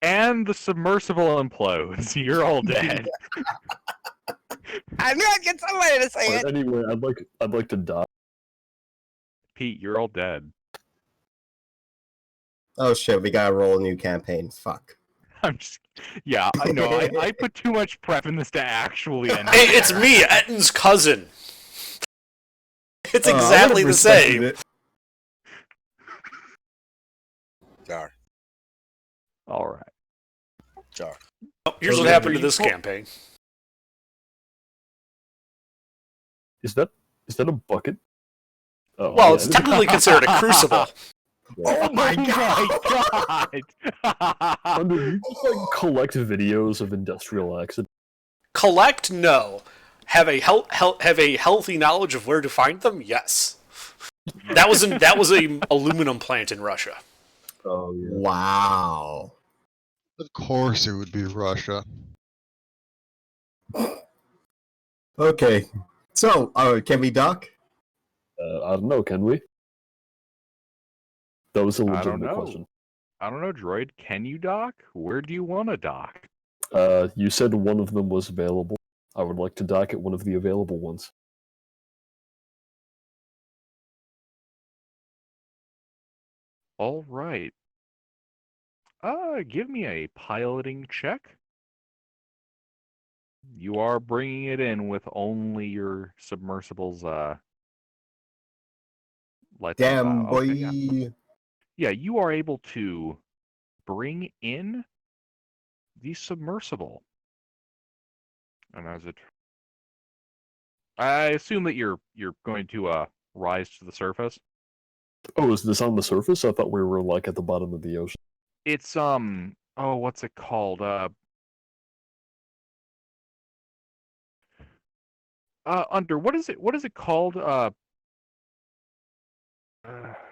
and the submersible implodes. You're all dead. I knew I'd get somebody to say it. Anyway, I'd like to die. Pete, you're all dead. Oh shit, we gotta roll a new campaign. Fuck. I'm just, yeah, I know. I put too much prep in this to actually end. Hey, it's me, Etton's cousin. It's exactly the same. Jar. All right. Jar. Oh, here's what happened to this campaign. Is that a bucket? Oh, Well, yeah, it's technically considered a crucible. Oh my god! Thunder, you just like collect videos of industrial accidents. Collect? No. Have a healthy knowledge of where to find them? Yes. That was a aluminum plant in Russia. Oh yeah. Wow. Of course it would be Russia. Okay. So, can we dock? I don't know. Can we? That was a I don't legitimate know. question. I don't know, Droid. Can you dock? Where do you want to dock? You said one of them was available. I would like to dock at one of the available ones. All right. Give me a piloting check. You are bringing it in with only your submersibles. Lights Damn, boy. Okay, yeah, you are able to bring in the submersible. And as it, I assume that you're going to rise to the surface. Oh, is this on the surface? I thought we were like at the bottom of the ocean. It's what's it called? Under what is it called?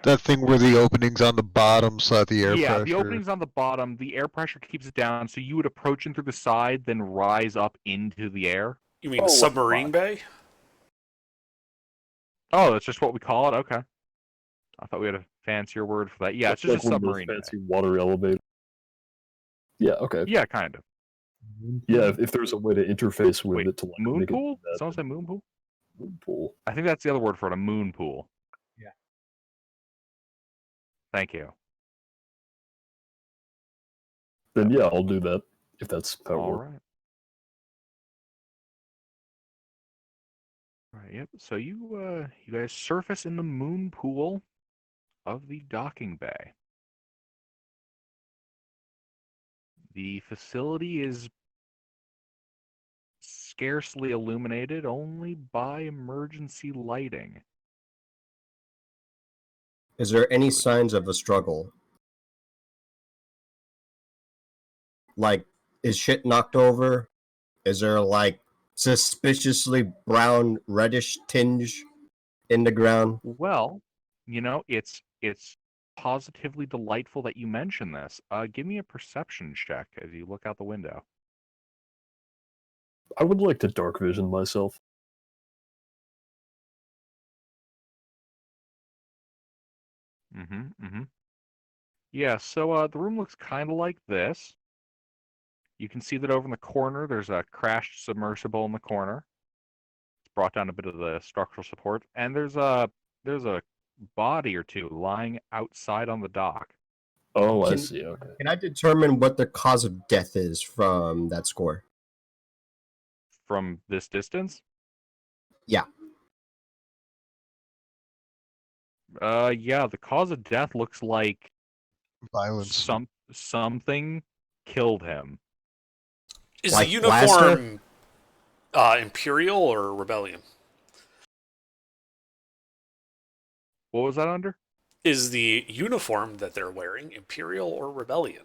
That thing where the opening's on the bottom so that the air yeah, pressure... the opening's on the bottom. The air pressure keeps it down, so you would approach in through the side, then rise up into the air. You mean submarine bay? Oh, that's just what we call it? Okay. I thought we had a fancier word for that. Yeah, it's just like a submarine. fancy water elevator. Yeah, okay. Yeah, kind of. Yeah, if there's a way to interface with it to like moon make pool? it do that, Someone say moon pool? moon pool. I think that's the other word for it, a moon pool. Yeah. Thank you. Then yeah, I'll do that if that's how it All works. right. All right. Yep. So you guys surface in the moon pool of the docking bay. The facility is scarcely illuminated, only by emergency lighting. Is there any signs of a struggle? Like, is shit knocked over? Is there like suspiciously brown reddish tinge in the ground? Well, it's positively delightful that you mention this. Give me a perception check as you look out the window. I would like to dark vision myself. Yeah, so the room looks kind of like this. You can see that over in the corner, there's a crashed submersible in the corner. It's brought down a bit of the structural support, and there's a body or two lying outside on the dock. Oh, I see. Okay. Can I determine what the cause of death is from that score? From this distance? Yeah. Yeah, the cause of death looks like Violence. something killed him. Is Like the uniform Imperial or Rebellion? What was that under? Is the uniform that they're wearing Imperial or Rebellion?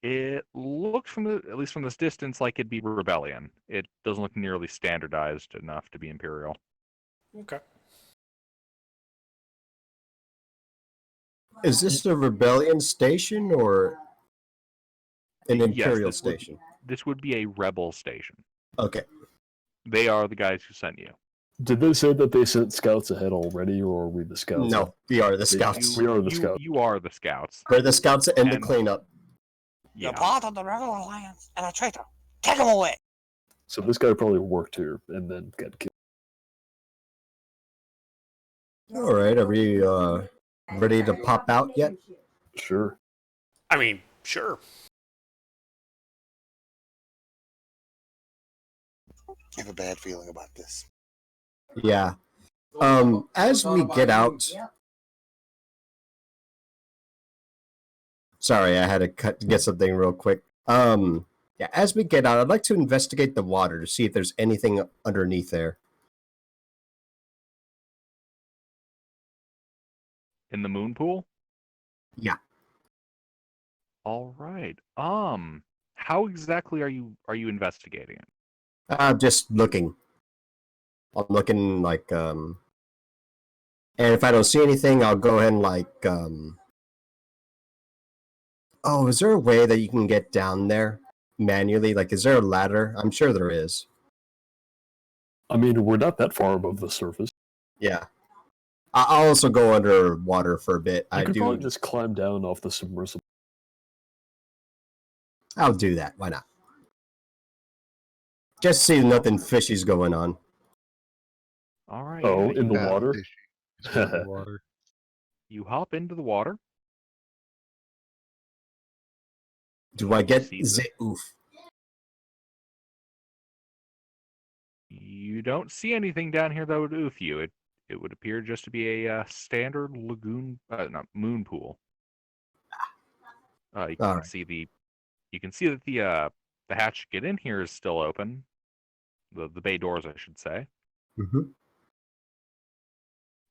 It looks at least from this distance, like it'd be Rebellion. It doesn't look nearly standardized enough to be Imperial. Okay. Is this the Rebellion station or an Imperial station? This would be a Rebel station. Okay. They are the guys who sent you. Did they say that they sent scouts ahead already, or are we the scouts? No, we are the scouts. We are the scouts. You are the scouts. We're the scouts and the And- cleanup. Yeah. You're part of the Rebel Alliance and a traitor. Take him away. So this guy probably worked here and then got killed. All right, are we ready to pop out yet? Sure. I mean, sure. I have a bad feeling about this. Yeah. As we get out. Sorry, I had to get something real quick. Yeah, as we get out, I'd like to investigate the water to see if there's anything underneath there. In the moon pool? Yeah. All right. How exactly are you investigating it? I'm just looking. I'm looking like and if I don't see anything, I'll go ahead and like Oh, is there a way that you can get down there manually? Like, is there a ladder? I'm sure there is. I mean, we're not that far above the surface. Yeah. I'll also go underwater for a bit. You I could do. probably just climb down off the submersible. I'll do that. Why not? Just see nothing fishy's going on. All right. Oh, yeah, in the Yeah, water? fishy. It's in the water. you hop into the water. Do I get See the- oof? You don't see anything down here that would oof you. It would appear just to be a standard lagoon, not moon pool. You can Alright. see that the hatch to get in here is still open. The bay doors, I should say. Mm-hmm.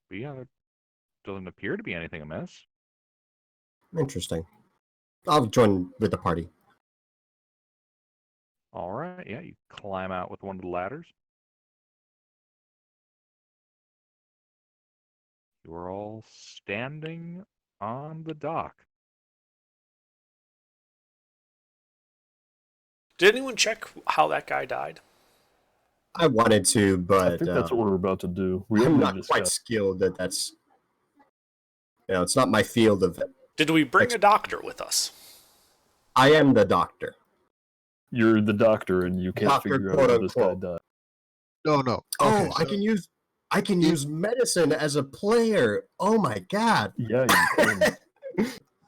But yeah, there doesn't appear to be anything amiss. Interesting. I'll join with the party. All right, yeah, you climb out with one of the ladders. You are all standing on the dock. Did anyone check how that guy died? I wanted to, but I think that's what we're about to do. We I'm only not just quite got- skilled at that's. It's not my field of it. Did we bring a doctor with us? I am the doctor. You're the doctor and you can't Doctor, figure out quote, how this guy unquote. died. No. Oh, Okay, I can use medicine as a player. Oh my god. Yeah, you can.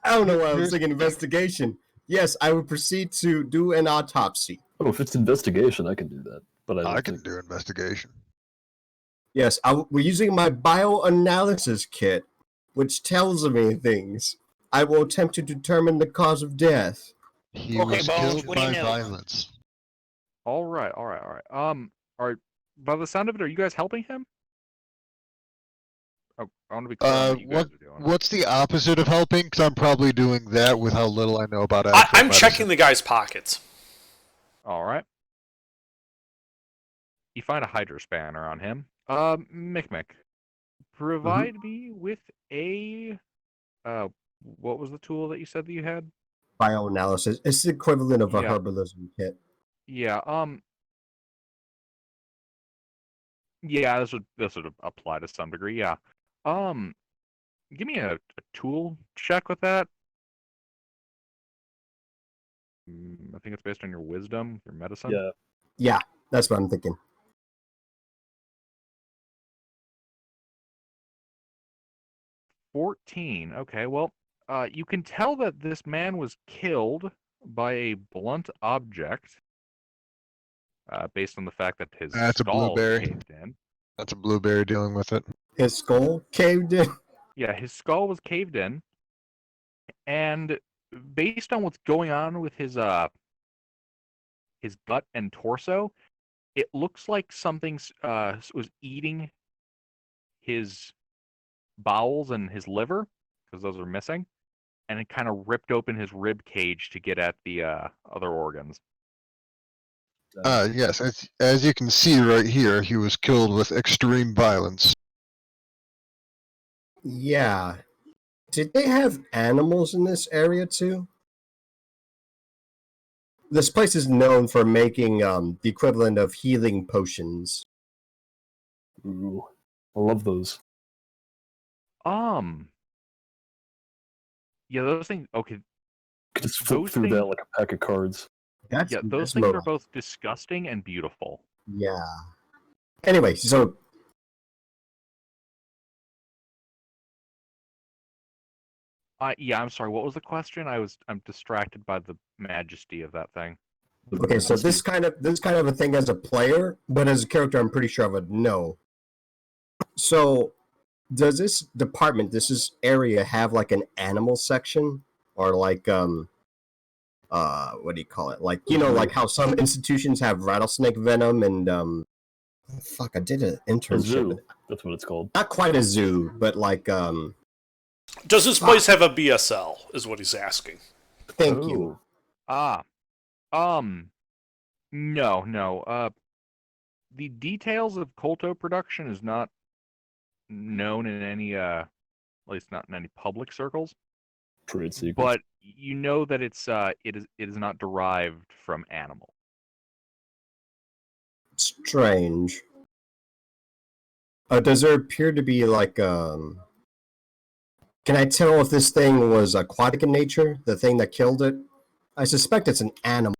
I don't know why I was thinking investigation. Yes, I would proceed to do an autopsy. Oh, if it's investigation, I can do that. But I, don't I can think... do investigation. Yes, we're using my bioanalysis kit, which tells me things. I will attempt to determine the cause of death. He Okay, was Bones, killed what do you by know? violence. All right. By the sound of it, are you guys helping him? Oh, I want to be clear on what you guys are doing. What's the opposite of helping? Because I'm probably doing that with how little I know about I'm actual medicine. checking the guy's pockets. All right. You find a hydro spanner on him. Mick, provide me with a what was the tool that you said that you had? Bioanalysis. It's the equivalent of a Yeah. herbalism kit. Yeah. Yeah, this would apply to some degree. Yeah. Give me a tool check with that. I think it's based on your wisdom, your medicine. Yeah. Yeah, that's what I'm thinking. 14. Okay, well, you can tell that this man was killed by a blunt object, based on the fact that his That's a skull blueberry. caved in. That's a blueberry dealing with it. His skull caved in. Yeah, his skull was caved in, and based on what's going on with his gut and torso, it looks like something was eating his bowels and his liver, because those are missing, and it kind of ripped open his rib cage to get at the other organs. Yes, as you can see right here, he was killed with extreme violence. Yeah. Did they have animals in this area too? This place is known for making the equivalent of healing potions. Ooh, I love those. Yeah, those things. Okay, Could just flip Those through that things- like a pack of cards. That's yeah, those that's things are more- both disgusting and beautiful. Yeah. Anyway, so Yeah, I'm sorry. What was the question? I'm distracted by the majesty of that thing. okay, so this kind of a thing as a player, but as a character, I'm pretty sure I would know. So, does this department, this area, have like an animal section, or like what do you call it? Like like how some institutions have rattlesnake venom and fuck, I did an A internship. zoo. That's what it's called. Not quite a zoo, but like Does this place have a BSL? Is what he's asking. thank you. Ah, no. The details of Colto production is not known in any, at least not in any public circles. Trade secret. But you know that it is not derived from animal. Strange. Does there appear to be like can I tell if this thing was aquatic in nature, the thing that killed it? I suspect it's an animal.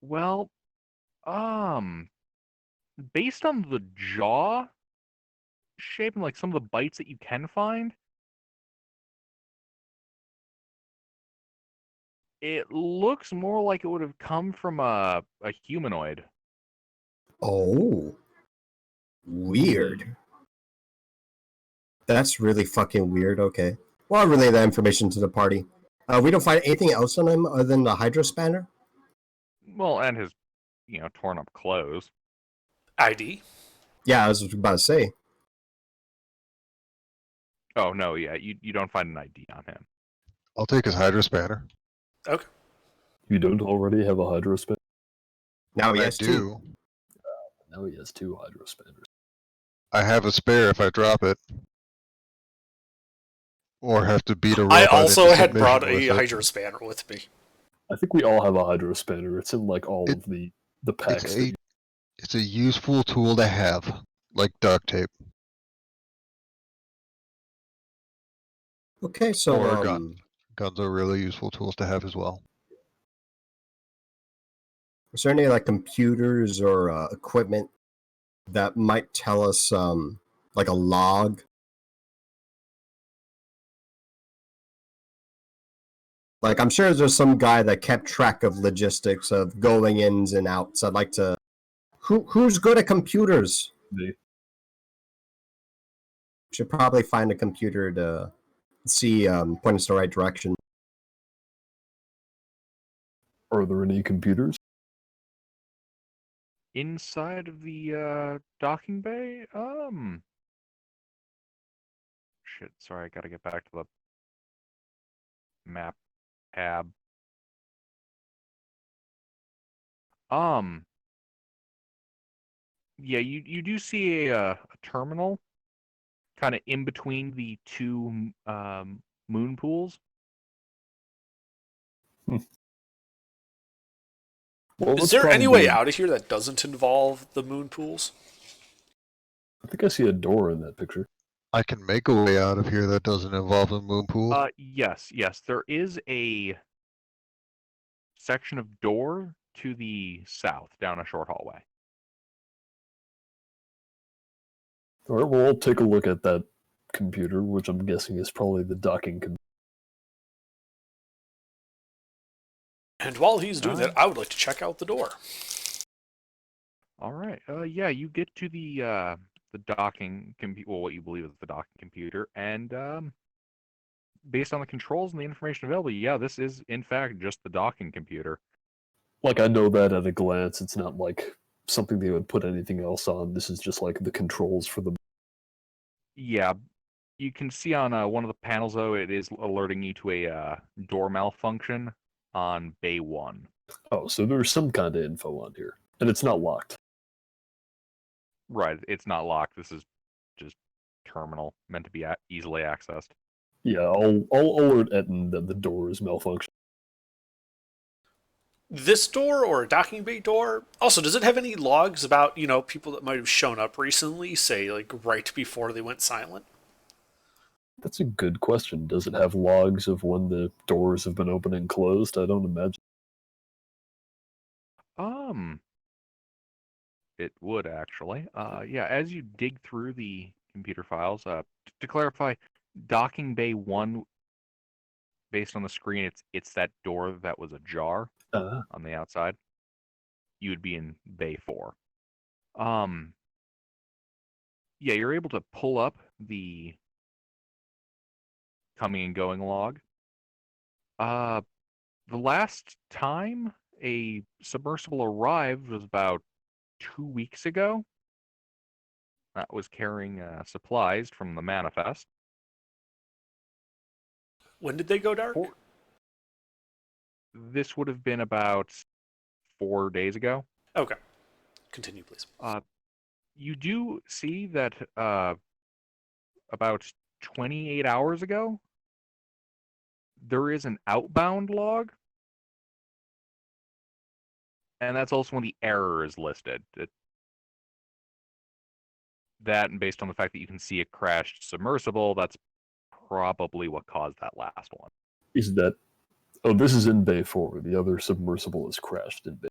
Well, based on the jaw shape and like some of the bites that you can find, it looks more like it would have come from a humanoid. Oh. Weird. That's really fucking weird. Okay. Well, I'll relay that information to the party. We don't find anything else on him other than the hydro spanner? Well, and his, torn up clothes. ID? Yeah, I was about to say. Oh no, yeah, you don't find an ID on him. I'll take his hydro spanner. Okay. You don't already have a hydro spanner? Now he I has two. do. Now he has 2 hydro spanners. I have a spare if I drop it. Or have to beat a I robot also into had submission brought with a it. hydro spanner with me. I think we all have a hydro spanner. It's in like all of the packs. It's that you- it's a useful tool to have, like duct tape. Okay, so Or a gun. Guns are really useful tools to have as well. is there any like computers or equipment that might tell us like a log? Like I'm sure there's some guy that kept track of logistics of going ins and outs. I'd like to. Who's good at computers? Me. Should probably find a computer to see point us in the right direction. Are there any computers? Inside of the docking bay? Shit, sorry, I gotta get back to the map tab. Yeah, you do see a terminal kind of in between the two moon pools. Well, Is that's there any way probably- out of here that doesn't involve the moon pools? I think I see a door in that picture. I can make a way out of here that doesn't involve a moon pool. Yes, there is a section of door to the south down a short hallway. All right, well, I'll take a look at that computer, which I'm guessing is probably the docking computer. And while he's doing that, I would like to check out the door. All right. Yeah, you get to the docking computer, well, what you believe is the docking computer, and based on the controls and the information available, yeah, this is in fact just the docking computer. Like, I know that at a glance. It's not like something they would put anything else on. This is just like the controls for the. Yeah, you can see on one of the panels though, it is alerting you to a door malfunction on Bay 1. Oh, so there's some kind of info on here, and it's not locked. Right, it's not locked. This is just terminal meant to be easily accessed. Yeah, I'll alert Etten that the door is malfunctioning. This door or a docking bay door? Also, does it have any logs about, people that might have shown up recently, say, like, right before they went silent? That's a good question. Does it have logs of when the doors have been opened and closed? I don't imagine. It would actually. Yeah, as you dig through the computer files, to clarify, docking bay 1, based on the screen, it's that door that was ajar on the outside. You would be in bay 4. Yeah, you're able to pull up the coming and going log. The last time a submersible arrived was about 2 weeks ago. That was carrying supplies from the manifest. When did they go dark? This would have been about 4 days ago. Okay. Continue, please. You do see that about 28 hours ago, there is an outbound log. And that's also when the error is listed. That, and based on the fact that you can see a crashed submersible, that's probably what caused that last one. Is that... Oh, this is in Bay 4. The other submersible is crashed in Bay.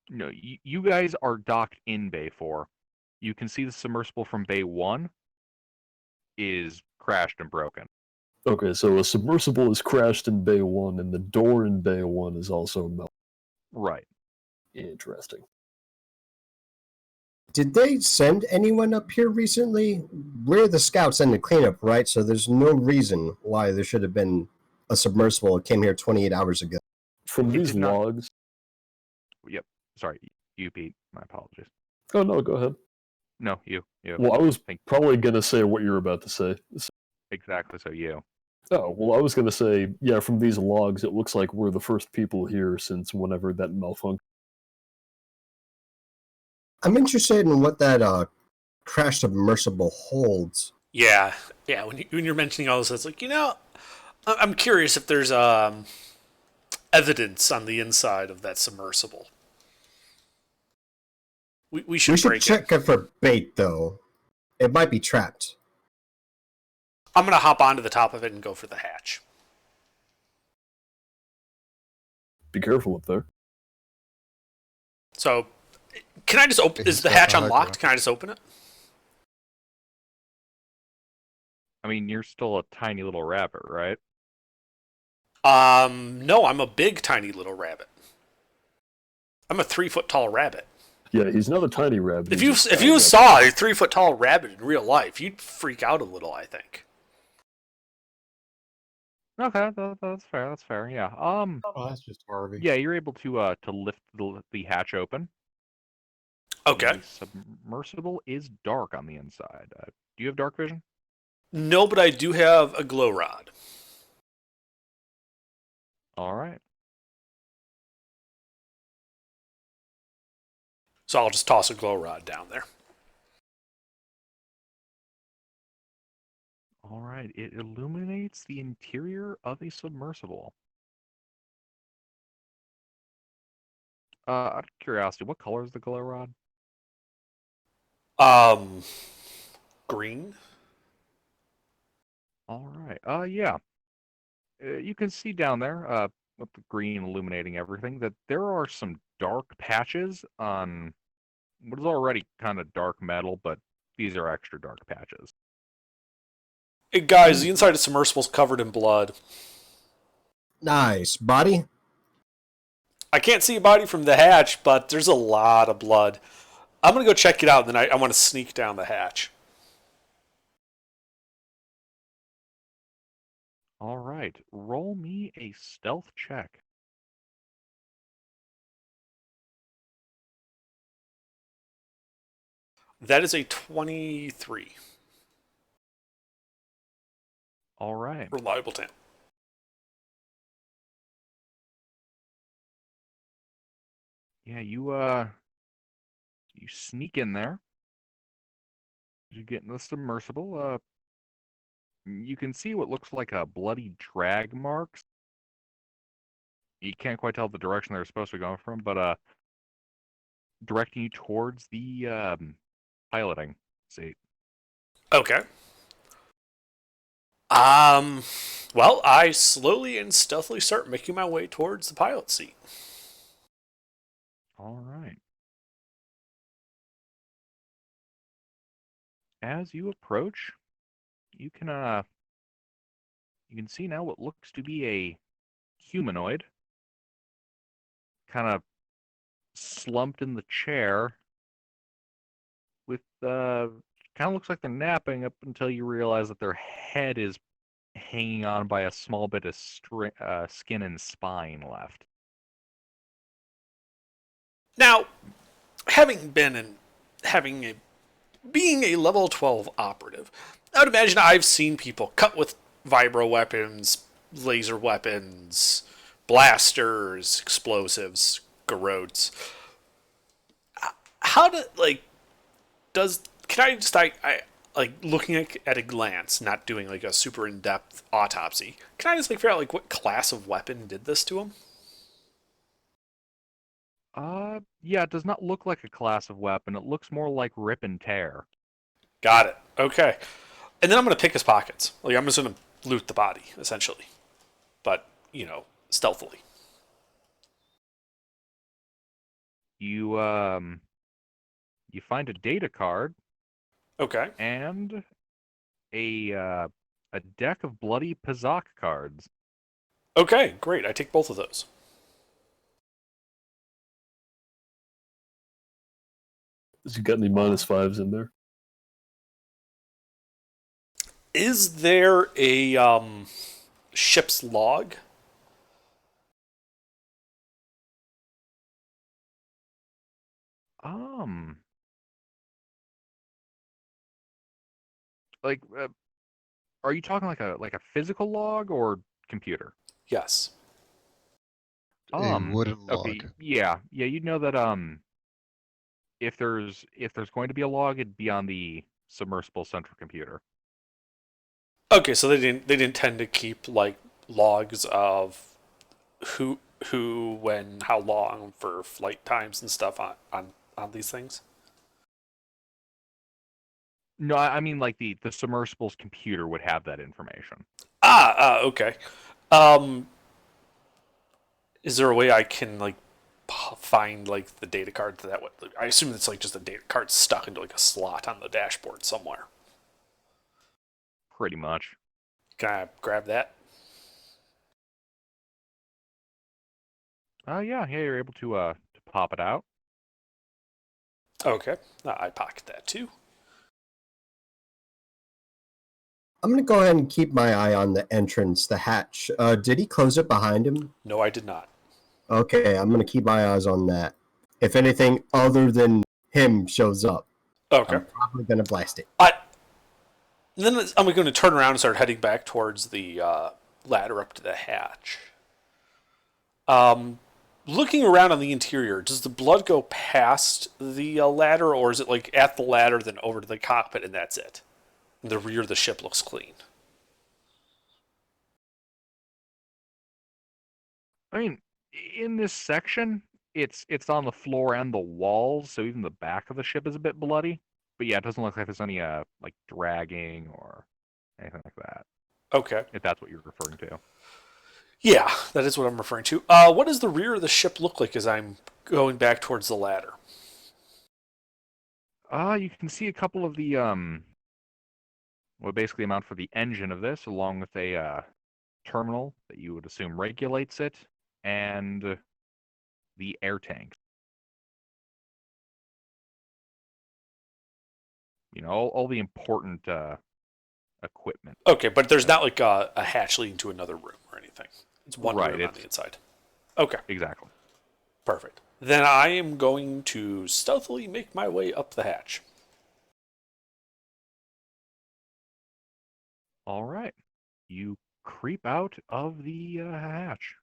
No, you guys are docked in Bay 4. You can see the submersible from Bay 1 is crashed and broken. Okay, so a submersible is crashed in Bay 1, and the door in Bay 1 is also melted. Right. Interesting. Did they send anyone up here recently? We're the scouts and the cleanup, right? So there's no reason why there should have been a submersible that came here 28 hours ago. From It these did not- logs... Yep. Sorry, you, Pete. My apologies. Oh, no, go ahead. No, you. Well, I was Thank- probably going to say what you were about to say. Exactly, so you. Oh, well, I was going to say, yeah, from these logs, it looks like we're the first people here since whenever that malfunction. I'm interested in what that crash submersible holds. Yeah. When you're mentioning all this, it's like, I'm curious if there's evidence on the inside of that submersible. We should We should break check it for bait, though. It might be trapped. I'm going to hop onto the top of it and go for the hatch. Be careful up there. So, can I just open... Is the He's got hatch the high unlocked? ground. Can I just open it? I mean, you're still a tiny little rabbit, right? No, I'm a big, tiny little rabbit. I'm a 3-foot tall rabbit. Yeah, he's not a tiny rabbit. If he's you just if a you rabbit. saw a 3-foot tall rabbit in real life, you'd freak out a little, I think. Okay, that's fair. That's fair. Yeah. Oh, that's just Harvey. Yeah, you're able to lift the hatch open. Okay. The submersible is dark on the inside. Do you have dark vision? No, but I do have a glow rod. All right. So I'll just toss a glow rod down there. All right. It illuminates the interior of a submersible. Out of curiosity, what color is the glow rod? Green? All right. Yeah. You can see down there, with the green illuminating everything, that there are some dark patches on what is already kind of dark metal, but these are extra dark patches. Hey guys, the inside of submersible's covered in blood. Nice. Body? I can't see a body from the hatch, but there's a lot of blood. I'm gonna go check it out, and then I want to sneak down the hatch. All right. Roll me a stealth check. That is a 23. All right. Reliable tamp. Yeah, you sneak in there. You get in the submersible. You can see what looks like a bloody drag marks You can't quite tell the direction they're supposed to be going from, but directing you towards the piloting seat. Okay. Well, I slowly and stealthily start making my way towards the pilot seat. All right. As you approach, you can see now what looks to be a humanoid, kind of slumped in the chair, with kind of looks like they're napping up until you realize that their head is hanging on by a small bit of skin and spine left. Now, being a level 12 operative, I would imagine I've seen people cut with vibro weapons, laser weapons, blasters, explosives, garrotes. How do can I just like looking at a glance, not doing like a super in-depth autopsy? Can I just figure out like what class of weapon did this to him? Yeah, it does not look like a class of weapon. It looks more like rip and tear. Got it. Okay. And then I'm going to pick his pockets. Like, I'm just going to loot the body, essentially. But, stealthily. You find a data card Okay. and a deck of bloody Pazak cards. Okay, great. I take both of those. Has you got any -5s in there? Is there a ship's log? Like, are you talking like a physical log or computer? Yes. A wooden Okay, log. yeah, you'd know that if there's going to be a log, it'd be on the submersible central computer. Okay, so they didn't tend to keep like logs of who, when, how long for flight times and stuff on these things. No, I mean like the submersible's computer would have that information. Okay. Is there a way I can like find like the data card to that? I assume it's like just a data card stuck into like a slot on the dashboard somewhere. Pretty much. Can I grab that? Yeah, you're able to pop it out. Okay, I pocket that too. I'm gonna go ahead and keep my eye on the entrance, the hatch. Did he close it behind him? No, I did not. Okay, I'm gonna keep my eyes on that. If anything other than him shows up, Okay. I'm probably gonna blast it. Then I'm going to turn around and start heading back towards the ladder up to the hatch. Looking around on the interior, does the blood go past the ladder, or is it like at the ladder, then over to the cockpit, and that's it? And the rear of the ship looks clean. I mean, in this section, it's on the floor and the walls, so even the back of the ship is a bit bloody. But yeah, it doesn't look like there's any like dragging or anything like that. Okay. If that's what you're referring to. Yeah, that is what I'm referring to. What does the rear of the ship look like as I'm going back towards the ladder? You can see a couple of the what basically amount for the engine of this, along with a terminal that you would assume regulates it, and the air tank. All the important equipment. Okay, but there's not like a hatch leading to another room or anything. It's one Right, room on the inside. Okay, Exactly. perfect. Then I am going to stealthily make my way up the hatch. All right. You creep out of the hatch.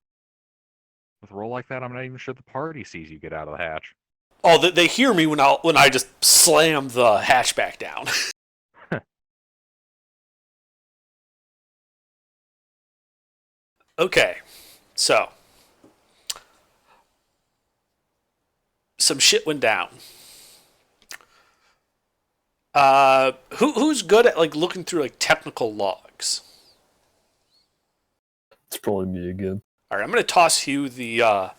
With a roll like that, I'm not even sure the party sees you get out of the hatch. Oh, they hear me when I just slam the hatchback down. Okay, so some shit went down. Who's good at like looking through like technical logs? It's probably me again. All right, I'm gonna toss you the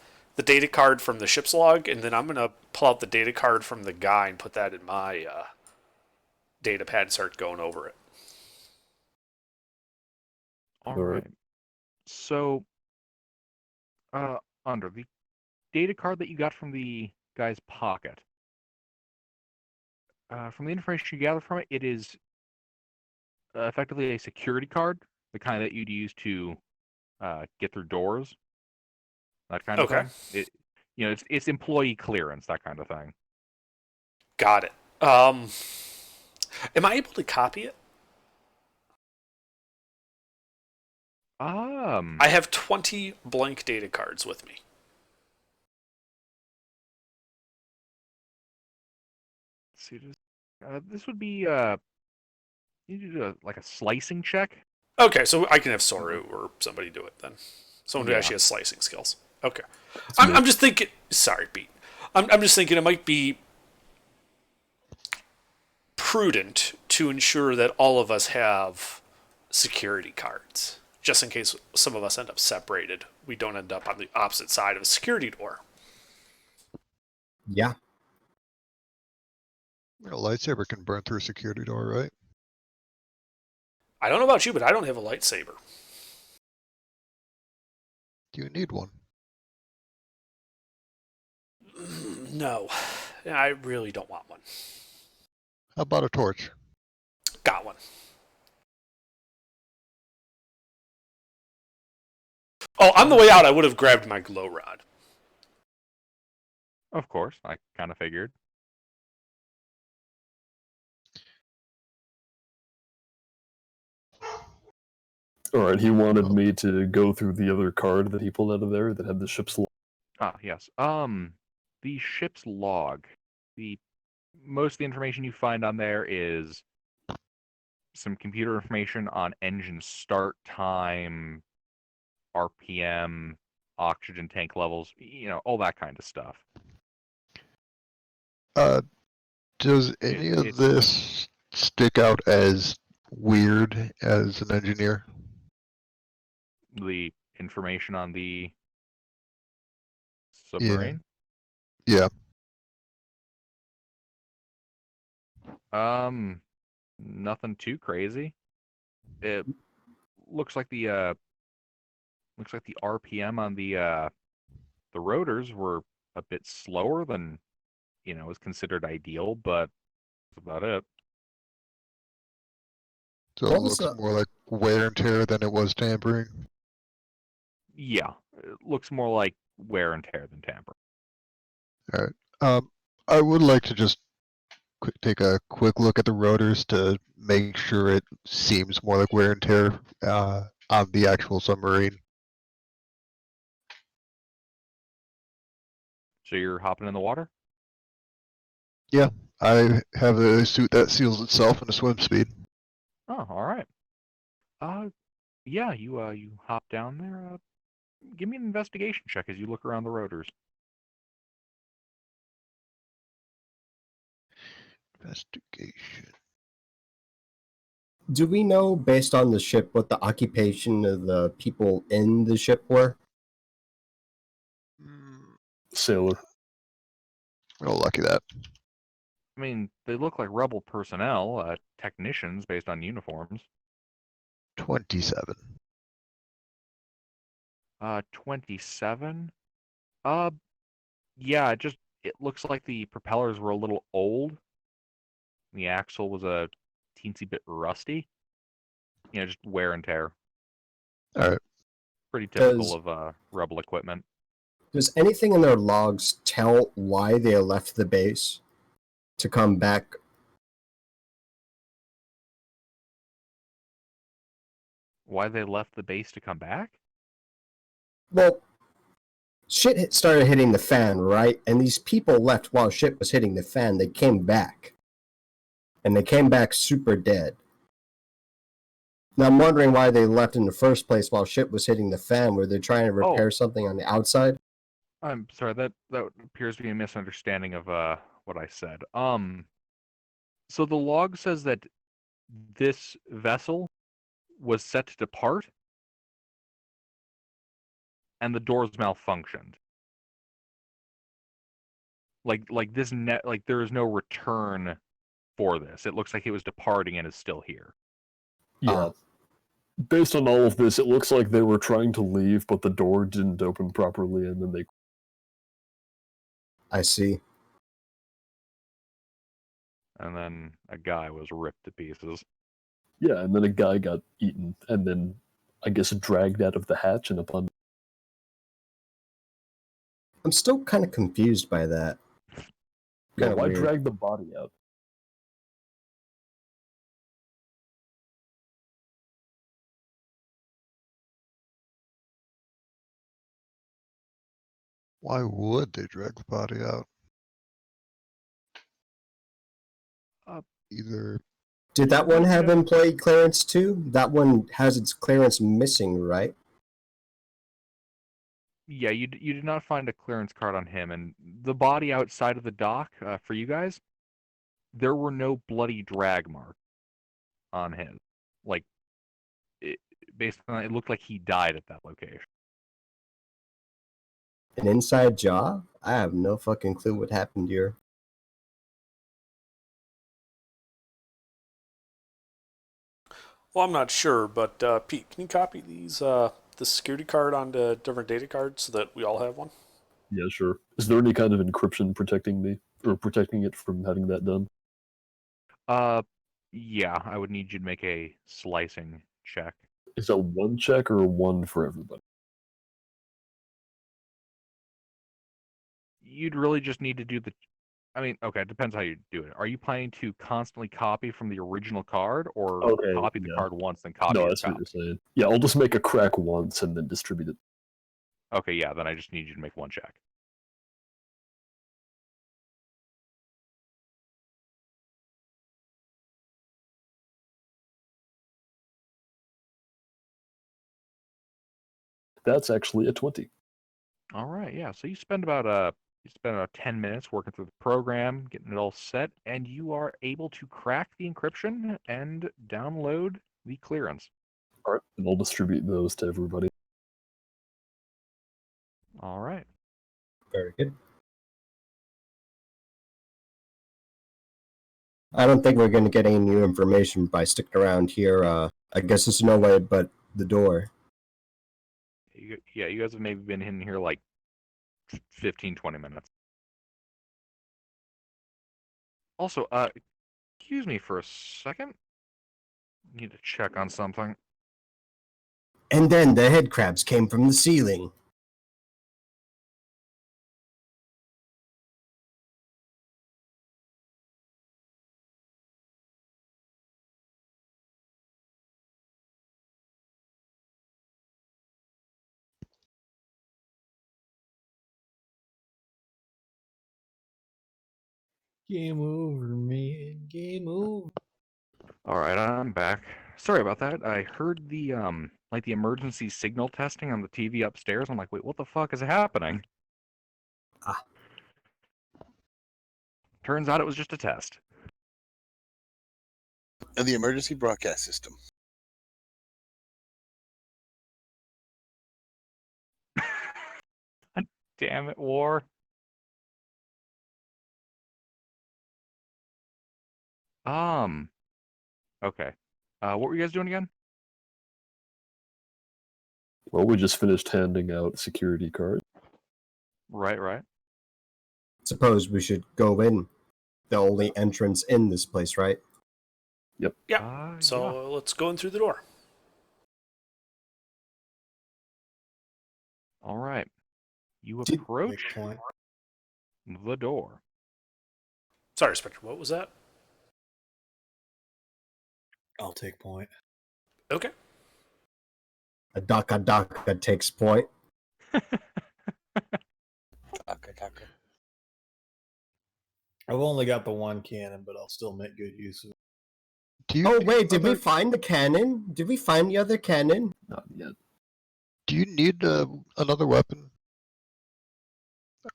data card from the ship's log, and then I'm gonna pull out the data card from the guy and put that in my data pad and start going over it. All Alright. right. So, under the data card that you got from the guy's pocket, from the information you gather from it, it is effectively a security card, the kind that you'd use to get through doors, that kind of Okay. thing. It's employee clearance, that kind of thing. Got it. Am I able to copy it? I have 20 blank data cards with me. Let's see, this would be you do like a slicing check. Okay, so I can have Soru or somebody do it then. Someone who Yeah. actually has slicing skills. Okay. It's I'm me. just thinking. Sorry, Pete. I'm just thinking it might be prudent to ensure that all of us have security cards, just in case some of us end up separated. We don't end up on the opposite side of a security door. Yeah. A lightsaber can burn through a security door, right? I don't know about you, but I don't have a lightsaber. Do you need one? No, I really don't want one. How about a torch? Got one. Oh, on the way out, I would have grabbed my glow rod. Of course, I kind of figured. Alright, he wanted me to go through the other card that he pulled out of there that had the ship's log. Ah, yes. The ship's log. Most of the information you find on there is some computer information on engine start time, RPM, oxygen tank levels, all that kind of stuff. Does any of this stick out as weird as an engineer? The information on the submarine. Yeah. Nothing too crazy. It looks like the RPM on the rotors were a bit slower than is considered ideal, but that's about it. So it What was looks the- more like wear and tear than it was tampering. Yeah, it looks more like wear and tear than tampering. I would like to just take a quick look at the rotors to make sure it seems more like wear and tear on the actual submarine. So you're hopping in the water? I have a suit that seals itself into swim speed. Oh, all right. Yeah, you hop down there. Give me an investigation check as you look around the rotors. Investigation. Do we know, based on the ship, what the occupation of the people in the ship were? Sailor. Oh, lucky that. I mean, they look like rebel personnel, technicians based on uniforms. 27. 27. Yeah, it looks like the propellers were a little old. The axle was a teensy bit rusty. Just wear and tear. Alright. Pretty typical Does- of rebel equipment. Does anything in their logs tell why they left the base to come back? Why they left the base to come back? Well, shit started hitting the fan, right? And these people left while shit was hitting the fan. They came back. And they came back super dead. Now I'm wondering why they left in the first place while shit was hitting the fan. Were they trying to repair something on the outside? I'm sorry, that appears to be a misunderstanding of what I said. So the log says that this vessel was set to depart and the doors malfunctioned. Like this net like there is no return for this. It looks like it was departing and is still here. Yeah. Based on all of this, it looks like they were trying to leave, but the door didn't open properly, and then they. I see. And then a guy was ripped to pieces. Yeah, and then a guy got eaten, and then I guess dragged out of the hatch and upon. I'm still kind of confused by that. Yeah, Kinda why weird. drag the body out? Why would they drag the body out? Uh, Either Did that one have employee clearance too? That one has its clearance missing, right? Yeah, you did not find a clearance card on him, and the body outside of the dock for you guys, there were no bloody drag marks on him. Like, based on it looked like he died at that location. An inside job? I have no fucking clue what happened here. Well, I'm not sure, but Pete, can you copy these the security card onto different data cards so that we all have one? Yeah, sure. Is there any kind of encryption protecting me, or protecting it from having that done? Yeah, I would need you to make a slicing check. Is that one check or one for everybody? You'd really just need to do the. I mean, okay, it depends how you do it. Are you planning to constantly copy from the original card, or Okay, copy the yeah. card once then copy No, your that's what copy? you're saying. Yeah, I'll just make a crack once and then distribute it. Okay, yeah, then I just need you to make one check. That's actually a 20. All right, yeah. So you spend about 10 minutes working through the program, getting it all set, and you are able to crack the encryption and download the clearance. All right, and I'll distribute those to everybody. All right. Very good. I don't think we're going to get any new information by sticking around here. I guess there's no way but the door. Yeah, you guys have maybe been in here like 15, 20 minutes. Also, excuse me for a second. Need to check on something. And then the head crabs came from the ceiling. Game over, man. Game over. All right, I'm back. Sorry about that. I heard the like the emergency signal testing on the TV upstairs. I'm like, wait, what the fuck is happening? Ah. Turns out it was just a test. And the emergency broadcast system. Damn it, War. Okay. What were you guys doing again? Well, we just finished handing out security cards. Right. Suppose we should go in. The only entrance in this place, right? Yeah. So let's go in through the door. All right. You Did- approach Big point. the door. Sorry, Spectre. What was that? I'll take point. Okay. A Daka takes point. Taka. I've only got the one cannon, but I'll still make good use of it. do you Oh need wait, did we another- find the cannon? Did we find the other cannon? Not yet. Do you need another weapon?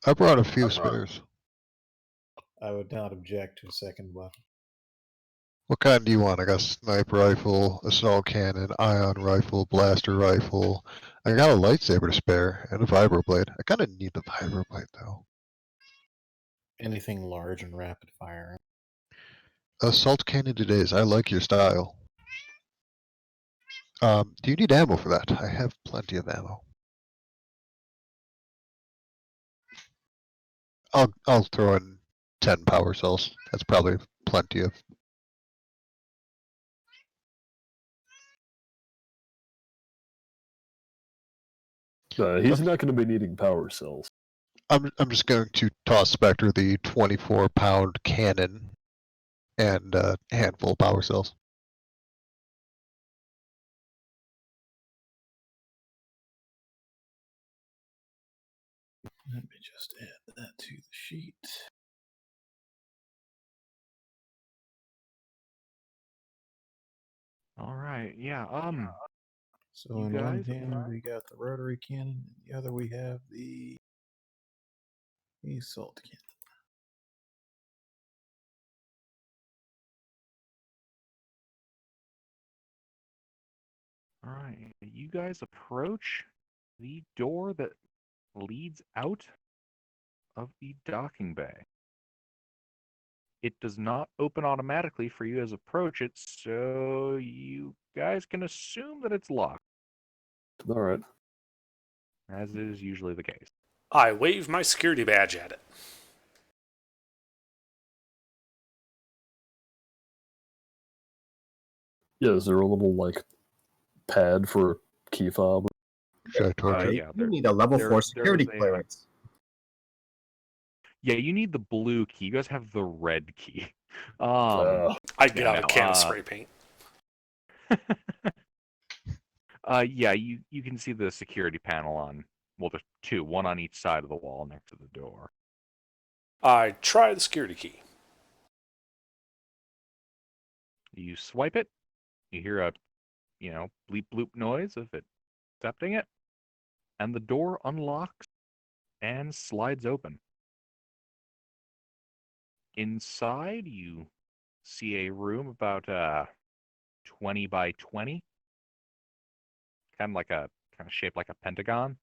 I brought a few spares. I would not object to a second weapon. What kind do you want? I got sniper rifle, assault cannon, ion rifle, blaster rifle. I got a lightsaber to spare and a vibroblade. I kind of need the vibroblade though. Anything large and rapid fire. Assault cannon it is. I like your style. Do you need ammo for that? I have plenty of ammo. I'll throw in 10 power cells. That's probably plenty of. He's not going to be needing power cells. I'm just going to toss Spectre the 24-pound cannon and a handful of power cells. Let me just add that to the sheet. All right. Yeah. So You in one guys, hand we got the rotary cannon, in the other we have the assault cannon. All right. You guys approach the door that leads out of the docking bay. It does not open automatically for you as approach it, so you guys can assume that it's locked, All right. as is usually the case. I wave my security badge at it. Yeah, is there a little like pad for key fob? Should I torch it? Yeah, You need a level there- 4 there security is a, clearance. Yeah, you need the blue key. You guys have the red key. I get Yeah, out a no, can of spray paint. Yeah, you can see the security panel on. Well, there's two, one on each side of the wall next to the door. I try the security key. You swipe it. You hear a, bleep bloop noise of it accepting it, and the door unlocks and slides open. Inside, you see a room about 20 by 20, kind of shaped like a pentagon.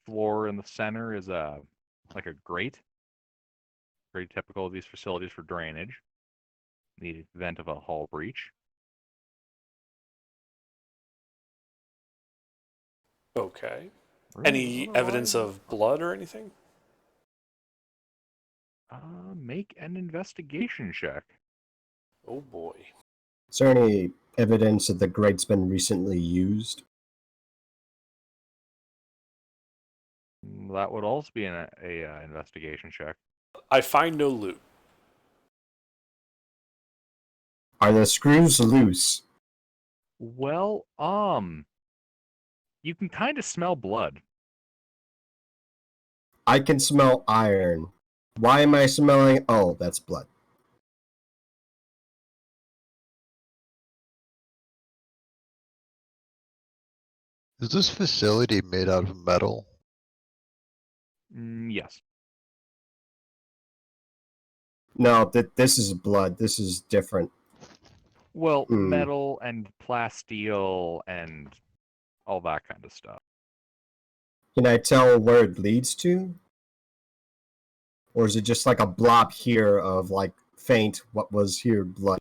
Floor in the center is like a grate, very typical of these facilities for drainage, in the event of a hull breach. Okay. Room Any is evidence otherwise- of blood or anything? Make an investigation check. Oh boy. Is there any evidence that the grate's been recently used? That would also be an investigation check. I find no loot. Are the screws loose? Well, you can kind of smell blood. I can smell iron. Why am I smelling? Oh, that's blood. Is this facility made out of metal? Yes. No, this is blood. This is different. Well, Hmm. metal and plasteel and all that kind of stuff. Can I tell where it leads to? Or is it just like a blob here of like faint what was here blood?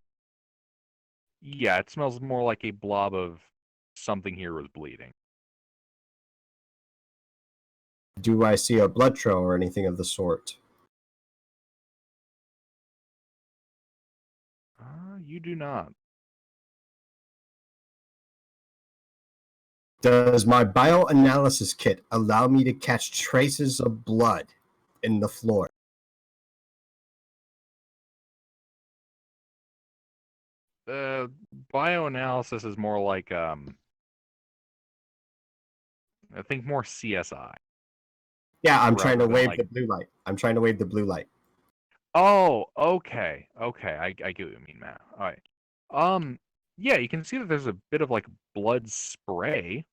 Yeah, it smells more like a blob of something here was bleeding. Do I see a blood trail or anything of the sort? You do not. Does my bioanalysis kit allow me to catch traces of blood in the floor? Bioanalysis is more like I think more CSI. Yeah, I'm trying to Rather than, wave like- the blue light. I'm trying to wave the blue light. Oh, okay. I get what you mean, Matt. All right. Yeah, you can see that there's a bit of like blood spray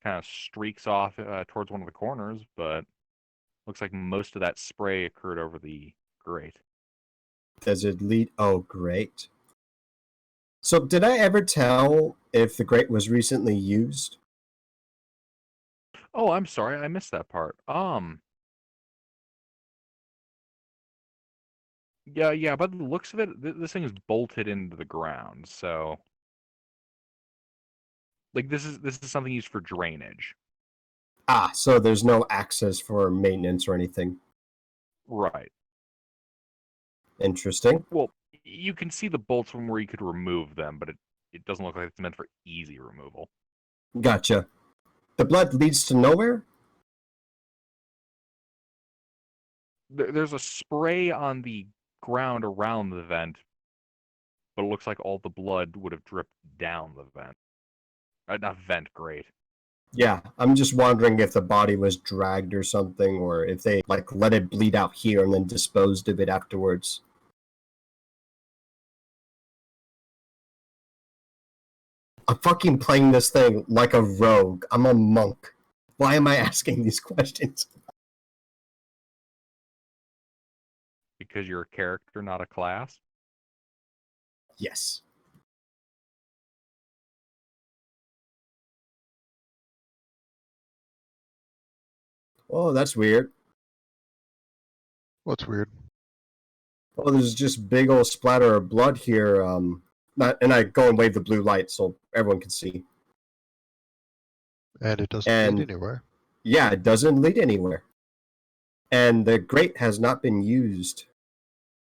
kind of streaks off towards one of the corners, but looks like most of that spray occurred over the grate. Does it lead? Oh, great. So, did I ever tell if the grate was recently used? Oh, I'm sorry, I missed that part. Yeah, by the looks of it, this thing is bolted into the ground, so like this is something used for drainage. Ah, so there's no access for maintenance or anything. Right. Interesting. Well, you can see the bolts from where you could remove them, but it doesn't look like it's meant for easy removal. Gotcha. The blood leads to nowhere? There's a spray on the ground around the vent, but it looks like all the blood would have dripped down the vent. Not vent, grate. Yeah, I'm just wondering if the body was dragged or something, or if they like let it bleed out here and then disposed of it afterwards. I'm fucking playing this thing like a rogue. I'm a monk. Why am I asking these questions? Because you're a character, not a class. Yes. Oh, that's weird. What's weird? Oh, there's just big old splatter of blood here. And I go and wave the blue light so everyone can see. And it doesn't And- lead anywhere. Yeah, it doesn't lead anywhere. And the grate has not been used.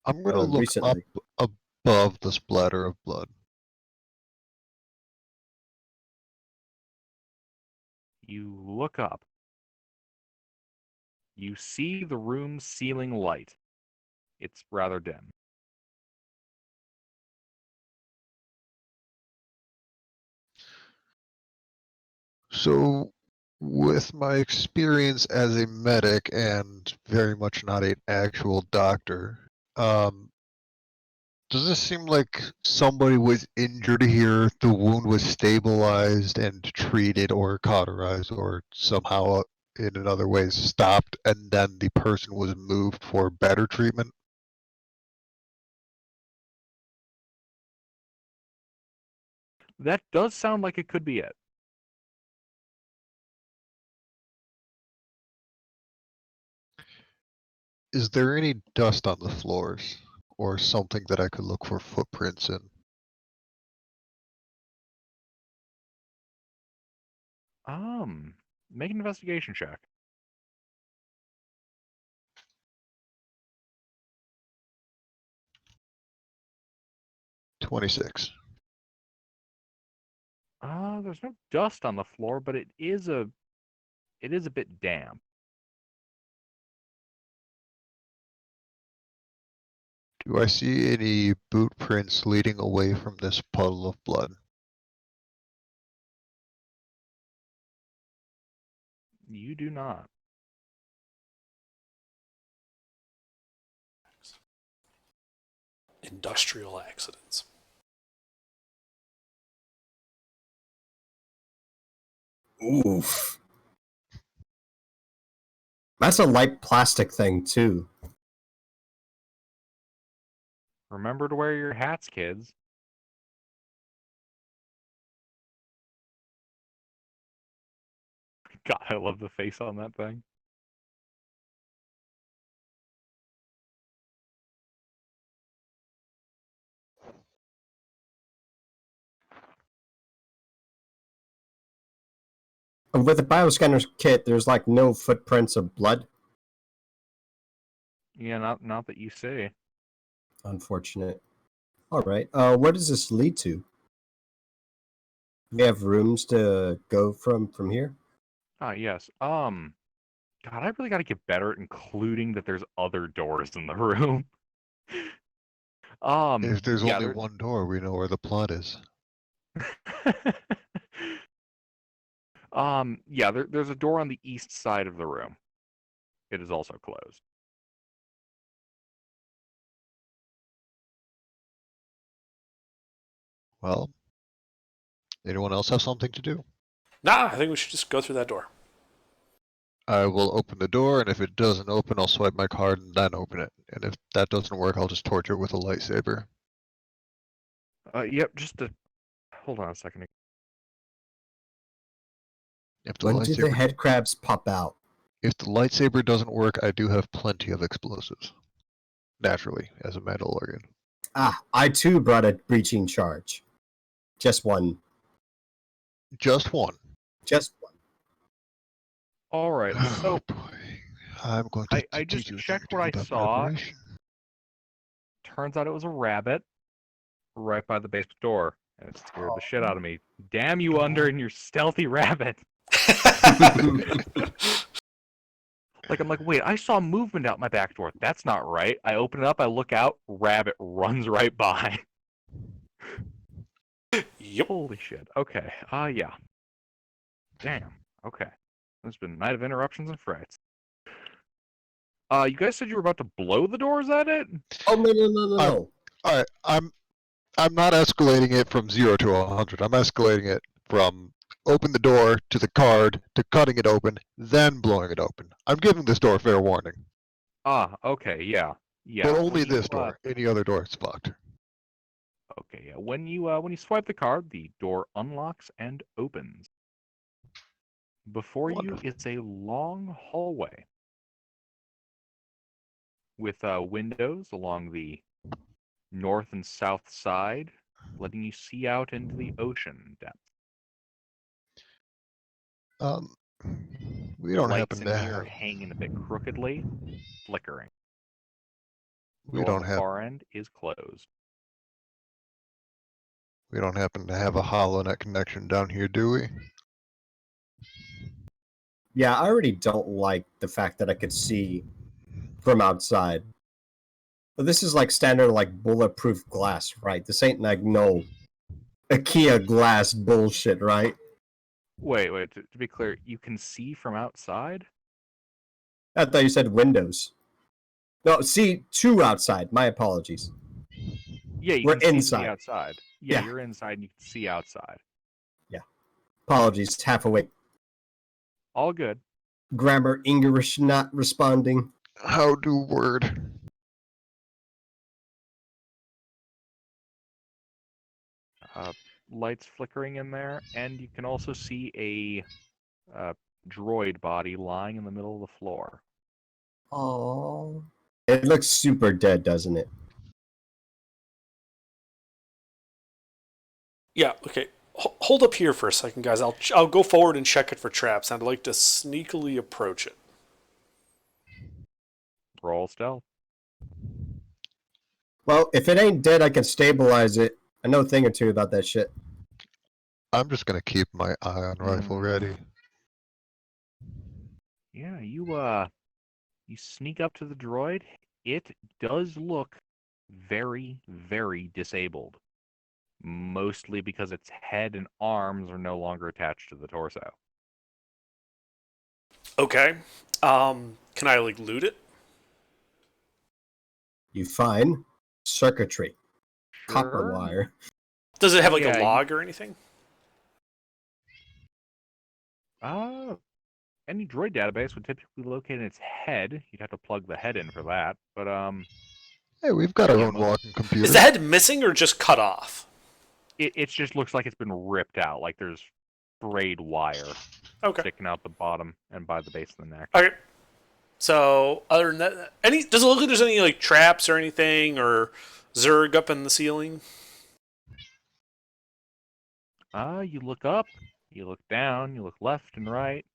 I'm gonna look recently. up above the splatter of blood. You look up. You see the room's ceiling light. It's rather dim. So, with my experience as a medic and very much not an actual doctor, does this seem like somebody was injured here, the wound was stabilized and treated or cauterized or somehow in another way stopped and then the person was moved for better treatment? That does sound like it could be it. Is there any dust on the floors or something that I could look for footprints in? Make an investigation check. 26. There's no dust on the floor, but it is a bit damp. Do I see any boot prints leading away from this puddle of blood? You do not. Industrial accidents. Oof. That's a light plastic thing, too. Remember to wear your hats, kids. God, I love the face on that thing. With the bioscanner kit, there's like no footprints of blood. Yeah, not that you see. Unfortunate. All right. Where does this lead to? We have rooms to go from here. Ah, yes. God, I really got to get better at including that there's other doors in the room. If there's yeah, only one door, we know where the plot is. yeah, there's a door on the east side of the room. It is also closed. Well, anyone else have something to do? Nah, I think we should just go through that door. I will open the door, and if it doesn't open, I'll swipe my card and then open it. And if that doesn't work, I'll just torture it with a lightsaber. Yep. Hold on a second. If the When do the lightsaber, head crabs pop out? if the lightsaber doesn't work, I do have plenty of explosives. Naturally, as a Mandalorian. Ah, I too brought a breaching charge. Just one. Just one. Just one. All right. So Oh boy. I'm going to I just teach you a checked thing or what I two about saw. preparation. turns out it was a rabbit right by the basement door, and it scared the shit out of me. Damn you, Under, and your stealthy rabbit! Like, I'm like, wait, I saw movement out my back door. That's not right. I open it up, I look out, rabbit runs right by. Yep. Holy shit. Okay. Yeah. Damn. Okay. There's been a night of interruptions and frights. You guys said you were about to blow the door, is that it? Oh no. Alright, I'm not escalating it from 0 to 100. I'm escalating it from open the door to the card to cutting it open, then blowing it open. I'm giving this door fair warning. Okay, yeah. Yeah. But when only you, this door. Any other door is fucked. Okay, yeah. When you swipe the card, the door unlocks and opens. Before Wonderful. you, it's a long hallway with windows along the north and south side, letting you see out into the ocean depths. We don't Lights happen in to here are have. hanging a bit crookedly, flickering. We Door on don't the have. far end is closed. We don't happen to have a HoloNet connection down here, do we? Yeah, I already don't like the fact that I could see from outside. But this is like standard like bulletproof glass, right? This ain't like no IKEA glass bullshit, right? Wait. To be clear, you can see from outside? I thought you said windows. No, see two outside. My apologies. Yeah, you We're can see inside. the outside. Yeah, Yeah. you're inside and you can see outside. Apologies, half awake. All good. Grammar English not responding. How do word? Lights flickering in there, and you can also see a droid body lying in the middle of the floor. Oh. It looks super dead, doesn't it? Yeah. Okay. Hold up here for a second, guys. I'll go forward and check it for traps. I'd like to sneakily approach it. Roll stealth. Well, if it ain't dead, I can stabilize it. I know a thing or two about that shit. I'm just gonna keep my ion rifle ready. Yeah, you sneak up to the droid. It does look very, very disabled. Mostly because its head and arms are no longer attached to the torso. Okay. Can I like loot it? You find circuitry, copper Sure. wire. Does it have like Yeah, a log or anything? Any droid database would typically locate in its head. You'd have to plug the head in for that. But Hey, we've got our Yeah, own most- walking computer. Is the head missing or just cut off? it just looks like it's been ripped out. Like there's frayed wire Okay. sticking out the bottom and by the base of the neck. Okay. So other than that, does it look like there's any like traps or anything or Zerg up in the ceiling? You look up, you look down, you look left and right.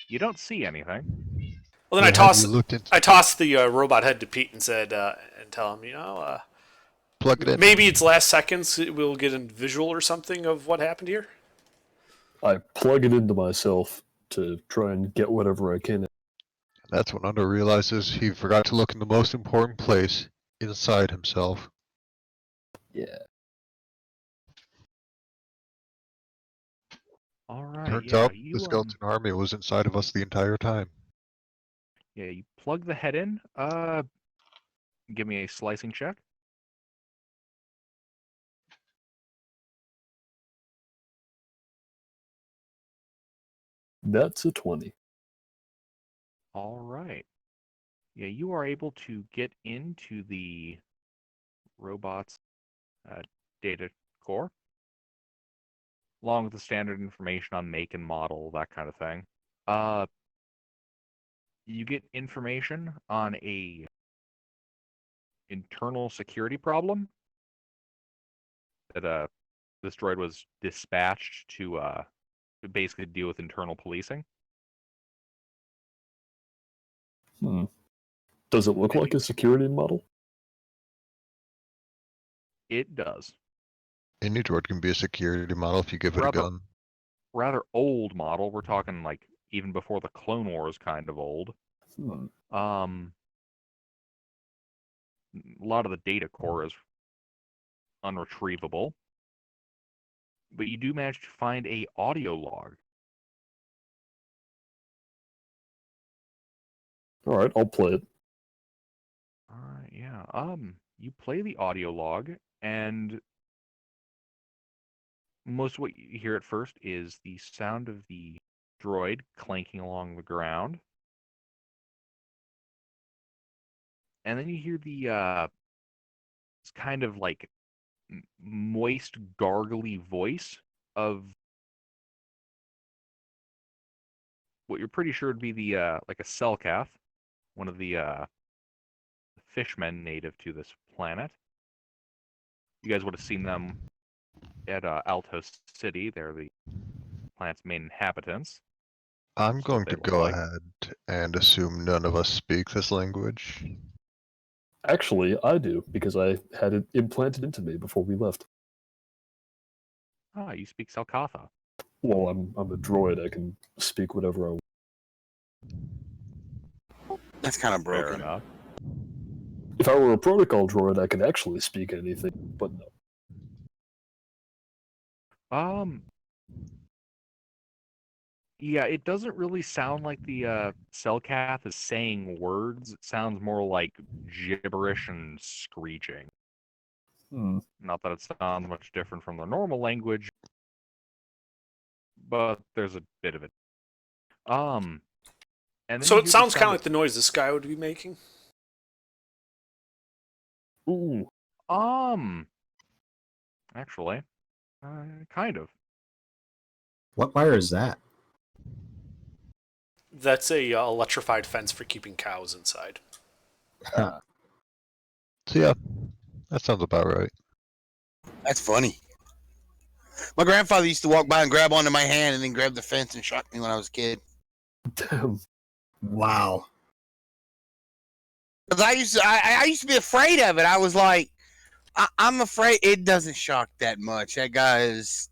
You don't see anything. Well, then Have you looked into I tossed the robot head to Pete and said, and tell him, plug it in? maybe it's last seconds we'll get a visual or something of what happened here. I plug it into myself to try and get whatever I can. That's when Under realizes he forgot to look in the most important place, inside himself. Yeah. All right. Turns yeah, out you, the skeleton army was inside of us the entire time. Yeah, you plug the head in. Give me a slicing check. That's a 20. All right. Yeah, you are able to get into the robot's data core, along with the standard information on make and model, that kind of thing. You get information on a internal security problem that this droid was dispatched to basically deal with internal policing. Does it look And like a security model? It does. Any droid can be a security model if you give it a Rather- gun. Rather old model. We're talking like even before the Clone Wars kind of old. A lot of the data core is unretrievable. But you do manage to find a audio log. All right, I'll play it. Yeah. You play the audio log, and most of what you hear at first is the sound of the droid clanking along the ground. And then you hear the it's kind of like moist, gargly voice of what you're pretty sure would be the like a Selkath, one of the fishmen native to this planet. You guys would have seen them at Altos City. They're the planet's main inhabitants. I'm That's what going they to look go like. ahead and assume none of us speak this language. Actually, I do, because I had it implanted into me before we left. Ah, you speak Selkatha. Well, I'm a droid. I can speak whatever I want. That's kind of Fair broken. enough. If I were a protocol droid, I could actually speak anything, but no. Yeah, it doesn't really sound like the Selkath is saying words. It sounds more like gibberish and screeching. Not that it sounds much different from the normal language, but there's a bit of it. And then So you it hear the sounds kind sound of like the noise this guy would be making. Ooh. Actually, kind of. What wire is that? That's a electrified fence for keeping cows inside. So yeah, that sounds about right. That's funny. My grandfather used to walk by and grab onto my hand and then grab the fence and shock me when I was a kid. Damn. Wow. Because I used to be afraid of it. I was like, I'm afraid it doesn't shock that much. That guy is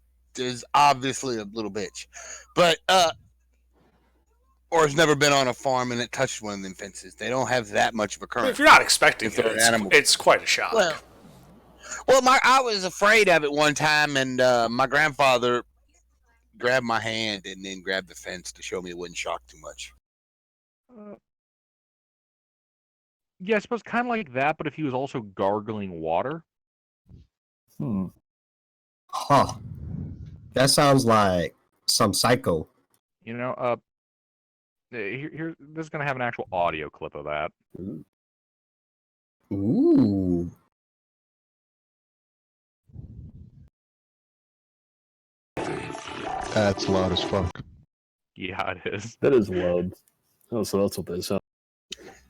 obviously a little bitch, but or has never been on a farm and it touched one of them fences. They don't have that much of a I mean, current. if you're not expecting If it, they're an animal. it's quite a shock. Well, I was afraid of it one time, and my grandfather grabbed my hand and then grabbed the fence to show me it wouldn't shock too much. Yeah, I suppose kind of like that, but if he was also gargling water. Huh. That sounds like some psycho. You know, this is gonna have an actual audio clip of that. Ooh. That's loud as fuck. Yeah, it is. That is loud. Oh, so that's what they sound.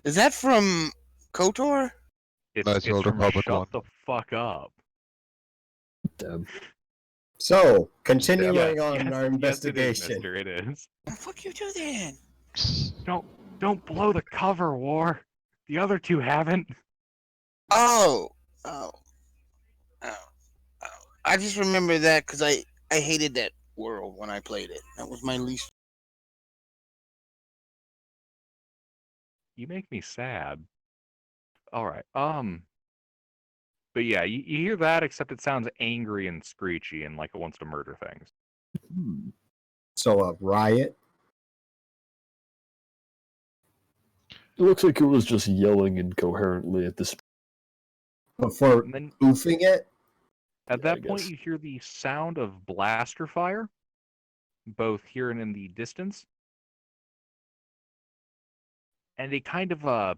Is that from KOTOR? Nice Old from Republic Shut one. the fuck up. Damn. So, continuing Yes, on yes, our investigation. Yes, it is, mister, it is. What the fuck you do then? Don't blow the cover, War. The other two haven't. Oh. I just remember that because I hated that world when I played it. That was my least. You make me sad. All right. But yeah, you hear that, except it sounds angry and screechy and like it wants to murder things. So, a riot. It looks like it was just yelling incoherently at this. But for And then oofing it, at Yeah, I that point, guess. you hear the sound of blaster fire, both here and in the distance. and a kind of A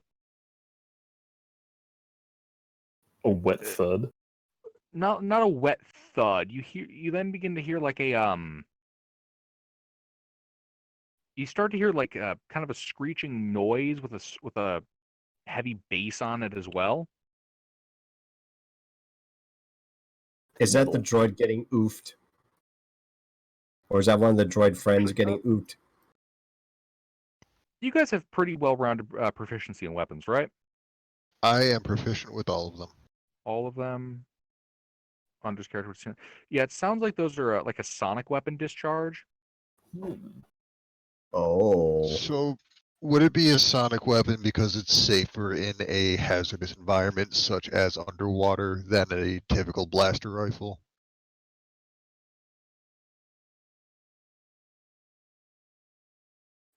wet thud. not a wet thud. You then begin to hear like a you start to hear like a kind of a screeching noise with a heavy bass on it as well. Is that the droid getting oofed? Or is that one of the droid friends getting oofed? You guys have pretty well-rounded proficiency in weapons, right? I am proficient with all of them. All of them. Hunter's character. Yeah, it sounds like those are like a sonic weapon discharge. Oh. So, would it be a sonic weapon because it's safer in a hazardous environment such as underwater than a typical blaster rifle?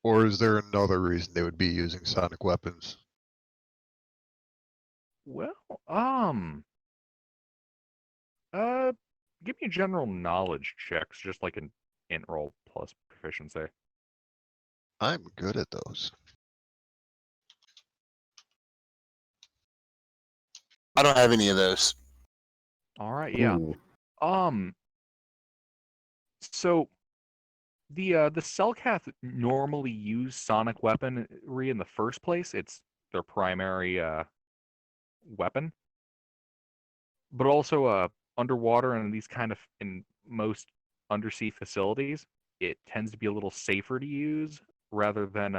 Or is there another reason they would be using sonic weapons? Well, give me general knowledge checks, just like an int roll plus proficiency. I'm good at those. I don't have any of those. All right, yeah. Ooh. So the Selkath normally use sonic weaponry in the first place. It's their primary weapon. But also underwater and these kind of in most undersea facilities, it tends to be a little safer to use rather than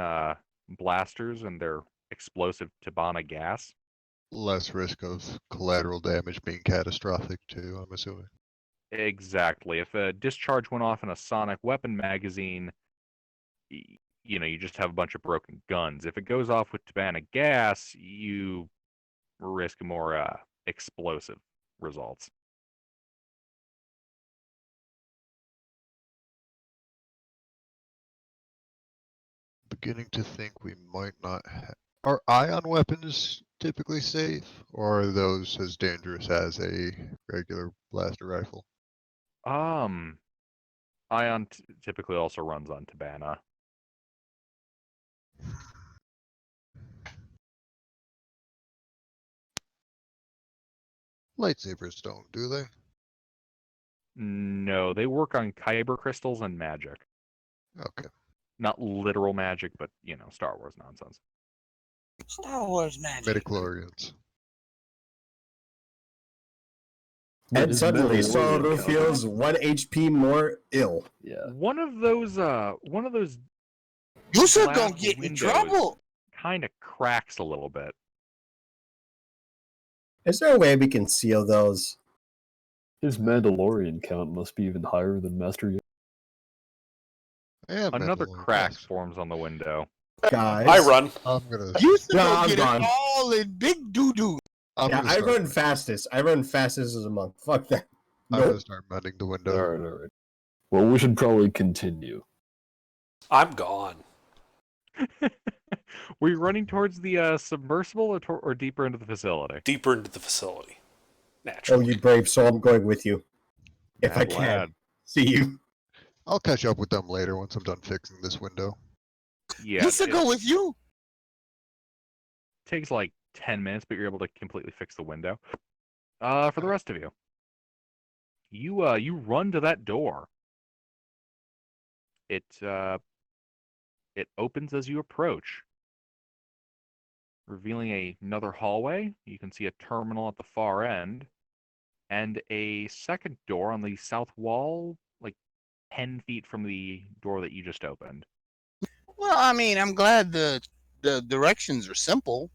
blasters and their explosive Tabana gas. Less risk of collateral damage being catastrophic too, I'm assuming. Exactly. If a discharge went off in a sonic weapon magazine, you just have a bunch of broken guns. If it goes off with Tabana gas, you risk more explosive results. Beginning to think we might not Are ion weapons typically safe, or are those as dangerous as a regular blaster rifle? Ion typically also runs on Tabana. Lightsabers don't, do they? No, they work on kyber crystals and magic. Okay. Not literal magic, but Star Wars nonsense. Star Wars magic. Midichlorians. And his suddenly, Mandalorian Solo count- feels 1 HP more ill. Yeah. One of those You should glass gonna get in windows trouble. kind of cracks a little bit. Is there a way we can seal those? His Mandalorian count must be even higher than Master Yoda. And Another Mandalorian, crack yes. forms on the window. Guys? I run. I'm gonna. You should No, go I'm get gone. it all in big doo doo. I'm Yeah, gonna I start, run fastest. I run fastest as a monk. Fuck that. I'm Nope. gonna start mending the window. Alright. Well, we should probably continue. I'm gone. Were you running towards the submersible or deeper into the facility? Deeper into the facility. Oh, Naturally. you brave soul, I'm going with you. If I Bad can. lad. See you. I'll catch up with them later once I'm done fixing this window. Yeah, You should it go with you. takes like 10 minutes, but you're able to completely fix the window. For the rest of you, you run to that door. It opens as you approach, revealing another hallway. You can see a terminal at the far end, and a second door on the south wall, like 10 feet from the door that you just opened. Well, I mean, I'm glad the directions are simple.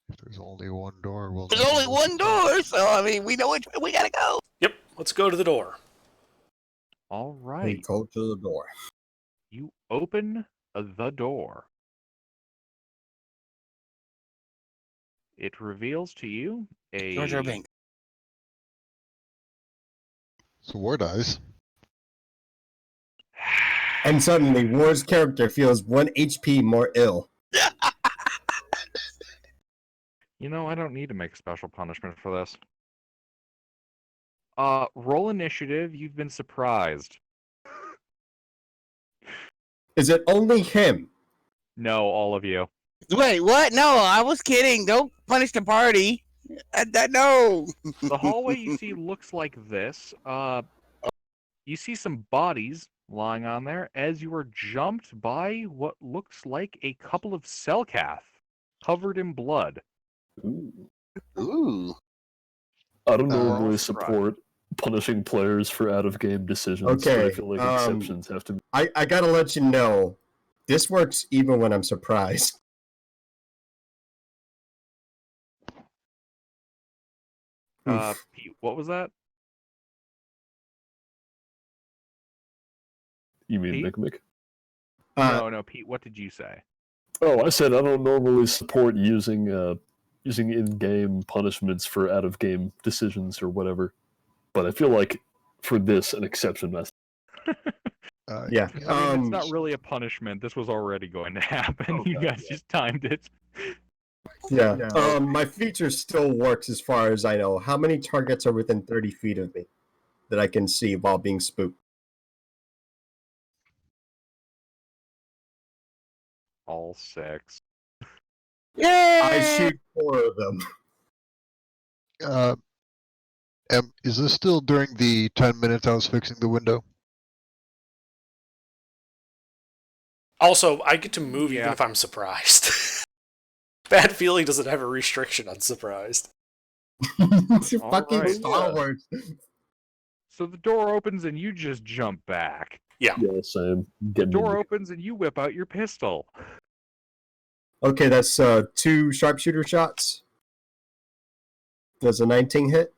If there's only one door, we'll. There's only one door, so I mean, we know which way we gotta go. Yep, let's go to the door. All We right, go to the door. you open the door. It reveals to you a George R. Binks. So war dies. And suddenly, War's character feels 1 HP more ill. I don't need to make special punishment for this. Roll initiative. You've been surprised. Is it only him? No, all of you. Wait, what? No, I was kidding. Don't punish the party. No. The hallway you see looks like this. You see some bodies lying on there as you are jumped by what looks like a couple of Selkath covered in blood. Ooh. Ooh. I don't Uh, normally surprise. support punishing players for out-of-game decisions, but I Okay, feel like exceptions have to be. I gotta let you know, this works even when I'm surprised. Oof. Pete, what was that? You mean Pete? Mick? No, Pete, what did you say? Oh, I said I don't normally support using in-game punishments for out-of-game decisions or whatever, but I feel like for this an exception must. Yeah. I mean, it's not really a punishment. This was already going to happen. You guys just timed it. Yeah. My feature still works as far as I know. How many targets are within 30 feet of me that I can see while being spooked? All 6. Yay! I shoot 4 of them. Is this still during the 10 minutes I was fixing the window? Also, I get to move even Yeah. if I'm surprised. Bad Feeling doesn't have a restriction on surprised. Fucking Alright. Star Wars. So the door opens and you just jump back. Yeah, same. The door opens and you whip out your pistol. Okay, that's 2 sharpshooter shots. Does a 19 hit?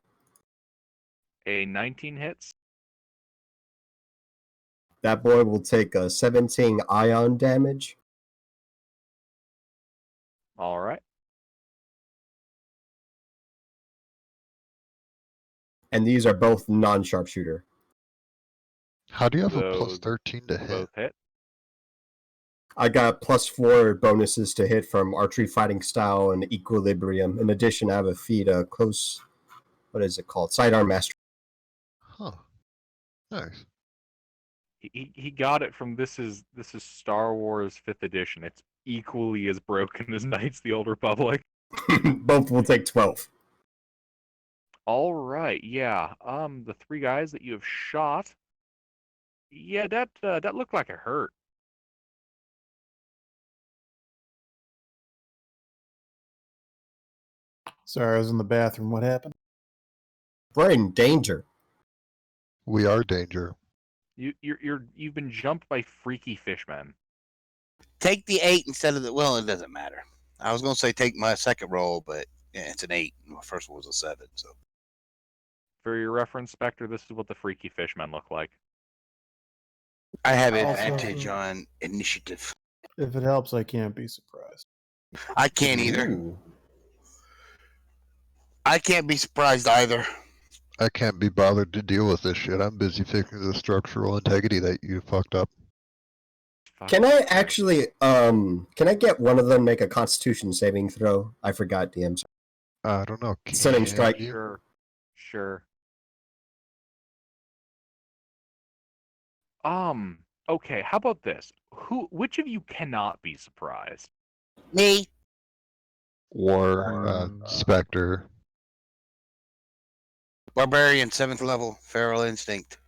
A 19 hits. That boy will take a 17 ion damage. All right. And these are both non-sharpshooter. How do you have a plus Those 13 to hit? Both hit. I got +4 bonuses to hit from archery, fighting style, and equilibrium. In addition, I have a feat, close. What is it called? Sidearm mastery. Huh. Nice. He got it from this is Star Wars 5th edition. It's equally as broken as Knights of the Old Republic. Both will take 12. All right, yeah. The 3 guys that you have shot. Yeah, that looked like it hurt. Sorry, I was in the bathroom. What happened? We're in danger. We are danger. You've been jumped by freaky fishmen. Take the 8 instead of the. Well, it doesn't matter. I was gonna say take my second roll, but yeah, it's an 8. My first one was a 7. So For your reference, Spectre, this is what the freaky fishmen look like. I have Also- advantage on initiative. If it helps, I can't be surprised. I can't either. Ooh. I can't be surprised either. I can't be bothered to deal with this shit. I'm busy fixing the structural integrity that you fucked up. Can I actually, can I get one of them make a Constitution saving throw? I forgot, DMs. I don't know. Stunning can strike. you? Sure. Okay, how about this? Which of you cannot be surprised? Me. Or Spectre. Barbarian, 7th level, feral instinct.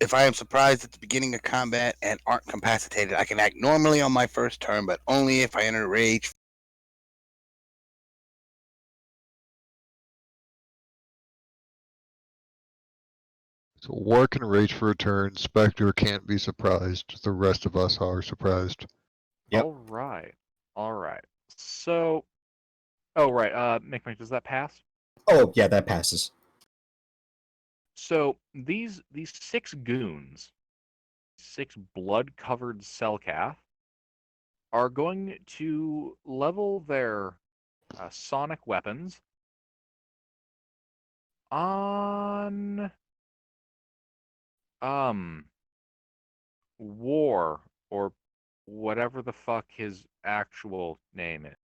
If I am surprised at the beginning of combat and aren't capacitated, I can act normally on my first turn, but only if I enter rage. So War can rage for a turn. Spectre can't be surprised. The rest of us are surprised. Yep. All right. So, oh right, Mick, does that pass? Oh, yeah, that passes. So these 6 goons, 6 blood-covered Selkath, are going to level their sonic weapons on War, or whatever the fuck his actual name is.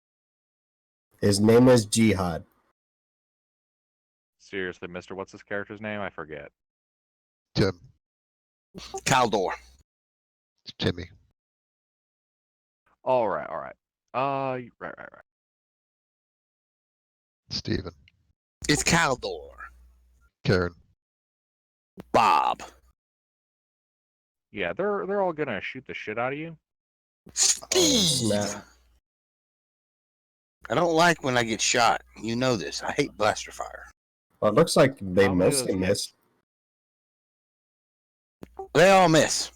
His name is Jihad. Seriously, mister, what's his character's name? I forget. Tim. Caldor. Timmy. All right. Right. Steven. It's Caldor. Karen. Bob. Yeah, they're all gonna shoot the shit out of you. Steve. snap. I don't like when I get shot. You know this. I hate blaster fire. Well, it looks like they How many of mostly those hit? missed. They all miss.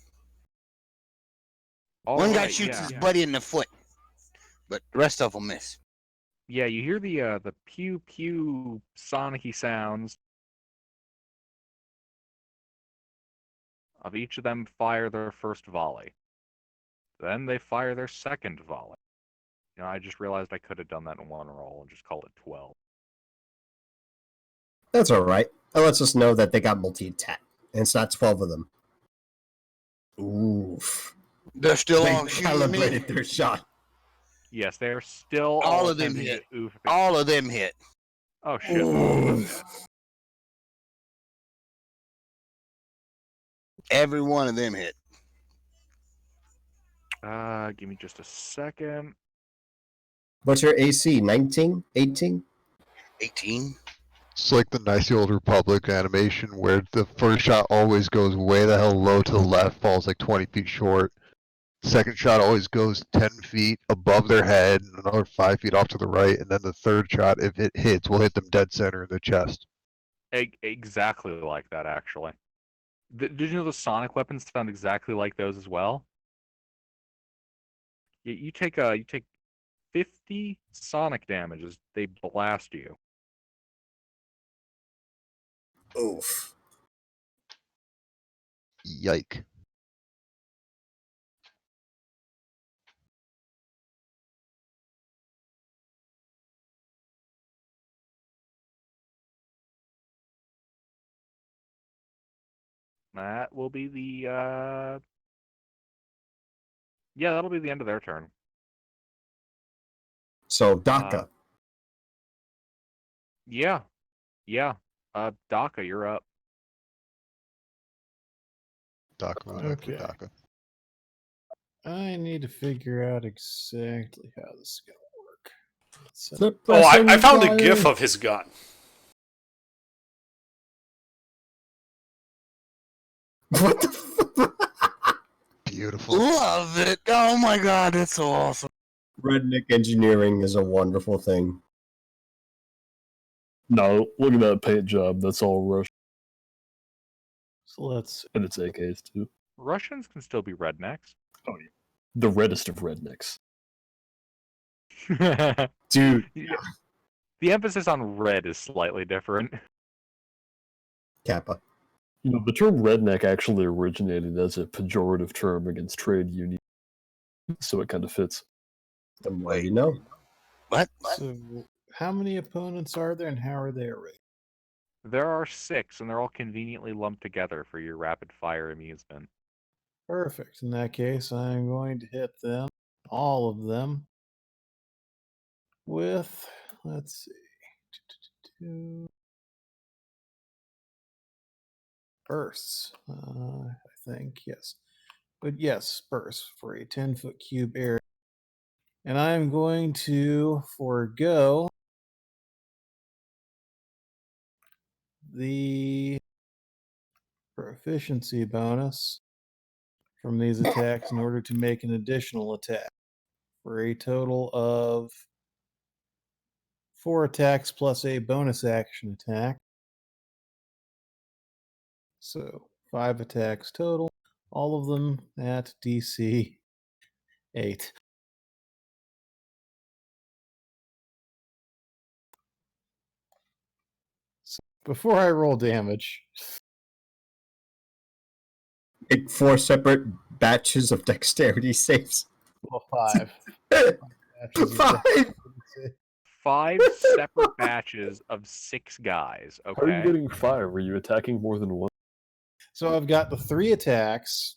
All One guy right, shoots yeah. his buddy in the foot, but the rest of them miss. Yeah, you hear the pew pew sonicy sounds of each of them fire their first volley. Then they fire their second volley. You know, I just realized I could have done that in one roll and just called it 12. That's all right. That lets us know that they got multi-attack, and it's not 12 of them. Oof. They're still They all shooting me. calibrated their shot. Yes, they're still All of them attempting hit. to oof. All of them hit. Oh shit! Every one of them hit. Give me just a second. What's your AC? 19? 18? 18. It's like the nice old Republic animation where the first shot always goes way the hell low to the left, falls like 20 feet short. Second shot always goes 10 feet above their head and another 5 feet off to the right. And then the third shot, if it hits, will hit them dead center in the chest. Exactly like that, actually. Did you know the sonic weapons sound exactly like those as well? You take 50 sonic damage as they blast you. Oof. Yike. That will be the yeah, that'll be the end of their turn. So, DACA. Yeah. DACA, you're up. DACA would have for Okay. DACA. I need to figure out exactly how this is going to work. Let's set- Oh, I found a Suppressing gif fire. of his gun. What the fuck? Beautiful. Love it. Oh my god, that's so awesome. Redneck engineering is a wonderful thing. No, look at that paint job. That's all Russian, So let's and it's AKs too. Russians can still be rednecks. The reddest of rednecks. Dude, The emphasis on red is slightly different. Kappa. You know, the term redneck actually originated as a pejorative term against trade unions, so it kind of fits. The more you know. What? So, how many opponents are there, and how are they arrayed? There are 6, and they're all conveniently lumped together for your rapid fire amusement. Perfect. In that case, I'm going to hit them, all of them, with, let's see, bursts. I think, yes. But yes, bursts for a 10-foot cube area. And I'm going to forego the proficiency bonus from these attacks in order to make an additional attack for a total of 4 attacks plus a bonus action attack. So 5 attacks total, all of them at DC 8. So before I roll damage, Make 4 separate batches of dexterity saves. well, 5. Batches of 5! dexterity. 5 separate batches of 6 guys. How are you Okay. getting 5? Are you attacking more than one? So I've got the 3 attacks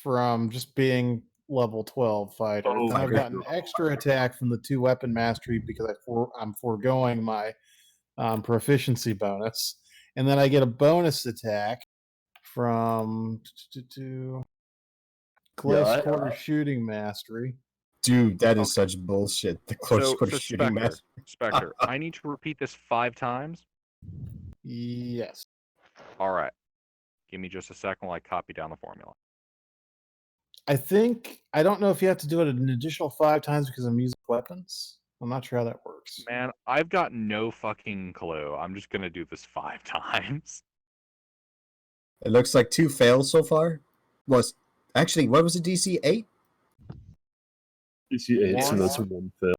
from just being level 12 fighter. Oh, Then I've okay. got an extra attack from the 2 weapon mastery because I'm foregoing my proficiency bonus. And then I get a bonus attack from close I- quarter shooting mastery. Dude, that is such bullshit. The close So, quarter so shooting Spectre, match. Spectre, I need to repeat this 5 times. Yes. All right. Give me just a second while I copy down the formula. I think I don't know if you have to do it an additional 5 times because I'm using weapons. I'm not sure how that works. Man, I've got no fucking clue. I'm just gonna do this 5 times. It looks like 2 fails so far. Was actually what was it? DC 8? DC 8, so that's a One. 1 fail.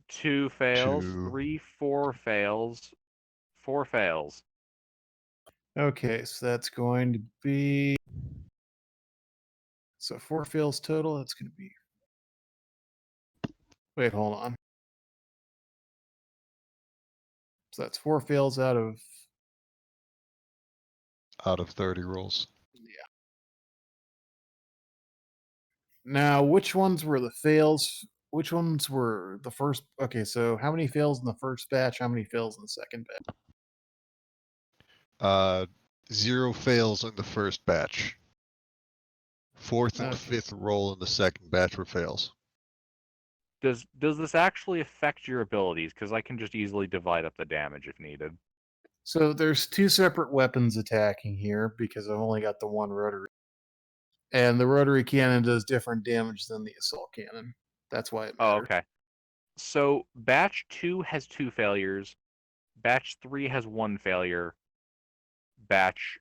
2 fails. 2. 3, 4 fails. 4 fails. Okay, so that's going to be so 4 fails total. That's going to be. Wait, hold on. So that's 4 fails out of. Out of 30 rolls. Now, which ones were the fails? Which ones were the first? Okay, so how many fails in the first batch? How many fails in the second batch? 0 fails in the first batch. 4th and Okay. 5th roll in the second batch were fails. Does this actually affect your abilities? Because I can just easily divide up the damage if needed. So there's 2 separate weapons attacking here because I've only got the one rotary. And the rotary cannon does different damage than the assault cannon. That's why it Oh, matters. okay. So batch 2 has 2 failures. Batch 3 has 1 failure. Batch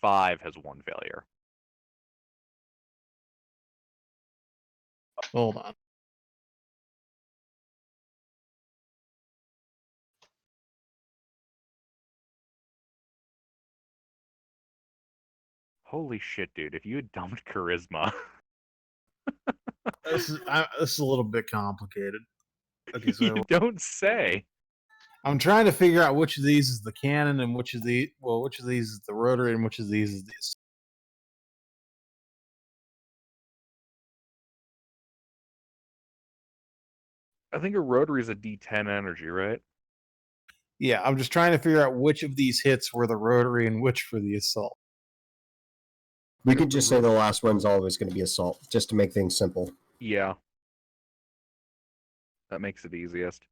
5 has 1 failure. Hold on. Holy shit, dude! If you had dumped charisma. This is a little bit complicated. Okay, so You don't say. I'm trying to figure out which of these is the cannon and which of these is the rotary and which of these is the assault. I think a rotary is a D10 energy, right? Yeah, I'm just trying to figure out which of these hits were the rotary and which for the assault. We could just say the last one's always going to be assault, just to make things simple. Yeah. That makes it easiest.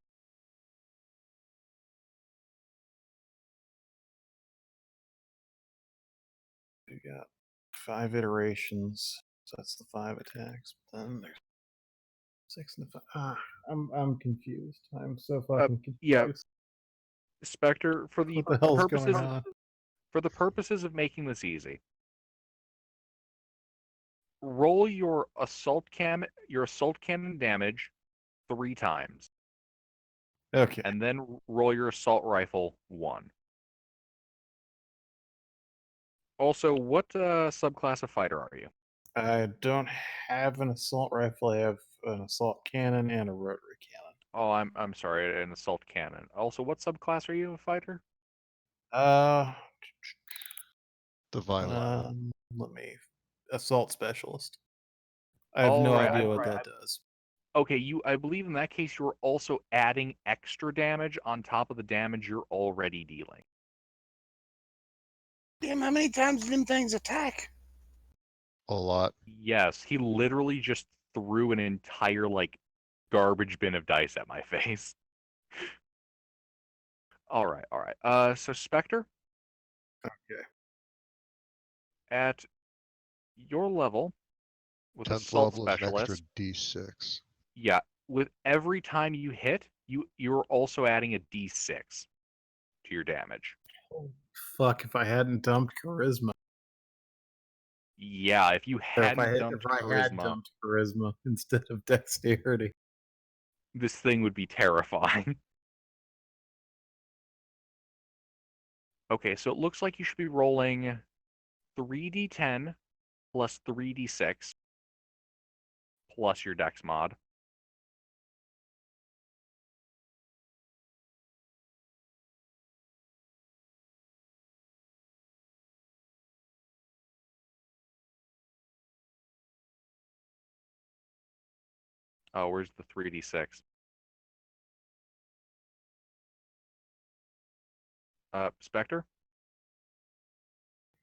We got 5 iterations, so that's the 5 attacks. Then there's 6 and 5. I'm confused. I'm so fucking confused. Yeah. Spectre, for the What the hell's purposes going on? for the purposes of making this easy, roll your assault cannon damage 3 times, Okay. and then roll your assault rifle 1. Also, what subclass of fighter are you? I don't have an assault rifle. I have an assault cannon and a rotary cannon. Oh, I'm sorry, an assault cannon. Also, what subclass are you, a fighter? The violent. Let me. Assault specialist. I have no Alright, idea what that does. Okay, I believe in that case you're also adding extra damage on top of the damage you're already dealing. Damn, how many times do them things attack? A lot. Yes, he literally just threw an entire garbage bin of dice at my face. All right. So Spectre, Okay. at your level with 10th assault level is an extra specialist, D6. yeah, with every time you hit, you're also adding a D6 to your damage. Oh, fuck! If I hadn't dumped charisma. Yeah, if you Or hadn't dumped if I had charisma, dumped charisma instead of dexterity. this thing would be terrifying. Okay, so it looks like you should be rolling 3d10 plus 3d6 plus your dex mod. Oh, where's the 3d6? Spectre,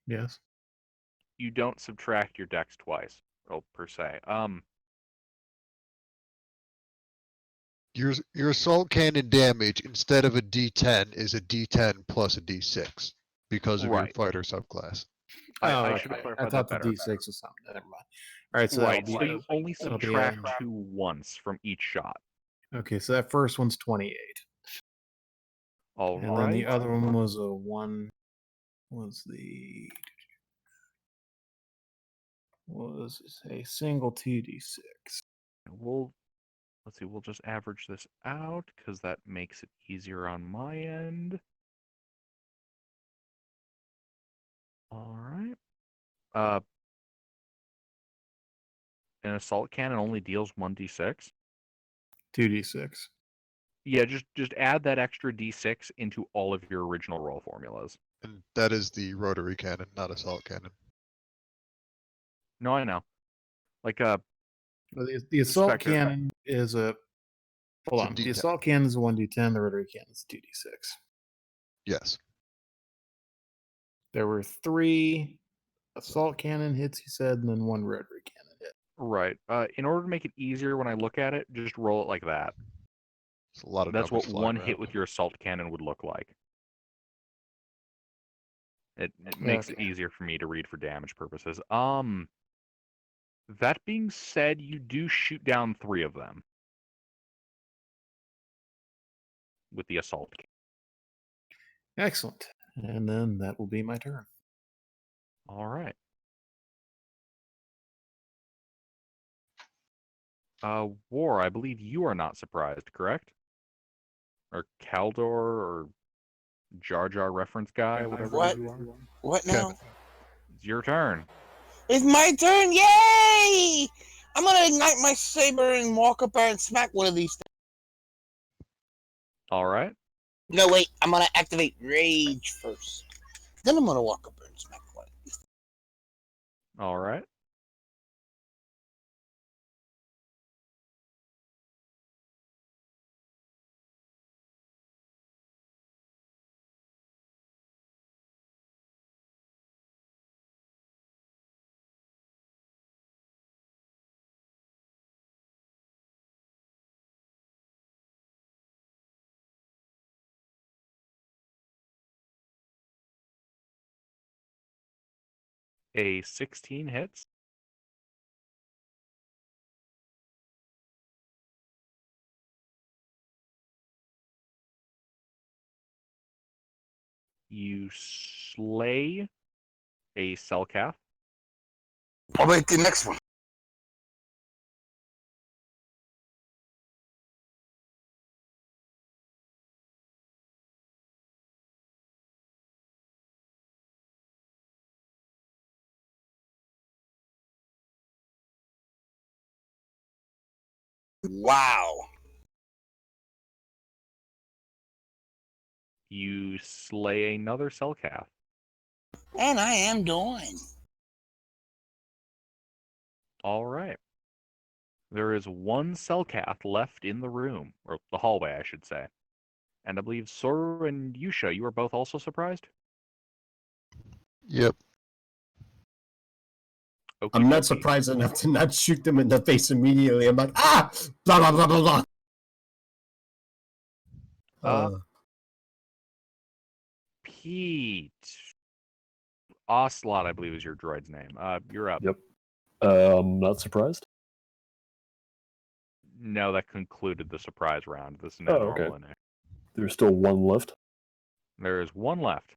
Yes. you don't subtract your dex twice, well, per se. Your assault cannon damage instead of a D10 is a D10 plus a D6 because of your Right. fighter subclass. I should have I clarified thought that the better. D6 was something. Never mind. All right, so Right. that'll So be, you only that'll be, subtract 2 once from each shot. okay. So that first one's 28, All and then right. the other one was a one. Was a single 2d6. Let's see. We'll just average this out because that makes it easier on my end. All right. An assault cannon only deals 1d6. 2d6. Yeah, just add that extra d6 into all of your original roll formulas. And that is the rotary cannon, not assault cannon. No, I know. Like The assault Spectre. cannon is a. Hold It's a on. The D10. assault cannon is a 1d10. The rotary cannon is 2d6. Yes. There were 3 assault cannon hits, he said, and then 1 rotary cannon hit. right. In order to make it easier when I look at it, just roll it like that. It's a lot of That's numbers what flying one around. hit with your assault cannon would look like. It makes it Okay. easier for me to read for damage purposes. That being said, you do shoot down 3 of them with the assault cannon. Excellent. And then that will be my turn. All right. War, I believe you are not surprised, correct? Or Kaldor, or Jar Jar reference guy, whatever What? you are. What now? It's your turn. It's my turn! Yay! I'm gonna ignite my saber and walk up there and smack one of these things. All right. No, wait. I'm gonna activate rage first. Then I'm gonna walk up there and smack one. All right. A 16 hits. You slay a Selkath. I'll wait the next one. Wow. You slay another Selkath. And I am doing. All right. There is 1 Selkath left in the room, or the hallway, I should say. And I believe Soru and Yusha, you are both also surprised? Yep. Okey I'm not dokey. surprised enough to not shoot them in the face immediately. I'm like, ah, blah blah blah blah blah. Uh, Pete. Ocelot, I believe, is your droid's name. You're up. Yep. Not surprised. No, that concluded the surprise round. This is no Oh, normal okay. inning. There's still 1 left. There is 1 left.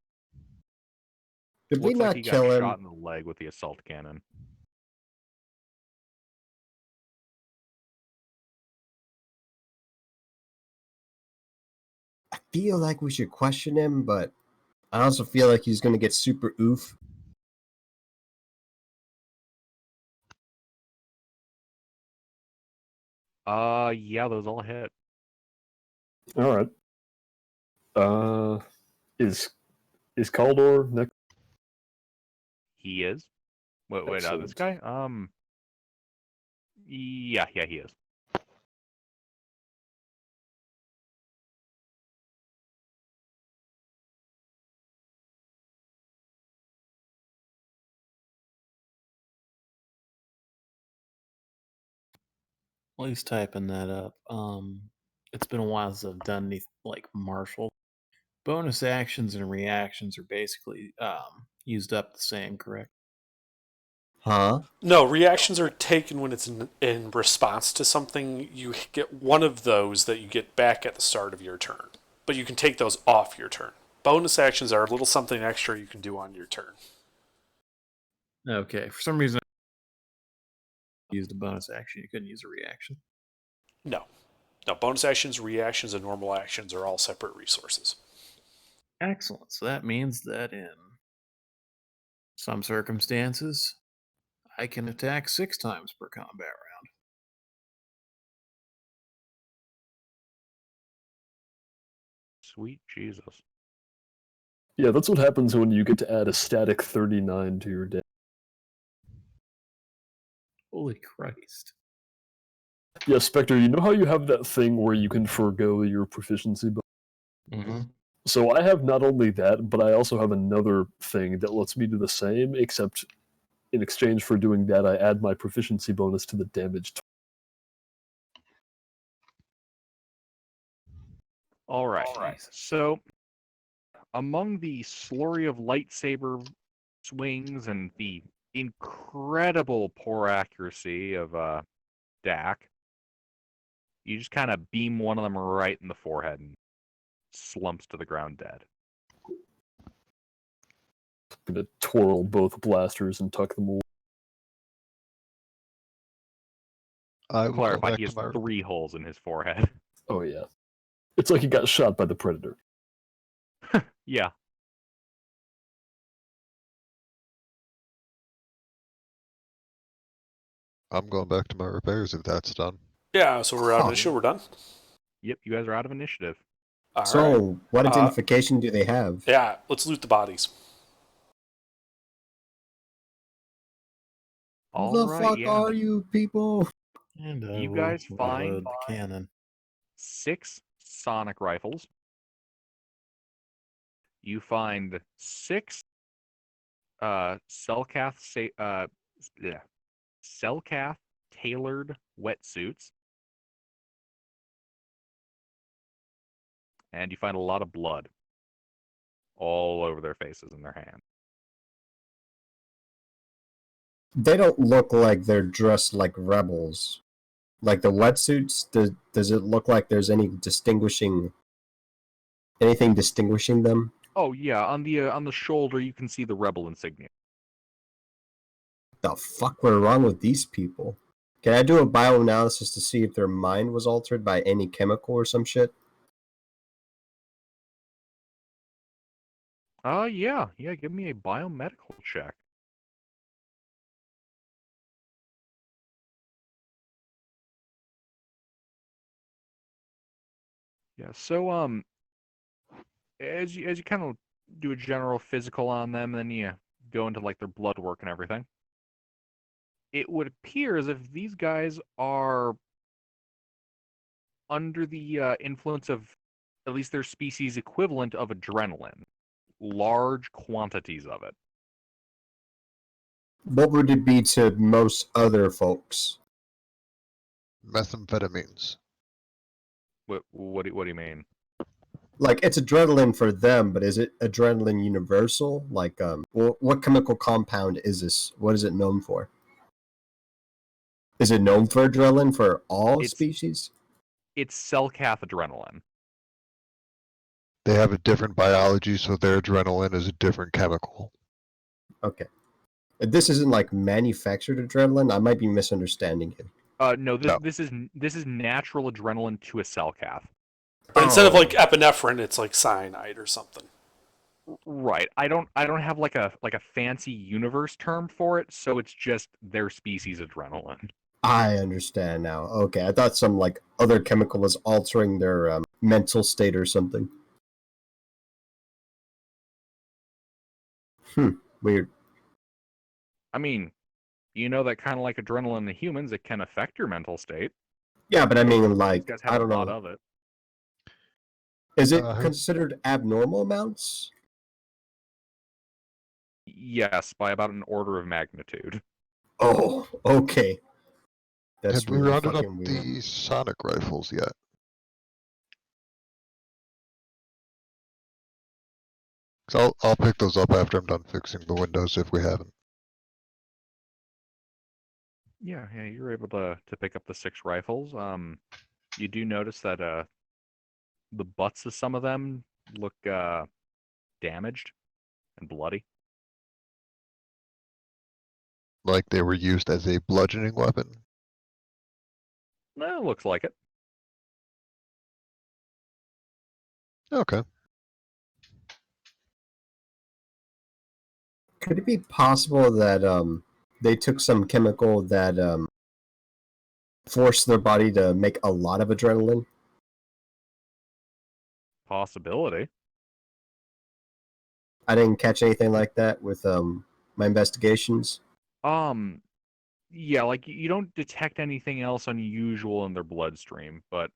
Did we Looks not like he got kill him? shot in the leg with the assault cannon. I feel like we should question him, but I also feel like he's gonna get super oof. Yeah, those all hit. All right. Is Kaldor next? He is. Wait, this Excellent. guy? Yeah, he is. Well, he's typing that up. it's been a while since I've done any like martial. Bonus actions and reactions are basically used up the same, correct? Huh? No, reactions are taken when it's in response to something. You get one of those that you get back at the start of your turn, but you can take those off your turn. Bonus actions are a little something extra you can do on your turn. Okay. For some reason, I used a bonus action. You couldn't use a reaction. No. No, bonus actions, reactions, and normal actions are all separate resources. Excellent. So that means that in some circumstances, I can attack 6 times per combat round. Sweet Jesus. Yeah, that's what happens when you get to add a static 39 to your deck. Holy Christ. Yeah, Spectre, you know how you have that thing where you can forego your proficiency bonus? Mm-hmm. So I have not only that, but I also have another thing that lets me do the same, except in exchange for doing that, I add my proficiency bonus to the damage. All right. Jesus. So, among the slurry of lightsaber swings and the incredible poor accuracy of Dak, you just kind of beam one of them right in the forehead and slumps to the ground dead. I'm gonna twirl both blasters and tuck them away. I will go Clarify, back he to has my 3 holes in his forehead. Oh yeah. It's like he got shot by the Predator. Yeah. I'm going back to my repairs if that's done. Yeah, so we're out of Huh. initiative. We're done. Yep, you guys are out of initiative. All So, right. what identification do they have? Yeah, let's loot the bodies. Who All the right, fuck yeah. are you people? And I You will guys reload find the cannon. 6 sonic rifles. You find 6 Selkath tailored wetsuits. And you find a lot of blood all over their faces and their hands. They don't look like they're dressed like rebels. Like the wetsuits, does it look like there's anything distinguishing them? Oh yeah, on the shoulder you can see the rebel insignia. The fuck were wrong with these people? Can I do a bioanalysis to see if their mind was altered by any chemical or some shit? Yeah, give me a biomedical check. Yeah, so as you kind of do a general physical on them, then you go into like their blood work and everything. It would appear as if these guys are under the influence of at least their species equivalent of adrenaline, large quantities of it. What would it be to most other folks? Methamphetamines. What do you mean? Like, it's adrenaline for them, but is it adrenaline universal? Like, what chemical compound is this? What is it known for? Is it known for adrenaline for all species? It's Selkath adrenaline. They have a different biology, so their adrenaline is a different chemical. Okay. This isn't like manufactured adrenaline. I might be misunderstanding it. No, No. this is natural adrenaline to a Selkath. But instead of Oh. like epinephrine, it's like cyanide or something. Right. I don't have like a fancy universe term for it, so it's just their species adrenaline. I understand now. Okay, I thought some like other chemical was altering their mental state or something. Weird. I mean, you know that kind of like adrenaline in humans, it can affect your mental state. Yeah, but I mean, These like, guys I have a don't lot know. of it. Is it Uh-huh. considered abnormal amounts? Yes, by about an order of magnitude. Oh, okay. That's Have we really rounded up fucking weird. the sonic rifles yet? So I'll pick those up after I'm done fixing the windows if we haven't. Yeah, you're able to pick up the 6 rifles. You do notice that the butts of some of them look damaged and bloody. Like they were used as a bludgeoning weapon. It looks like it. Okay. Could it be possible that they took some chemical that forced their body to make a lot of adrenaline? Possibility. I didn't catch anything like that with my investigations. Yeah, like you don't detect anything else unusual in their bloodstream, but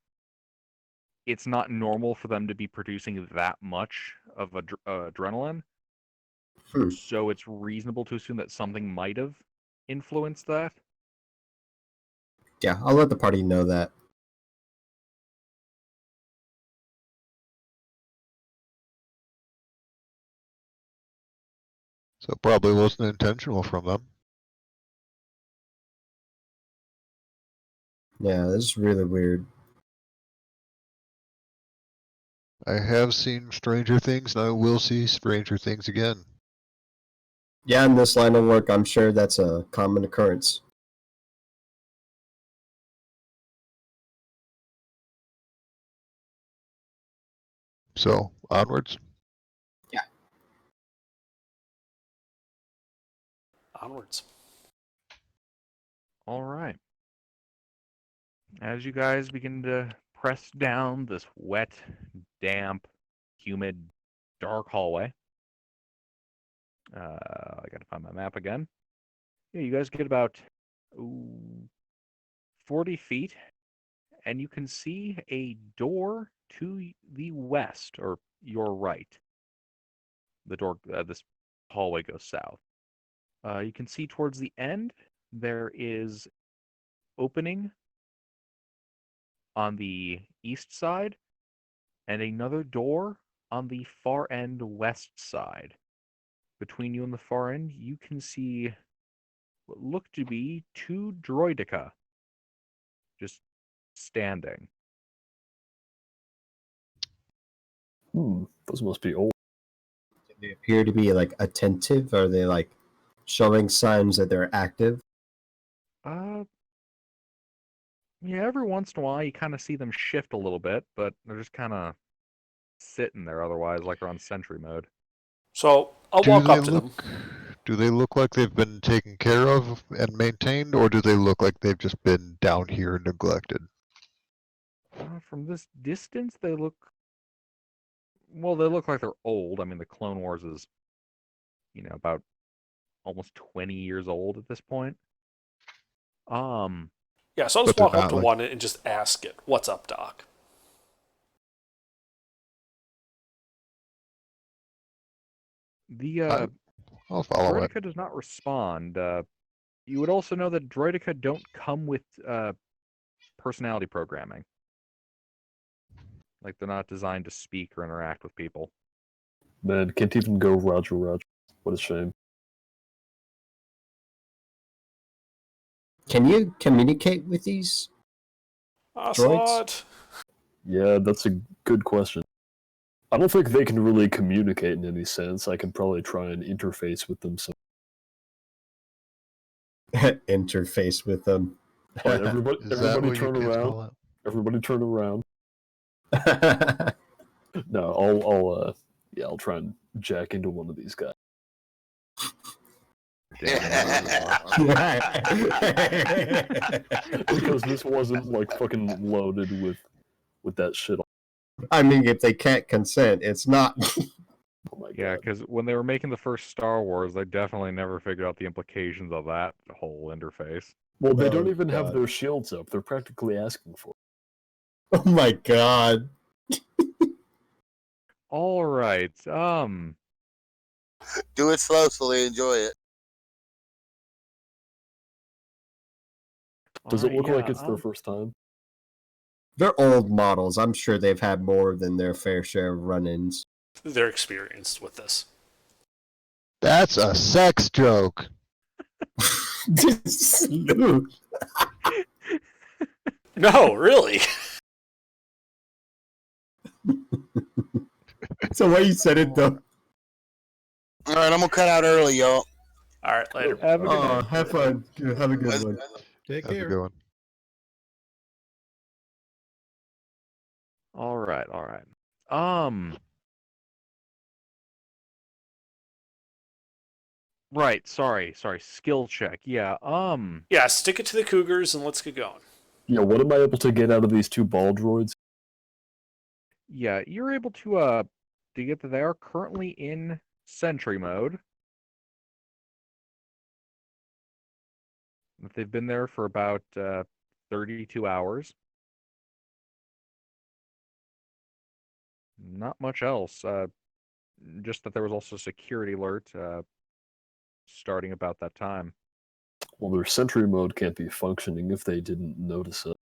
it's not normal for them to be producing that much of adrenaline. Hmm. So it's reasonable to assume that something might have influenced that. Yeah, I'll let the party know that. So it probably wasn't intentional from them. Yeah, this is really weird. I have seen stranger things, and I will see stranger things again. Yeah, in this line of work, I'm sure that's a common occurrence. So, onwards. Onwards. All right. As you guys begin to press down this wet, damp, humid, dark hallway, I gotta find my map again. Yeah, you guys get about 40 feet, and you can see a door to the west, or your right. The door, this hallway goes south. You can see towards the end, there is opening on the east side, and another door on the far end west side. Between you and the far end, you can see what look to be 2 droideka just standing. Those must be old. Do they appear to be like attentive? Are they like showing signs that they're active? Yeah, every once in a while you kind of see them shift a little bit, but they're just kind of sitting there otherwise, like they're on sentry mode. So I'll Do walk they up to them. look? Do they look like they've been taken care of and maintained, or do they look like they've just been down here neglected? From this distance, they look like they're old. I mean, the Clone Wars is, about almost 20 years old at this point. Yeah, so I'll just But they're walk up not, to like- one and just ask it, "What's up, Doc?" The I'll follow it. Droideka does not respond. You would also know that Droideka don't come with personality programming. Like, they're not designed to speak or interact with people. Man, can't even go Roger Roger. What a shame. Can you communicate with these? Ocelot. Yeah, that's a good question. I don't think they can really communicate in any sense. I can probably try and interface with them. Interface with them? Alright, everybody, Is that everybody what you turn kids around. call it? Everybody turn around. No, I'll try and jack into one of these guys. Because this wasn't like fucking loaded with that shit. I mean, if they can't consent, it's not. Oh my Yeah, god. because when they were making the first Star Wars, they definitely never figured out the implications of that whole interface. Well, they Oh, don't even have God. their shields up. They're practically asking for it. Oh my god. All right. Do it slow so they enjoy it. Does it look like yeah, it's their first time? They're old models. I'm sure they've had more than their fair share of run-ins. They're experienced with this. That's a sex joke. Luke, No, really. so why you said it though? All right, I'm gonna cut out early, y'all. All right, later. Have a good Oh, night. have fun. Have a good one. Take Have a care. good one. All right. Right. Sorry. Skill check. Yeah. Yeah, stick it to the Cougars and let's get going. Yeah, what am I able to get out of these 2 ball droids? Yeah. You're able to get that they are currently in sentry mode. They've been there for about 32 hours. Not much else. Just that there was also a security alert starting about that time. Well, their sentry mode can't be functioning if they didn't notice it.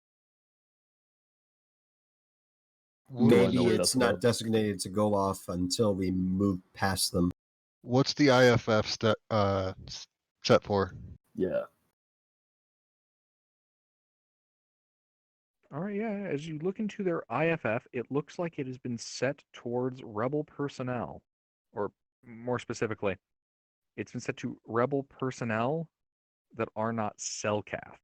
Do I Maybe know what it's that's not about? designated to go off until we move past them. What's the IFF set for? Yeah. All right, yeah. As you look into their IFF, it looks like it has been set towards rebel personnel, or more specifically, it's been set to rebel personnel that are not Selkath.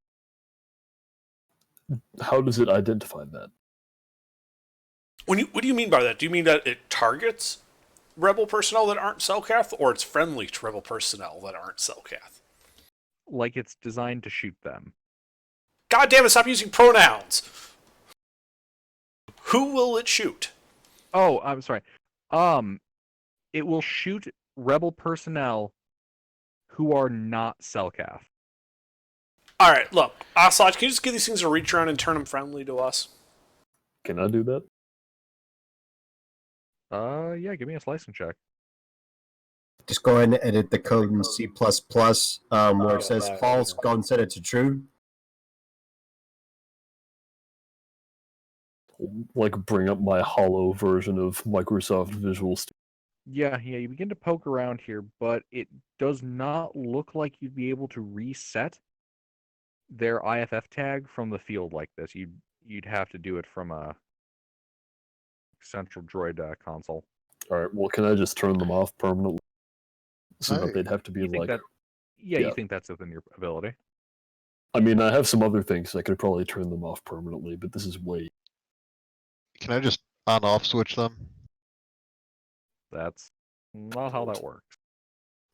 How does it identify that? What do you mean by that? Do you mean that it targets rebel personnel that aren't Selkath, or it's friendly to rebel personnel that aren't Selkath? Like it's designed to shoot them. God damn it, stop using pronouns! Who will it shoot? Oh, I'm sorry. It will shoot rebel personnel who are not Selkath. Alright, look, Ocelot, can you just give these things a reach around and turn them friendly to us? Can I do that? Yeah, give me a slicing check. Just go ahead and edit the code in C++, where it says false, go and set it to true. Like bring up my hollow version of Microsoft Visual Studio. Yeah, you begin to poke around here, but it does not look like you'd be able to reset their IFF tag from the field like this. You'd have to do it from a central droid console. Alright, well, can I just turn them off permanently? So that Right. they'd have to be You think like... that? Yeah, yeah. you think that's within your ability? I mean, I have some other things I could probably turn them off permanently, but this is way... Can I just on-off switch them? That's not how that works.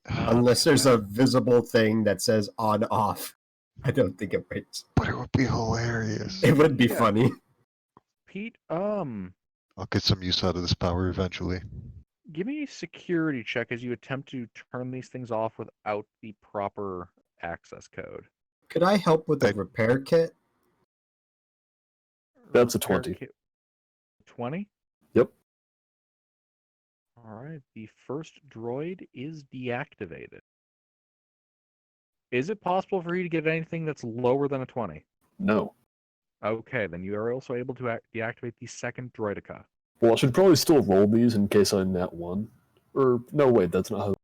Unless there's a visible thing that says on off. I don't think it works. But it would be hilarious. It would be Yeah. funny. Pete, I'll get some use out of this power eventually. give me a security check as you attempt to turn these things off without the proper access code. Could I help with the repair kit? That's a Repair 20. kit 20? Yep. Alright, the first droid is deactivated. Is it possible for you to get anything that's lower than a 20? No. Okay, then you are also able to deactivate the second droidica. Well, I should probably still roll these in case I nat 1. Or, no, wait, that's not how...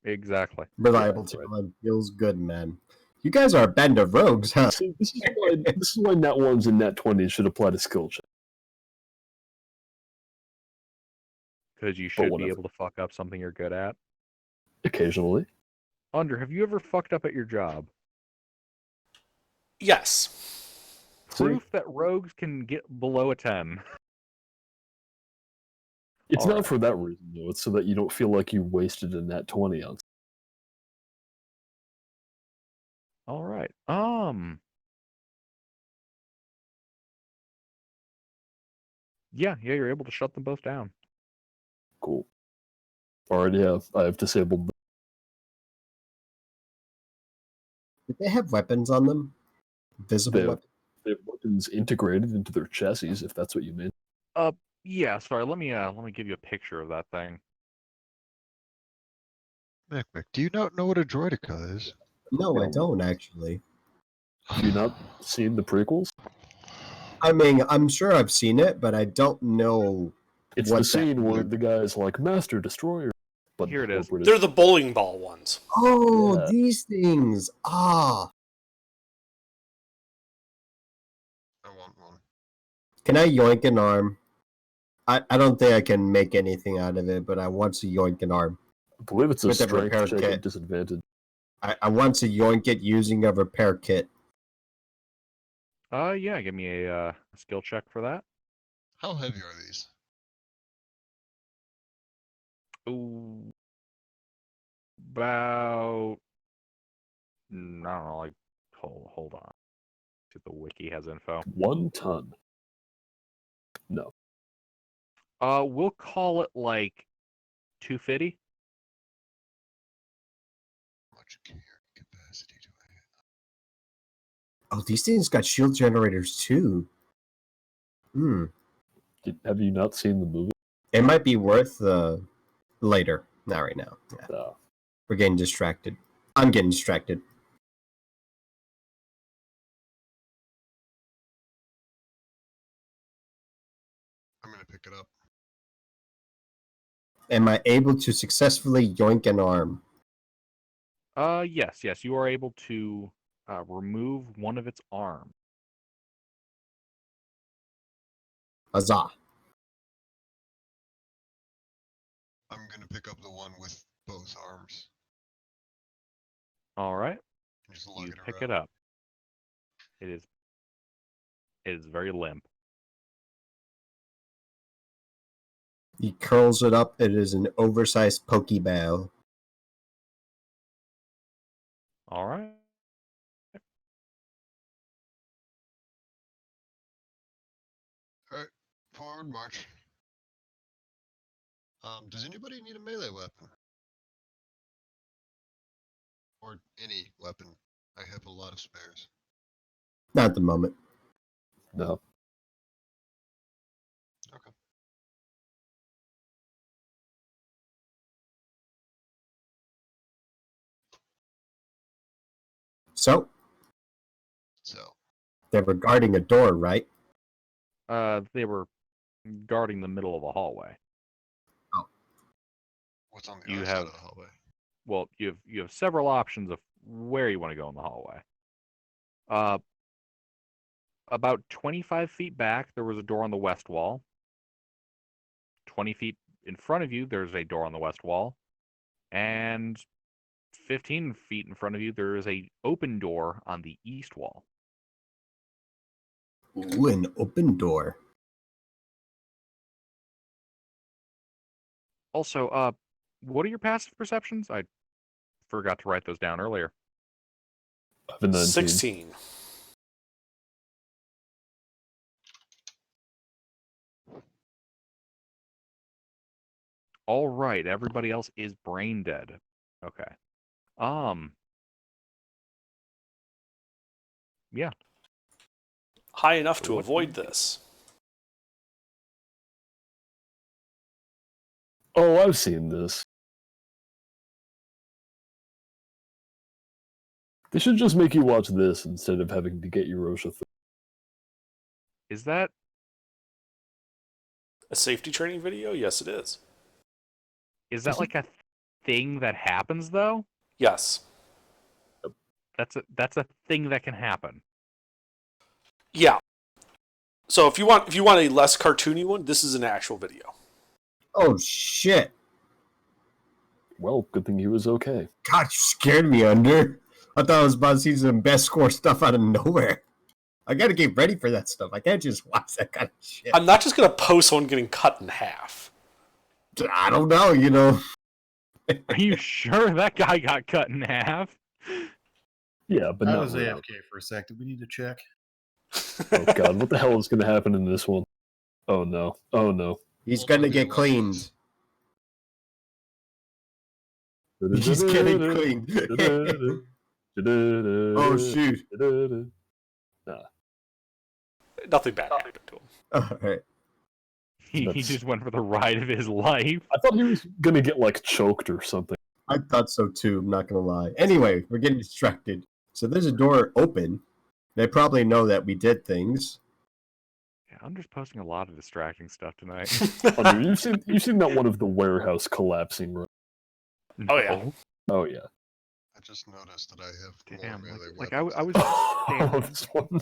Exactly. Reliable that's right. talent feels good, man. You guys are a band of rogues, huh? See, this is why nat 1s and nat 20s should apply to skill check. Because you should be whatever. able to fuck up something you're good at. Occasionally. Under, have you ever fucked up at your job? Yes. Proof that rogues can get below a 10. It's Alright. not for that reason, though. It's so that you don't feel like you wasted a nat 20 on. Alright. Yeah, you're able to shut them both down. Cool. Alright, yeah, I have disabled them. Did they have weapons on them? Visible They- weapons? They have weapons integrated into their chassis, if that's what you mean. Yeah, sorry, let me give you a picture of that thing. Mick, do you not know what a droidica is? No, I don't actually. Have you not seen the prequels? I mean, I'm sure I've seen it, but I don't know It's what the that scene where means. the guy's like Master Destroyer. But Here it is. incorporated. They're the bowling ball ones. Oh, Yeah. these things. Ah. I want one. Can I yoink an arm? I don't think I can make anything out of it, but I want to yoink an arm. I believe it's a with the repair strength check at kit. disadvantage. I want to yoink it using a repair kit. Yeah, give me a skill check for that. How heavy are these? Ooh, about I don't know, like hold on. See if the wiki has info. 1 ton. No. We'll call it like 250. How much carry capacity do I have? Oh, these things got shield generators too. Hmm. Have you not seen the movie? It might be worth later. Not right now. Yeah. No. We're getting distracted. I'm getting distracted. I'm gonna pick it up. Am I able to successfully yoink an arm? Yes, you are able to remove one of its arms. Huzzah. I'm gonna pick up the one with both arms. All right, And just lug you it pick around. it up. It is very limp. He curls it up. It is an oversized Pokeball. All right. Alright, forward march. Does anybody need a melee weapon? Or any weapon? I have a lot of spares. Not at the moment. No. Okay. So, So, they're guarding a door, right? They were guarding the middle of a hallway. what's on the You other side have- of the hallway? Well, you have several options of where you want to go in the hallway. About 25 feet back, there was a door on the west wall. 20 feet in front of you, there's a door on the west wall. And 15 feet in front of you, there is a open door on the east wall. Ooh, an open door. Also, what are your passive perceptions? I forgot to write those down earlier. I have a 19. 16. All right, everybody else is brain dead. Okay. Yeah. High enough So to what do avoid you do? this. Oh, I've seen this. They should just make you watch this instead of having to get Eurosha. Is that A safety training video? Yes, it is. like a thing that happens though? Yes. That's a thing that can happen. Yeah. So if you want a less cartoony one, this is an actual video. Oh, shit. Well, good thing he was okay. God, you scared me, Under. I thought I was about to see some best score stuff out of nowhere. I gotta get ready for that stuff. I can't just watch that kind of shit. I'm not just gonna post someone getting cut in half. I don't know, you know. Are you sure that guy got cut in half? Yeah, but I not was really. AFK for a sec. Did we need to check? Oh god, what the hell is going to happen in this one? Oh no. Oh no. He's Hold gonna on to your get cleaned. weapons. He's getting cleaned. Oh, shoot. Nothing bad happened to him. Alright. He That's- just went for the ride of his life. I thought he was going to get like choked or something. I thought so too, I'm not gonna lie. Anyway, we're getting distracted. So there's a door open. They probably know that we did things. Yeah. I'm just posting a lot of distracting stuff tonight. Oh, dude, you've seen that one of the warehouse collapsing, right? Oh, yeah. No. Oh yeah. I just noticed that I have Damn, more melee like weapons I was than- Oh, this one.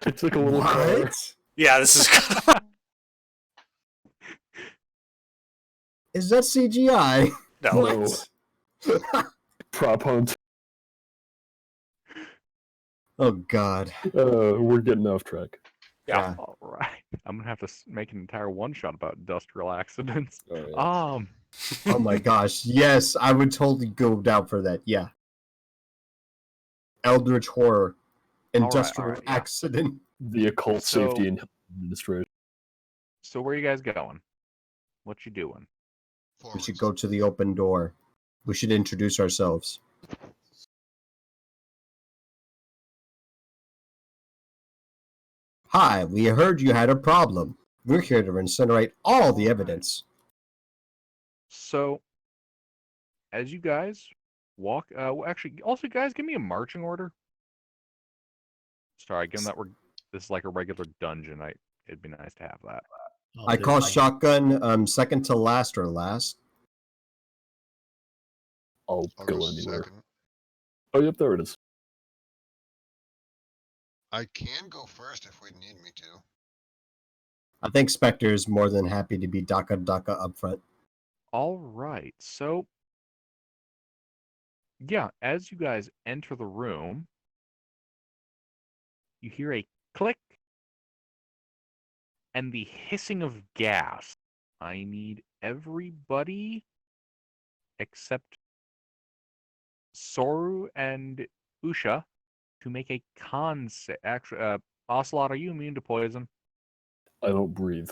It's like a little car. What? Yeah, this is. Is that CGI? No. What? Prop hunt. Oh God. We're getting off track. Yeah. All right. I'm gonna have to make an entire one shot about industrial accidents. Oh, yeah. Oh my gosh. Yes, I would totally go down for that. Yeah. Eldritch horror, industrial yeah. accident. The Occult So- Safety and Health Administration. So where you guys going? What you doing? We should Forwards. go to the open door. We should introduce ourselves. Hi, we heard you had a problem. We're here to incinerate all the evidence. So, as you guys walk, well, actually, also, guys, give me a marching order. Sorry, given that this is like a regular dungeon, it'd be nice to have that. I call shotgun second to last or last. I'll I'll go go anywhere. second. Oh, yep, there it is. I can go first if we need me to. I think Spectre is more than happy to be Daka up front. All right, so yeah, as you guys enter the room, you hear a click and the hissing of gas. I need everybody except Soru and Usha to make a con save. Actually, Ocelot, are you immune to poison? I don't breathe.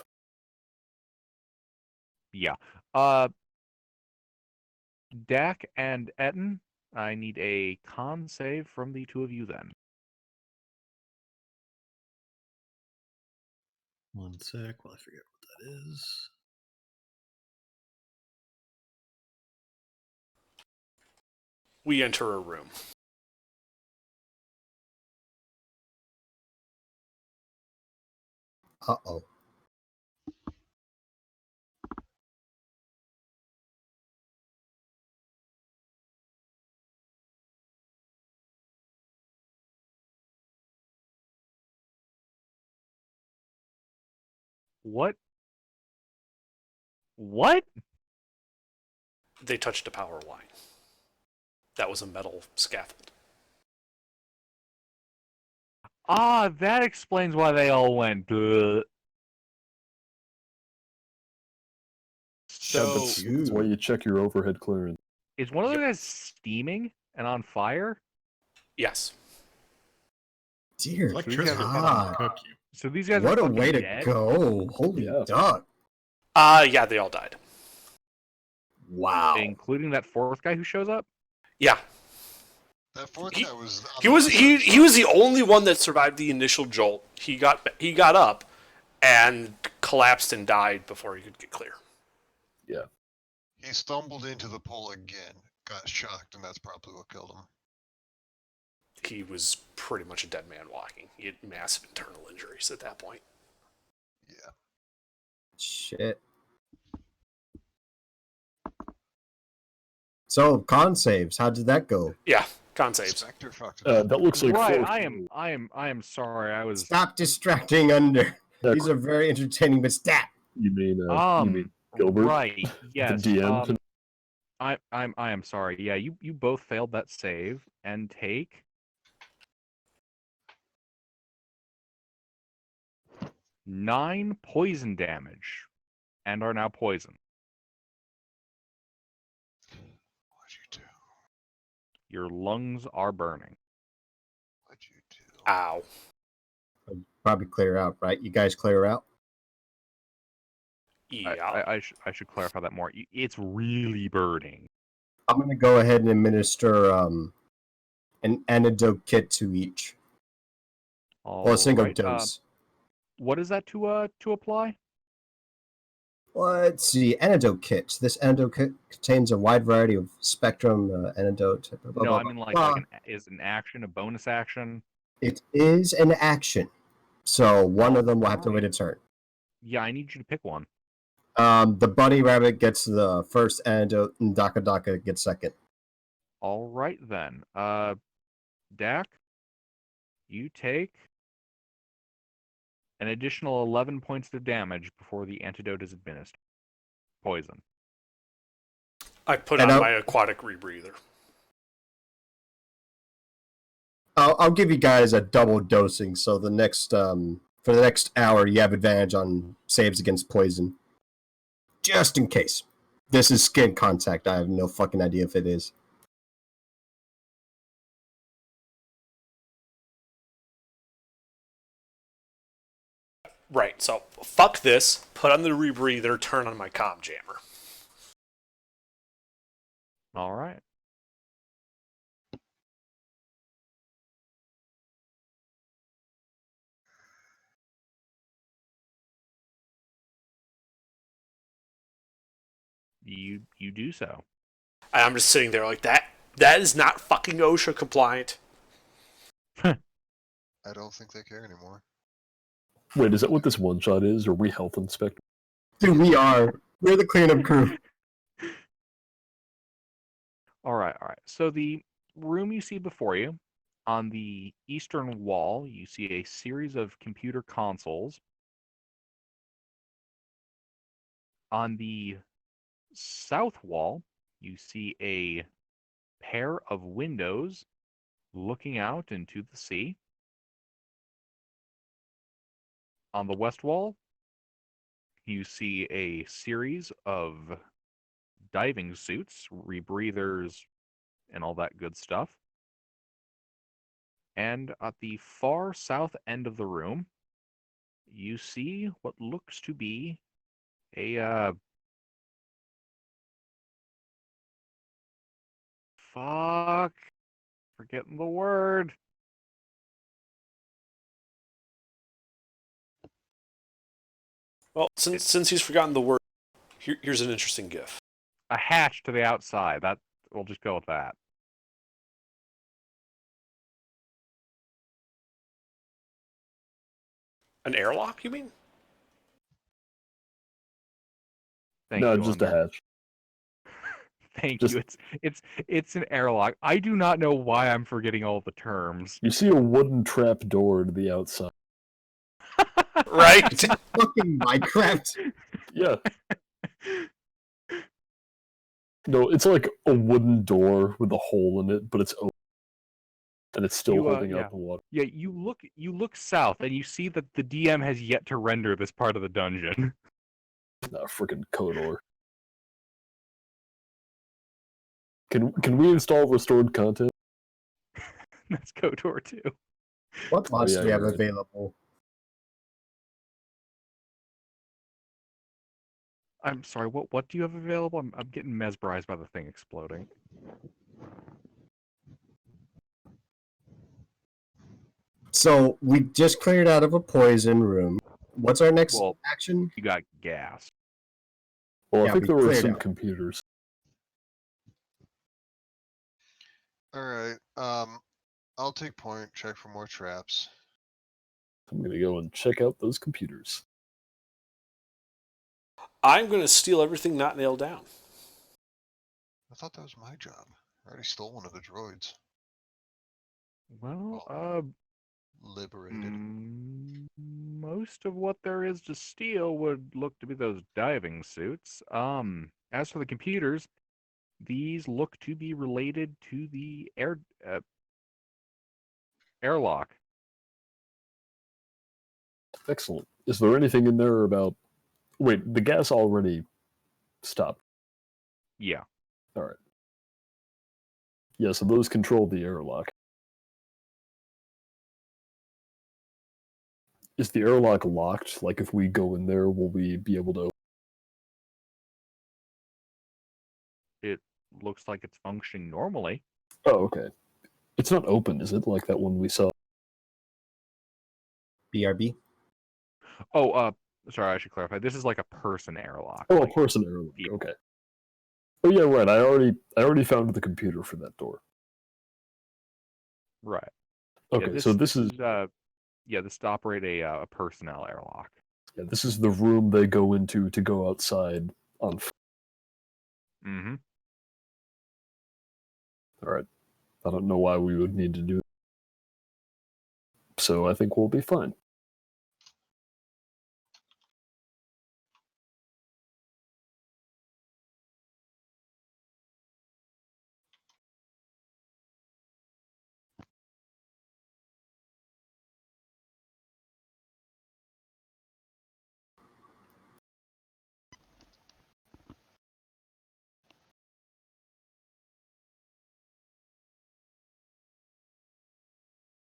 Yeah. Dak and Etten, I need a con save from the two of you then. One sec while I figure out what that is. We enter a room. Uh-oh. What? What? They touched a power line. That was a metal scaffold. Ah, that explains why they all went. Bleh. So, That's why you check your overhead clearance. is one of those guys steaming and on fire? Yes. Dear Electricity God. can cook you. So these guys What are a way to dead? go. Holy Yeah. duck. Yeah, they all died. Wow. Including that fourth guy who shows up? Yeah. That fourth He- guy was. on He the was left he side. he was the only one that survived the initial jolt. He got up and collapsed and died before he could get clear. He stumbled into the pole again, got shocked, and that's probably what killed him. He was pretty much a dead man walking. He had massive internal injuries at that point. Yeah. Shit. So, con saves. How did that go? Yeah, con saves. Spectre fucked it up. That looks like Right, 4. I am sorry. I was Stop distracting under. That- These are very entertaining, but stat. You mean Gilbert? Right. Yes. The DM. I am sorry. Yeah, you both failed that save and take 9 poison damage and are now poisoned. What'd you do? Your lungs are burning. What'd you do? Ow. Probably clear out, right? You guys clear out? Yeah. I should clarify that more. It's really burning. I'm going to go ahead and administer an antidote kit to each. Or a single Alright, dose. what is that to apply? Let's see. Antidote kit. This antidote kit contains a wide variety of spectrum antidote. Blah, blah, No, blah, I mean blah, like blah. an action, a bonus action. It is an action. So one of them will have to wait a turn. Yeah, I need you to pick one. The bunny rabbit gets the first antidote, and Daka Daka gets second. All right then. Dak, you take an additional 11 points of damage before the antidote is administered. Poison. I put And on I'll- my aquatic rebreather. I'll give you guys a double dosing, so the next for the next hour you have advantage on saves against poison, just in case. This is skin contact. I have no fucking idea if it is. Right, so fuck this, put on the rebreather, turn on my comm jammer. All right. You do so. And I'm just sitting there like, that is not fucking OSHA compliant. I don't think they care anymore. Wait, is that what this one shot is? Or are we health inspector? Dude, we're the cleanup crew. All right. So the room you see before you, on the eastern wall, you see a series of computer consoles. On the south wall, you see a pair of windows looking out into the sea. On the west wall, you see a series of diving suits, rebreathers, and all that good stuff. And at the far south end of the room, you see what looks to be a forgetting the word. Well, since he's forgotten the word, here's an interesting gif. A hatch to the outside. That we'll just go with that. An airlock, you mean? Thank No, you. just a Unmer. hatch. Thank Just- you. It's an airlock. I do not know why I'm forgetting all the terms. You see a wooden trap door to the outside. Right? Fucking Minecraft. Yeah. No, it's like a wooden door with a hole in it, but it's open. And it's still holding yeah. out the water. Yeah, you look south and you see that the DM has yet to render this part of the dungeon. Nah, freaking Kodor. Can we install restored content? That's KOTOR 2. What mods yeah, do we have you're right. available? I'm sorry, what do you have available? I'm getting mesmerized by the thing exploding. So we just cleared out of a poison room. What's our next Well, action? you got gas. Well, Yeah, I think we there were cleared some out. computers. Alright, I'll take point, check for more traps. I'm gonna go and check out those computers. I'm going to steal everything not nailed down. I thought that was my job. I already stole one of the droids. Well, Liberated. most of what there is to steal would look to be those diving suits. As for the computers, these look to be related to the airlock. Excellent. Is there anything in there about... Wait, the gas already stopped. Yeah. Alright. Yeah, so those control the airlock. Is the airlock locked? Like, if we go in there, will we be able to... It looks like it's functioning normally. Oh, okay. It's not open, is it? Like that one we saw. BRB. Oh, sorry, I should clarify. This is like a person airlock. Oh, like, a person airlock. Yeah. Okay. Oh yeah, right. I already found the computer for that door. right. Okay, Yeah, so this is Yeah, this is to operate a personnel airlock. Yeah, this is the room they go into to go outside on. Mm-hmm. All right. I don't know why we would need to do. So I think we'll be fine.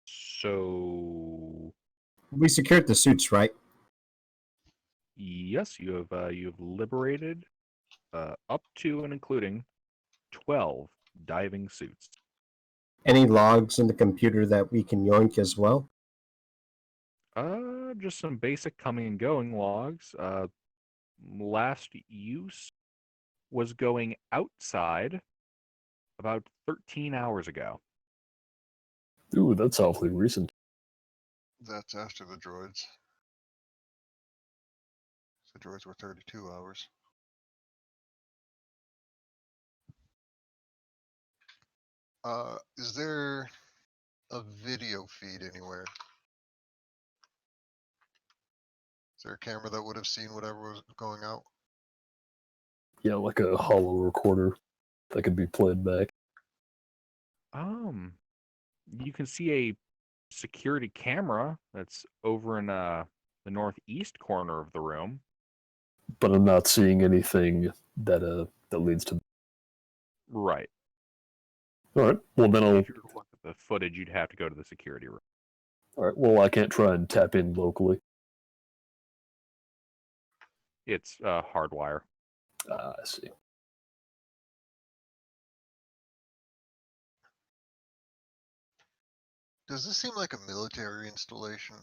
So We secured the suits, right? yes, you have liberated up to and including 12 diving suits. Any logs in the computer that we can yoink as well? Just some basic coming and going logs. Last use was going outside about 13 hours ago. Ooh, that's awfully recent. That's after the droids. The droids were 32 hours. Is there a video feed anywhere? Is there a camera that would have seen whatever was going out? Yeah, like a hollow recorder that could be played back. You can see a security camera that's over in the northeast corner of the room. But I'm not seeing anything that leads to. Right. All right. Well, then I'll. If you were to look at the footage, you'd have to go to the security room. All right. Well, I can't try and tap in locally. It's hardwire. I see. Does this seem like a military installation?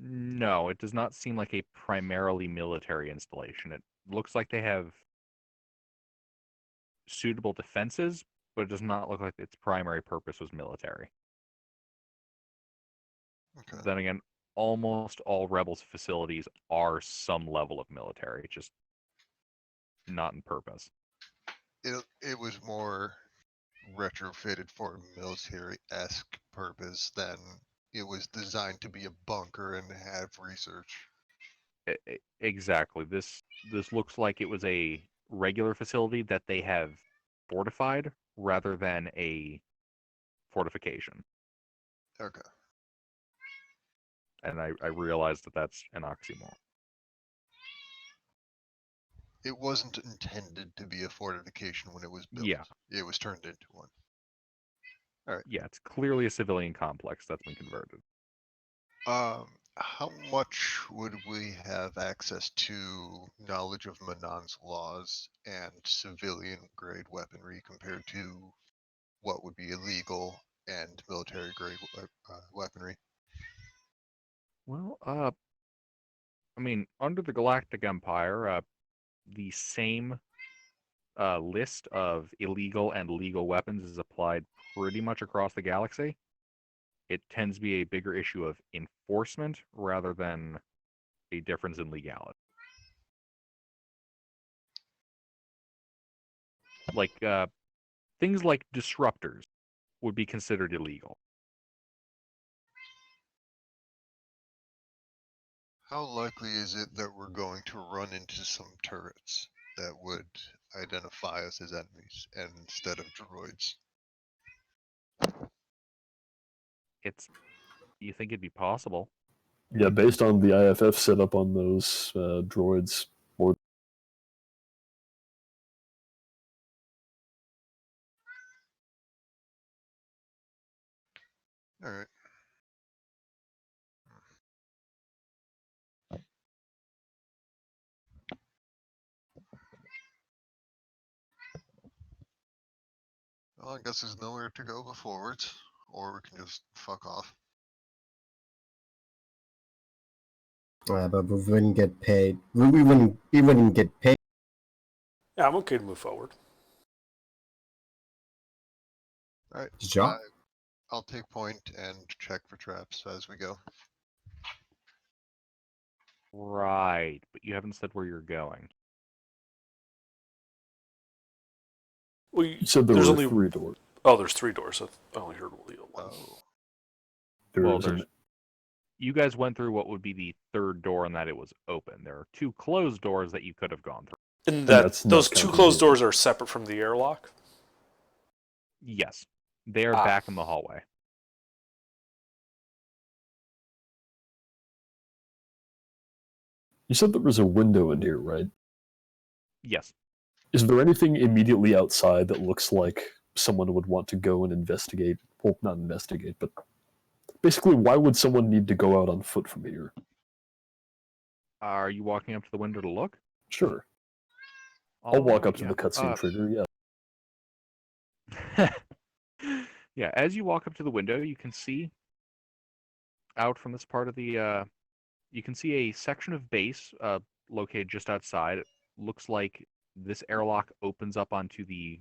No, it does not seem like a primarily military installation. It looks like they have suitable defenses, but it does not look like its primary purpose was military. Okay. Then again, almost all Rebels facilities are some level of military, just not in purpose. It was more retrofitted for a military-esque purpose than it was designed to be a bunker and have research. Exactly. This looks like it was a regular facility that they have fortified rather than a fortification. Okay. And I realize that that's an oxymoron. It wasn't intended to be a fortification when it was built. Yeah. It was turned into one. Yeah, it's clearly a civilian complex that's been converted. How much would we have access to knowledge of Manon's laws and civilian grade weaponry compared to what would be illegal and military grade weaponry? Well, I mean, under the Galactic Empire, the same list of illegal and legal weapons is applied pretty much across the galaxy. It tends to be a bigger issue of enforcement rather than a difference in legality. Like, things like disruptors would be considered illegal. How likely is it that we're going to run into some turrets that would identify us as enemies instead of droids? You think it'd be possible? Yeah, based on the IFF setup on those droids, more. All right. Well, I guess there's nowhere to go but forwards, or we can just fuck off. But we wouldn't get paid. We wouldn't get paid. Yeah, I'm okay to move forward. All right. John? I'll take point and check for traps as we go. Right, but you haven't said where you're going. Well, You said there there's were only 3 doors. Oh, there's 3 doors. I only heard one. Oh. Well, There's you guys went through what would be the third door and that it was open. There are 2 closed doors that you could have gone through. And that's not those 2 counting closed the- doors are separate from the airlock. Yes, they are Ah. back in the hallway. You said there was a window in here, right? Yes. Is there anything immediately outside that looks like someone would want to go and investigate? Well, not investigate, but basically, why would someone need to go out on foot from here? Are you walking up to the window to look? Sure. I'll walk up to Yeah. the cutscene trigger, yeah. Yeah, as you walk up to the window, you can see out from this part of the you can see a section of base located just outside. It looks like this airlock opens up onto the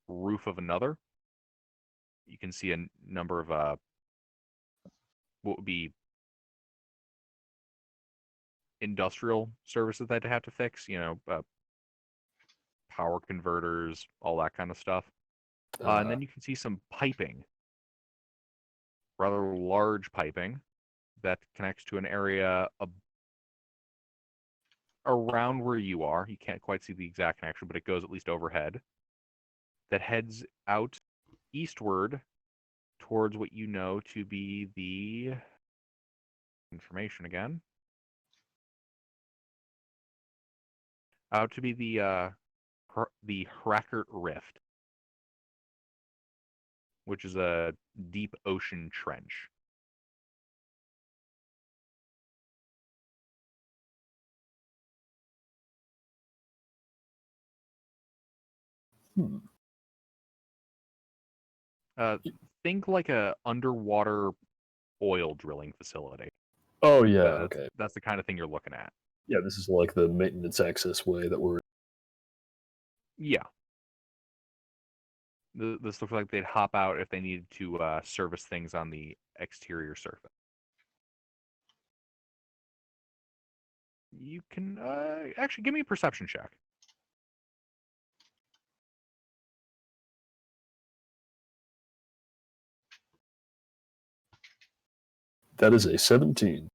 roof of another. You can see a number of what would be industrial services that they'd have to fix, power converters, all that kind of stuff. And then you can see some piping, rather large piping, that connects to an area around where you are. You can't quite see the exact connection, but it goes at least overhead. That heads out eastward towards what you know to be the information again. Out to be the Hrakert Rift, which is a deep ocean trench. Hmm. Think like a underwater oil drilling facility. Oh, yeah, That's, okay. That's the kind of thing you're looking at. Yeah, this is like the maintenance access way that we're... Yeah. This looks like they'd hop out if they needed to service things on the exterior surface. You can actually give me a perception check. That is a 17.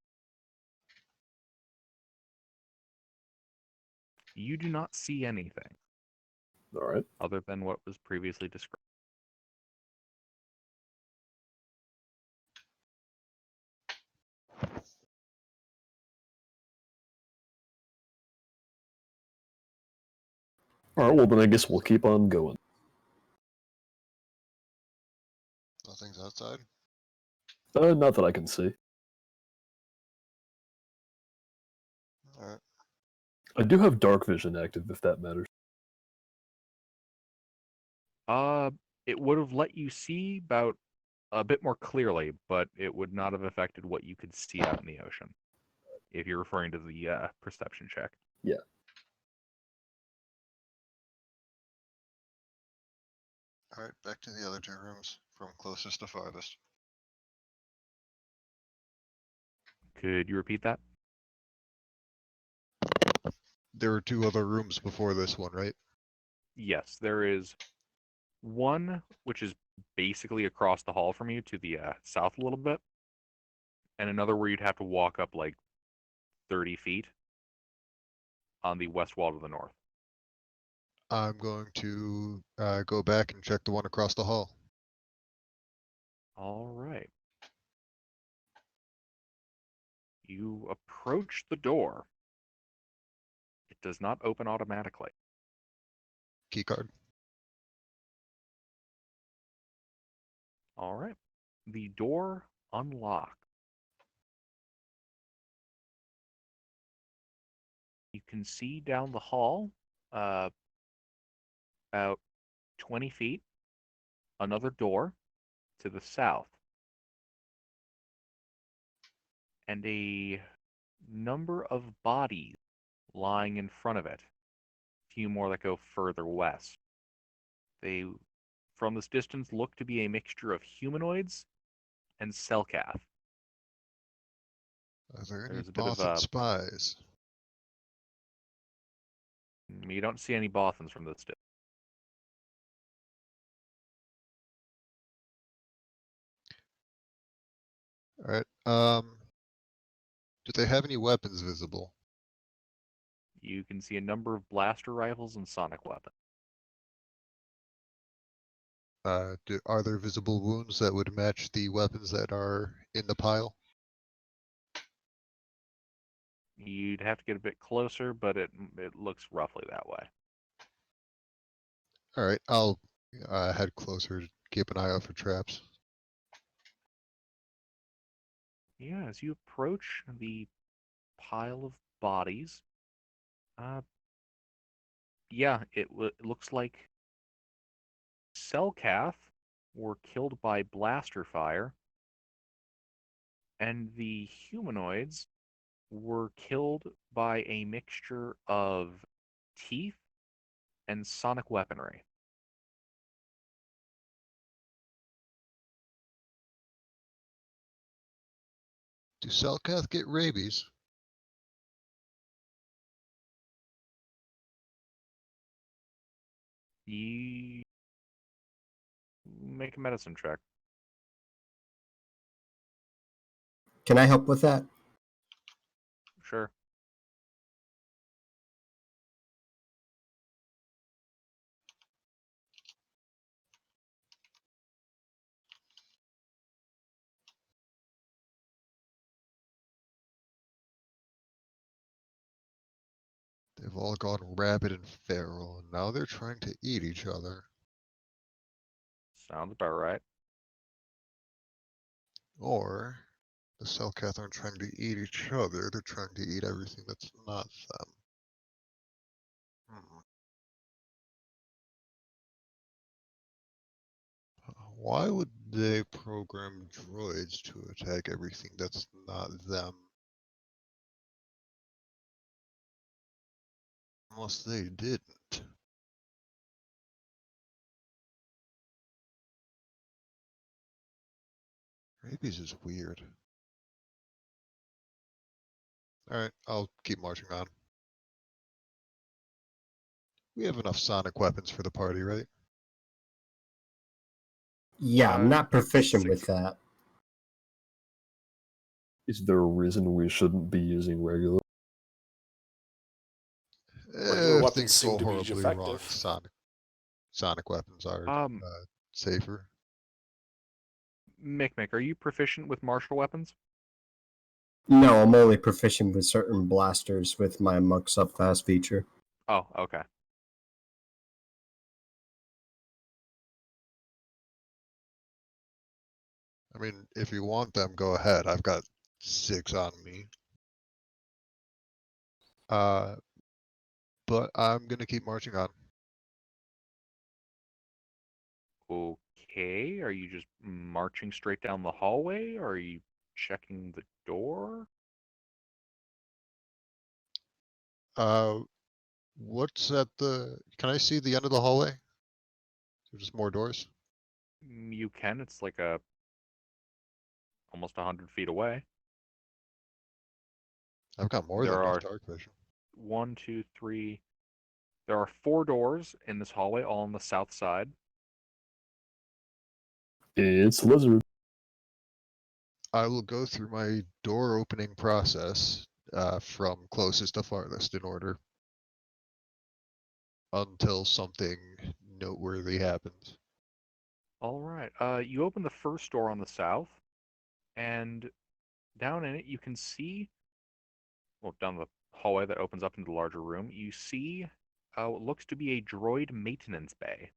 You do not see anything All right. other than what was previously described. All right, well, then I guess we'll keep on going. Nothing's outside. Not that I can see. All right. I do have dark vision active, if that matters. It would have let you see about a bit more clearly, but it would not have affected what you could see out in the ocean. If you're referring to the perception check. Yeah. All right, back to the other 2 rooms from closest to farthest. Could you repeat that? There were 2 other rooms before this one, right? Yes, there is one which is basically across the hall from you to the south a little bit, and another where you'd have to walk up like 30 feet on the west wall to the north. I'm going to go back and check the one across the hall. All right. You approach the door. It does not open automatically. Keycard. All right. The door unlocks. You can see down the hall, about 20 feet, another door to the south. And a number of bodies lying in front of it. A few more that go further west. They from this distance look to be a mixture of humanoids and Selkath. Are there any There's a bit of Bothan spies? you don't see any Bothans from this distance. Alright, do they have any weapons visible? You can see a number of blaster rifles and sonic weapons. Are there visible wounds that would match the weapons that are in the pile? You'd have to get a bit closer, but it looks roughly that way. Alright, I'll head closer to keep an eye out for traps. Yeah, as you approach the pile of bodies, yeah, it looks like Selkath were killed by blaster fire, and the humanoids were killed by a mixture of teeth and sonic weaponry. Do Selkath get rabies? You make a medicine check. Can I help with that? Sure. They've all gone rabid and feral, and now they're trying to eat each other. Sounds about right. Or the Selkath aren't trying to eat each other, they're trying to eat everything that's not them. Why would they program droids to attack everything that's not them? Unless they didn't. Rabies is weird. Alright, I'll keep marching on. We have enough sonic weapons for the party, right? Yeah, I'm not proficient six- with that. Is there a reason we shouldn't be using regular? Regular If weapons things seem go to be horribly wrong, effective. sonic weapons are safer. Mick, are you proficient with martial weapons? No, I'm only proficient with certain blasters with my Mux Up Fast feature. Oh, okay. I mean, if you want them, go ahead. I've got 6 on me. But I'm gonna keep marching on. Okay. Are you just marching straight down the hallway, or are you checking the door? What's at the... Can I see the end of the hallway? There's just more doors? You can. It's like almost 100 feet away. I've got more There than enough are- dark vision. 1, 2, 3. There are 4 doors in this hallway, all on the south side. It's Lizard. I will go through my door opening process from closest to farthest in order until something noteworthy happens. All right. You open the first door on the south, and down in it you can see, well, down the hallway that opens up into the larger room, you see what looks to be a droid maintenance bay.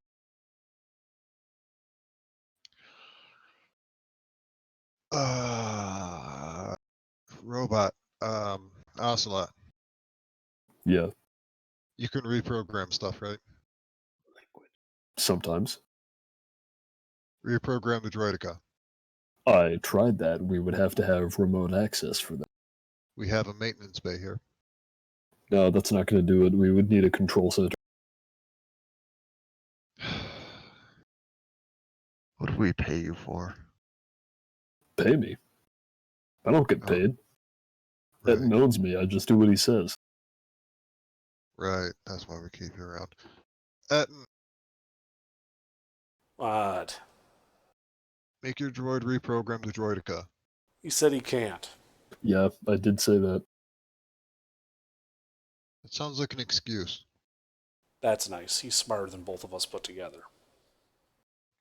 Robot, Ocelot, Yeah, you can reprogram stuff, right? sometimes. Reprogram the Droideka. I tried that. We would have to have remote access for that. We have a maintenance bay here. No, that's not going to do it. We would need a control center. What do we pay you for? Pay me. I don't get Oh, paid. right, Etton owns me. I just do what he says. right. That's why we keep you around. Etton, What? make your droid reprogram the droidica. He said he can't. Yeah, I did say that. It sounds like an excuse. That's nice. He's smarter than both of us put together.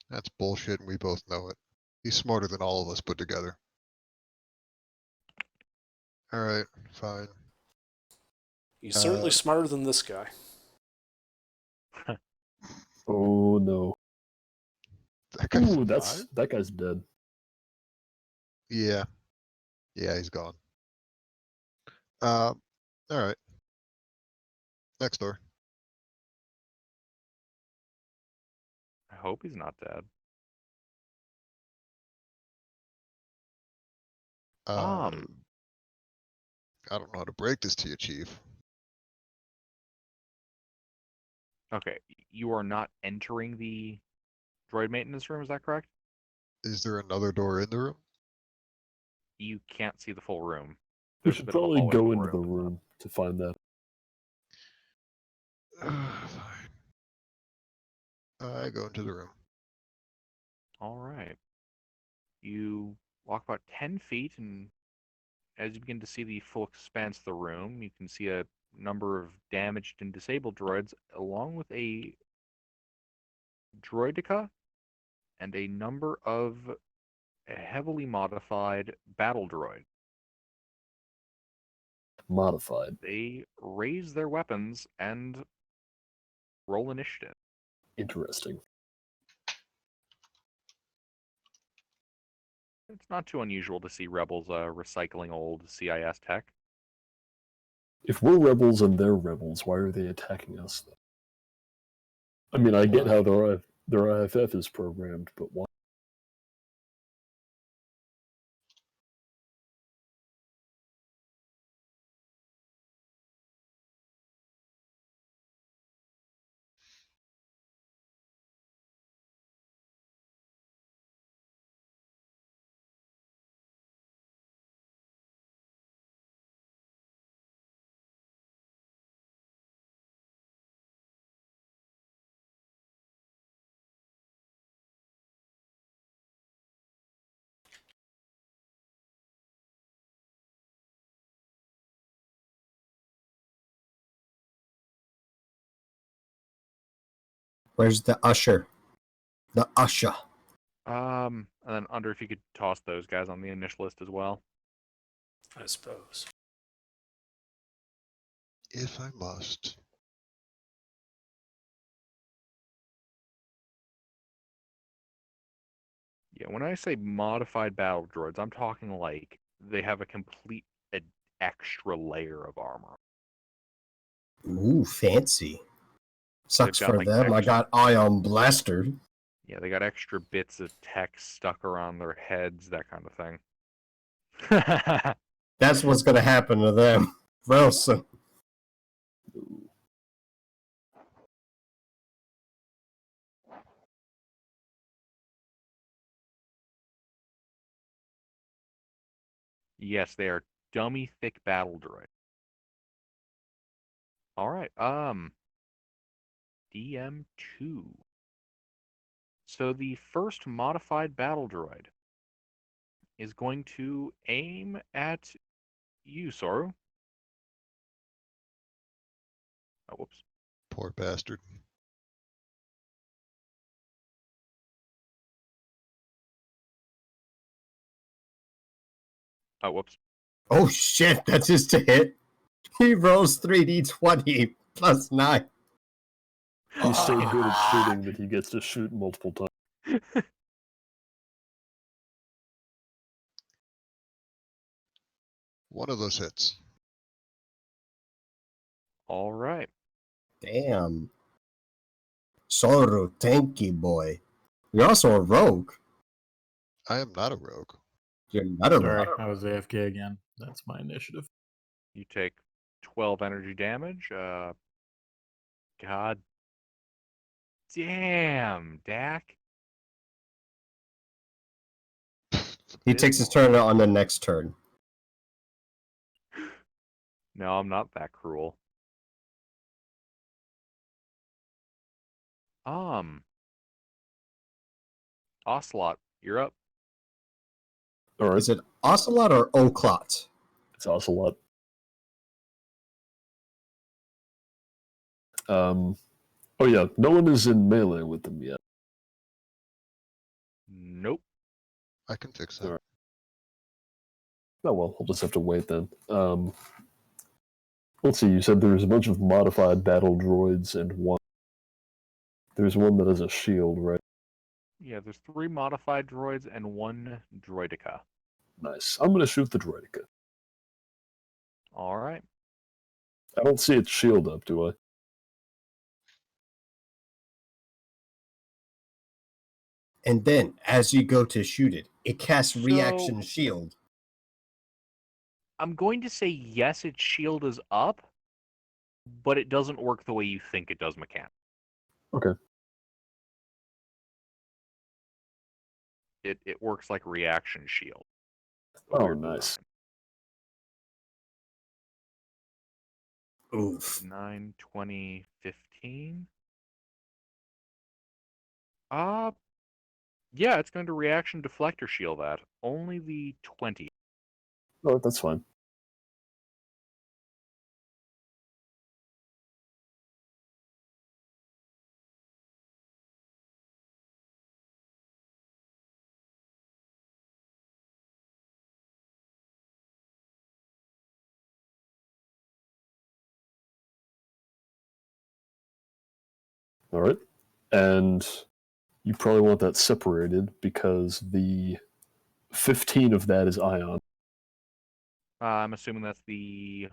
That's bullshit, and we both know it. He's smarter than all of us put together. Alright, fine. He's certainly Uh, smarter than this guy. Oh no. That guy's Ooh, alive? that guy's dead. Yeah. Yeah, he's gone. Alright. Next door. I hope he's not dead. I don't know how to break this to you, Chief. Okay, you are not entering the droid maintenance room, is that correct? Is there another door in the room? You can't see the full room. We There's a should bit of a probably hallway go with a into the room. room to find that. Fine. I go into the room. All right. You walk about 10 feet, and as you begin to see the full expanse of the room, you can see a number of damaged and disabled droids, along with a droidica and a number of heavily modified battle droids. Modified. They raise their weapons and roll initiative. Interesting. It's not too unusual to see rebels recycling old CIS tech. If we're rebels and they're rebels, why are they attacking us then? I mean, I get how their IFF is programmed, but why? Where's the usher? The usher. And then under, if you could toss those guys on the initial list as well. I suppose. If I must. Yeah, when I say modified battle droids, I'm talking like they have a complete extra layer of armor. Ooh, fancy. Sucks got, for like, them. I extra- got Ion Blaster. Yeah, they got extra bits of tech stuck around their heads, that kind of thing. That's what's gonna happen to them. Real soon. Yes, they are dummy thick battle droid. All right, DM2. So the first modified battle droid is going to aim at you, Soru. Oh, whoops. Poor bastard. Oh, whoops. Oh shit, that's just a hit. He rolls 3d20 plus 9. He's so good at shooting that he gets to shoot multiple times. One of those hits. All right. Damn. Soru, tanky boy. You're also a rogue. I am not a rogue. You're not a Sorry, rogue. I was AFK again. That's my initiative. You take 12 energy damage. God damn, Dak. He takes his turn on the next turn. No, I'm not that cruel. Ocelot, you're up. All right, Is it Ocelot or Oclot? it's Ocelot. Oh yeah, no one is in melee with them yet. Nope. I can fix that. Alright. Oh well, I'll just have to wait then. Let's see. You said there's a bunch of modified battle droids and one. There's one that has a shield, right? Yeah, there's 3 modified droids and 1 droideka. Nice. I'm gonna shoot the droideka. All right. I don't see its shield up, do I? And then, as you go to shoot it, it casts So- reaction shield. I'm going to say yes, its shield is up, but it doesn't work the way you think it does mechanically. Okay. It works like reaction shield. Oh, Weird nice. Oof. design. 9, 20, 15. Yeah, it's going to reaction deflector shield that. Only the 20. Oh, that's fine. All right. And you probably want that separated because the 15 of that is ion. I'm assuming that's the...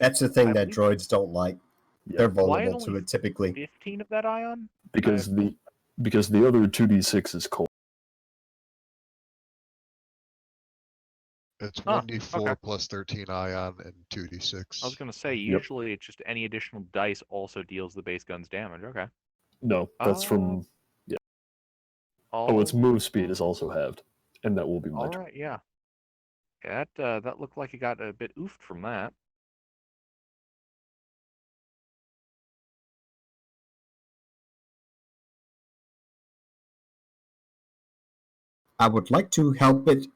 That's the thing I that believe- droids don't like. Yeah. They're Why vulnerable to only it typically. 15 of that ion? Because the other 2d6 is cold. It's Huh, 1d4 okay. plus 13 ion and 2d6. I was going to say, Yep. usually it's just any additional dice also deals the base gun's damage. Okay. No, that's from. Oh, its move speed is also halved, and that will be my All turn. right, yeah. That looked like it got a bit oofed from that. I would like to help it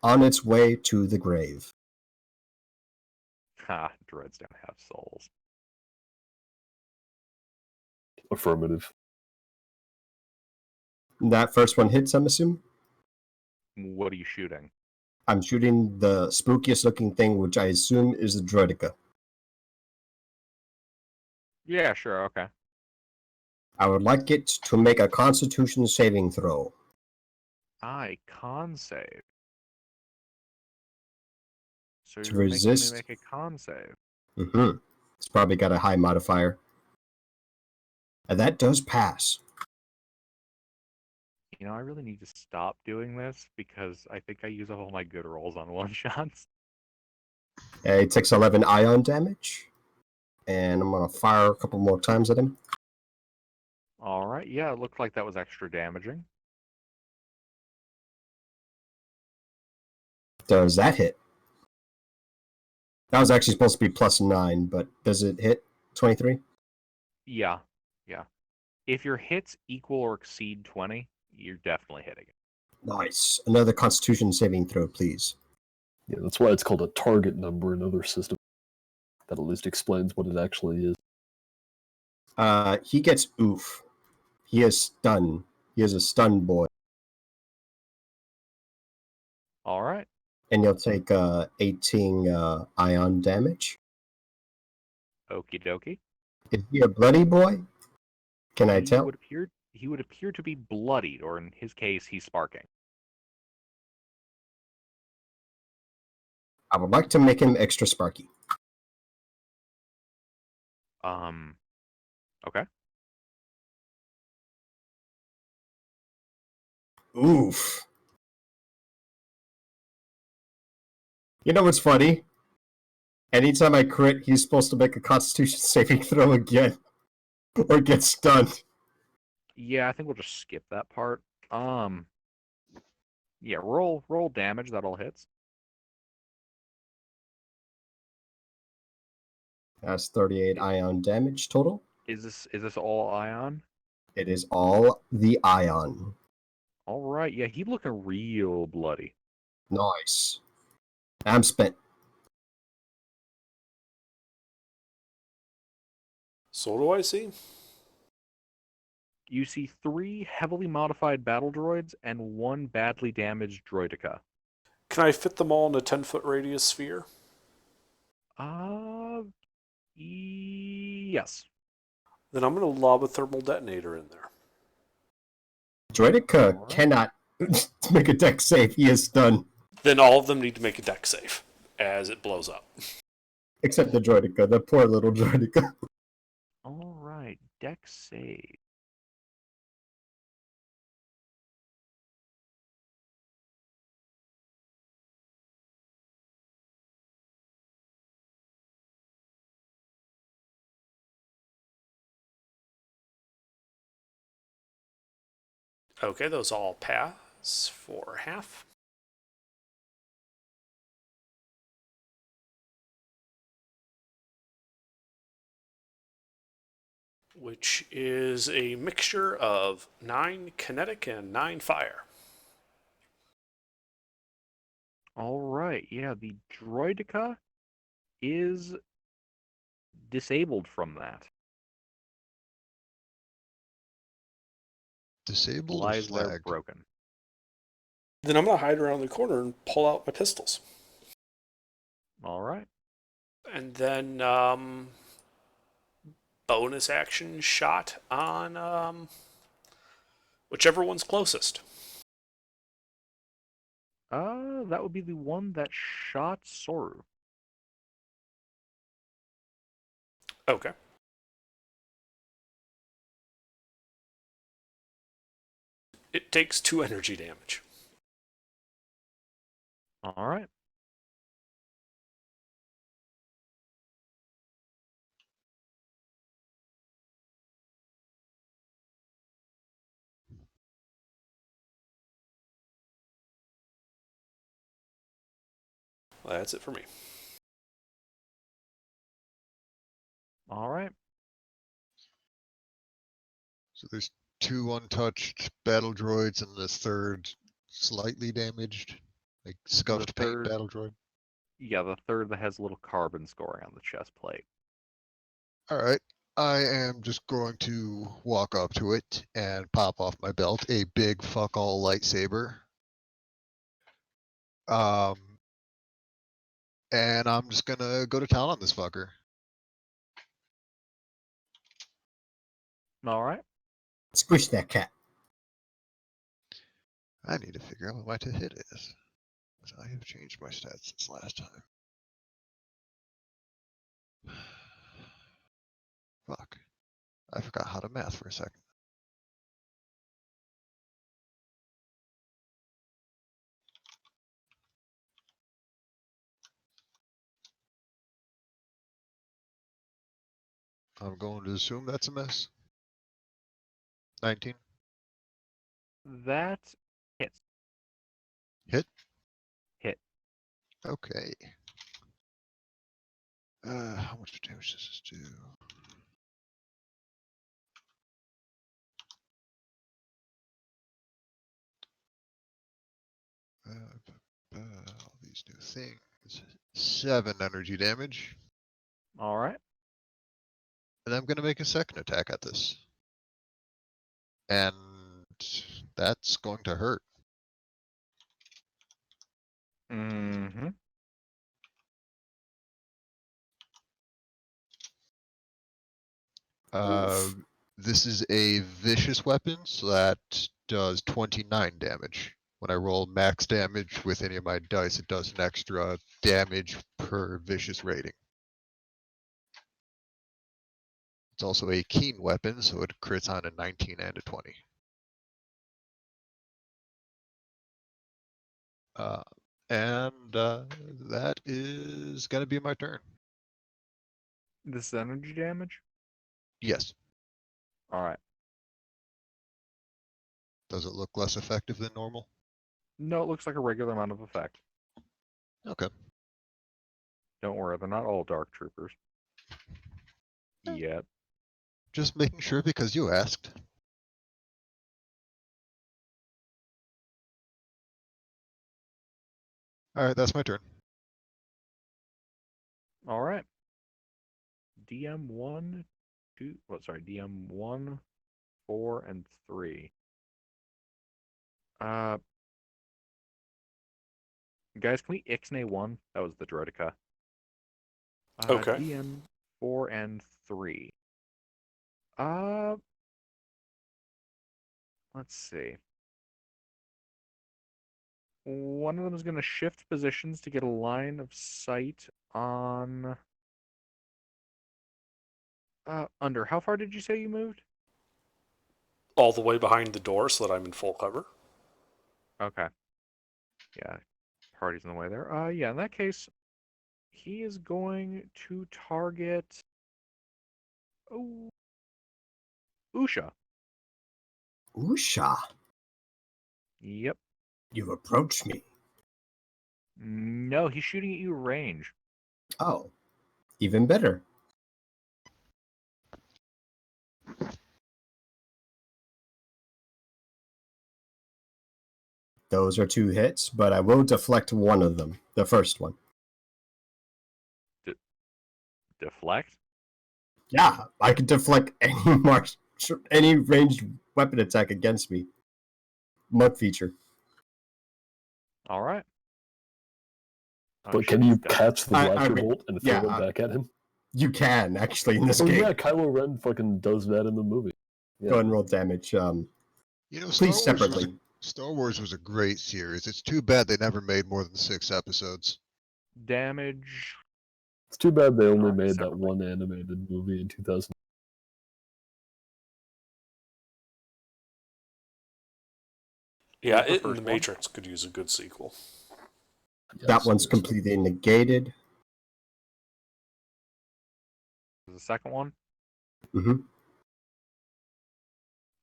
on its way to the grave. Ha, droids don't have souls. Affirmative. That first one hits, I'm assuming. What are you shooting? I'm shooting the spookiest looking thing, which I assume is the droideka. Yeah, sure, okay. I would like it to make a Constitution saving throw. Con save. So To you're making me resist. make a con save. Mm-hmm. It's probably got a high modifier. And that does pass. You know, I really need to stop doing this because I think I use all my good rolls on one-shots. It takes 11 ion damage. And I'm going to fire a couple more times at him. All right, yeah, it looked like that was extra damaging. Does that hit? That was actually supposed to be +9, but does it hit 23? Yeah. If your hits equal or exceed 20, you're definitely hitting it. Nice. Another Constitution saving throw, please. Yeah, that's why it's called a target number in other systems. That at least explains what it actually is. He gets oof. He is stunned. He is a stunned boy. All right. And you'll take 18 ion damage. Okie dokie. Is he a bloody boy? Can I He tell? would appear to be bloodied, or in his case, he's sparking. I would like to make him extra sparky. Okay. Oof. You know what's funny? Anytime I crit, he's supposed to make a Constitution saving throw again. Or get stunned. Yeah, I think we'll just skip that part. Yeah, roll damage. That all hits. That's 38 ion damage total. Is this all ion? It is all the ion. All right. Yeah, he looking real bloody. Nice. I'm spent. So what do I see? You see 3 heavily modified battle droids and 1 badly damaged droideka. Can I fit them all in a 10-foot radius sphere? Yes. Then I'm going to lob a thermal detonator in there. Droideka Alright. cannot make a deck save. He is stunned. Then all of them need to make a deck save as it blows up. Except the Droideka, the poor little Droideka. All right. Deck save. Okay, those all pass for half. Which is a mixture of 9 kinetic and 9 fire. All right. Yeah, the droideka is disabled from that. Disabled or Lies there flagged? broken. Then I'm going to hide around the corner and pull out my pistols. All right. And then bonus action shot on whichever one's closest. That would be the one that shot Soru. Okay. It takes 2 energy damage. All right. Well, that's it for me. All right. So there's 2 untouched battle droids and this third slightly damaged, like scuffed paint third- battle droid. Yeah, the third that has a little carbon scoring on the chest plate. Alright, I am just going to walk up to it and pop off my belt a big fuck all lightsaber. And I'm just gonna go to town on this fucker. All right. Squish that cat. I need to figure out what my to hit is. 'Cause I have changed my stats since last time. Fuck. I forgot how to math for a second. I'm going to assume that's a miss. 19. That hits. Hit? Hit. Okay. How much damage does this do? All these new things. 7 energy damage. All right. And I'm gonna make a second attack at this. And that's going to hurt. Mm-hmm. This is a vicious weapon, so that does 29 damage. When I roll max damage with any of my dice, it does an extra damage per vicious rating. It's also a keen weapon, so it crits on a 19 and a 20. That is gonna be my turn. This is energy damage? Yes. All right. Does it look less effective than normal? No, it looks like a regular amount of effect. Okay. Don't worry, they're not all Dark Troopers. Yet. Just making sure because you asked. Alright, that's my turn. All right. DM1, 2, DM1, 4, and 3. Guys, can we ixnay 1? That was the Droideka. Okay. DM 4 and 3. Let's see. One of them is going to shift positions to get a line of sight on Under. How far did you say you moved? All the way behind the door so that I'm in full cover. Okay. Yeah. Party's in the way there. Yeah, in that case, he is going to target Usha. Usha, Yep. you've approached me. No, he's shooting at you range. Oh, even better. Those are 2 hits, but I will deflect one of them, the first one. Deflect? Yeah, I can deflect any ranged weapon attack against me. Mud feature. All right. But can you Done. catch the I blaster mean, bolt and throw yeah, it back at him? You can actually in this Oh game. yeah, Kylo Ren fucking does that in the movie. Yeah. Go ahead and roll damage. You know, Please separately. Star Wars was a great series. It's too bad they never made more than 6 episodes. Damage. It's too bad they only Alright, made that separately. one animated movie in 2000. Yeah, What was the it and first The one? Matrix could use a good sequel. Yeah, That one's seriously. completely negated. The second one. hmm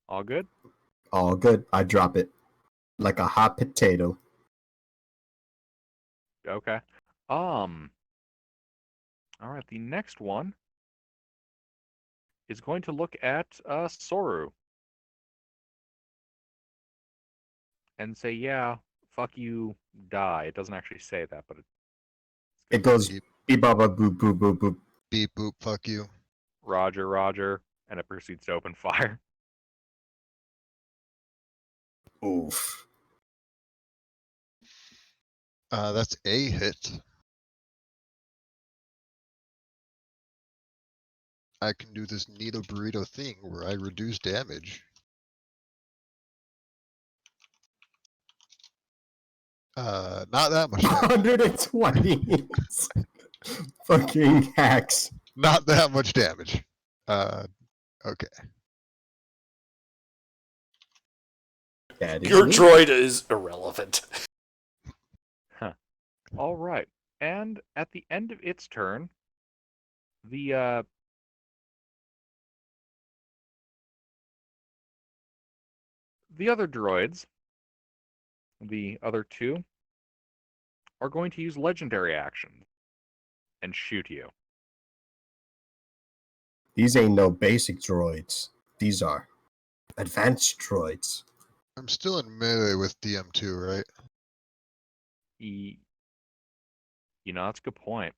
All good. All good. I drop it like a hot potato. Okay. All right. The next one is going to look at Soru and say, "Yeah, fuck you, die." It doesn't actually say that, but It goes Beep, beep bop boop boop boop boop. beep boop, fuck you. Roger, Roger, and it proceeds to open fire. Oof. That's a hit. I can do this Nito Burrito thing where I reduce damage. Not that much damage. 120. Fucking hacks. Not that much damage. Okay. That is Your me. droid is irrelevant. All right. And at the end of its turn, the other droids, the other 2, are going to use legendary actions and shoot you. These ain't no basic droids. These are advanced droids. I'm still in melee with DM2, right? You know, that's a good point.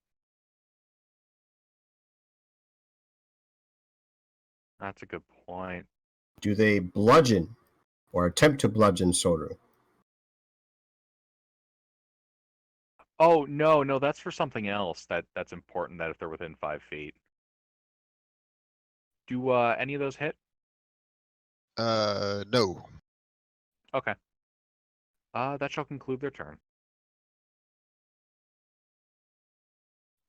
That's a good point. Do they bludgeon or attempt to bludgeon Soru? Oh, no, that's for something else that's important, that if they're within 5 feet. Do any of those hit? No. Okay. That shall conclude their turn.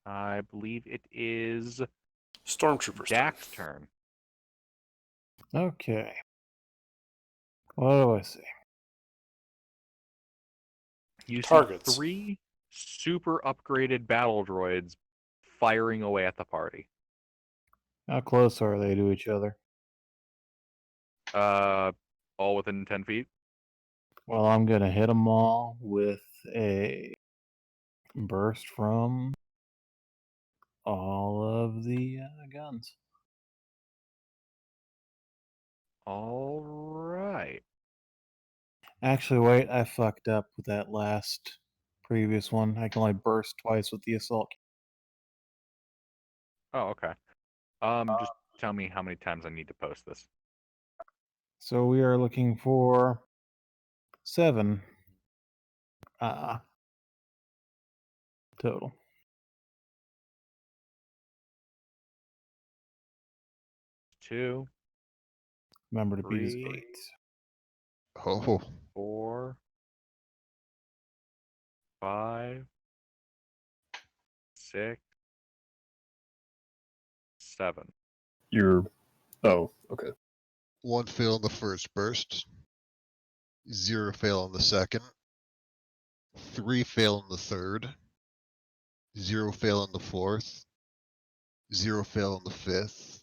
I believe it is Stormtroopers. Dak's turn. Okay. What do I see? You see Targets. 3 super upgraded battle droids firing away at the party. How close are they to each other? All within 10 feet? Well, I'm gonna hit them all with a burst from all of the guns. All right. Actually, wait, I fucked up with that last previous one. I can only burst twice with the assault. Oh, okay. Just tell me how many times I need to post this. So we are looking for 7 total. Two, Remember to beat his 3, 8. Oh, 4, 5, 6, 7. You're. Oh, okay. 1 fail on the first burst. 0 fail on the second. 3 fail on the third. 0 fail on the fourth. 0 fail on the fifth.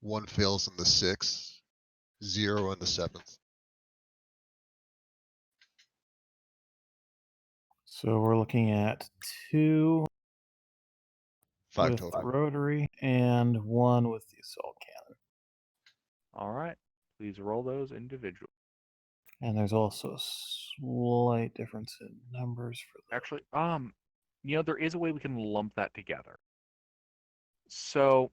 1 fails on the sixth. 0 on the seventh. So we're looking at 2 5 with total. rotary and 1 with the assault cannon. All right. Please roll those individually. And there's also a slight difference in numbers for the Actually, there is a way we can lump that together. So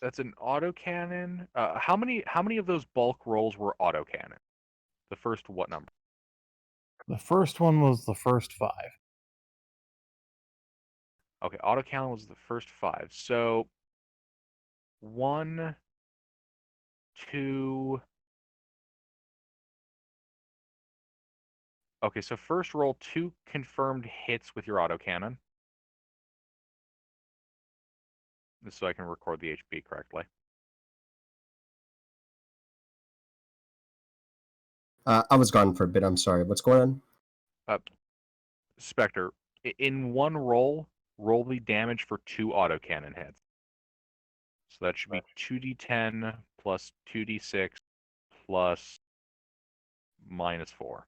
that's an autocannon. How many of those bulk rolls were autocannon? The first what number? The first one was the first 5. Okay, autocannon was the first 5. So 1, 2. Okay, so first roll 2 confirmed hits with your autocannon. Just so I can record the HP correctly. I was gone for a bit. I'm sorry. What's going on? Spectre, in one roll the damage for 2 autocannon hits. So that should be 2d10 plus 2d6 plus -4.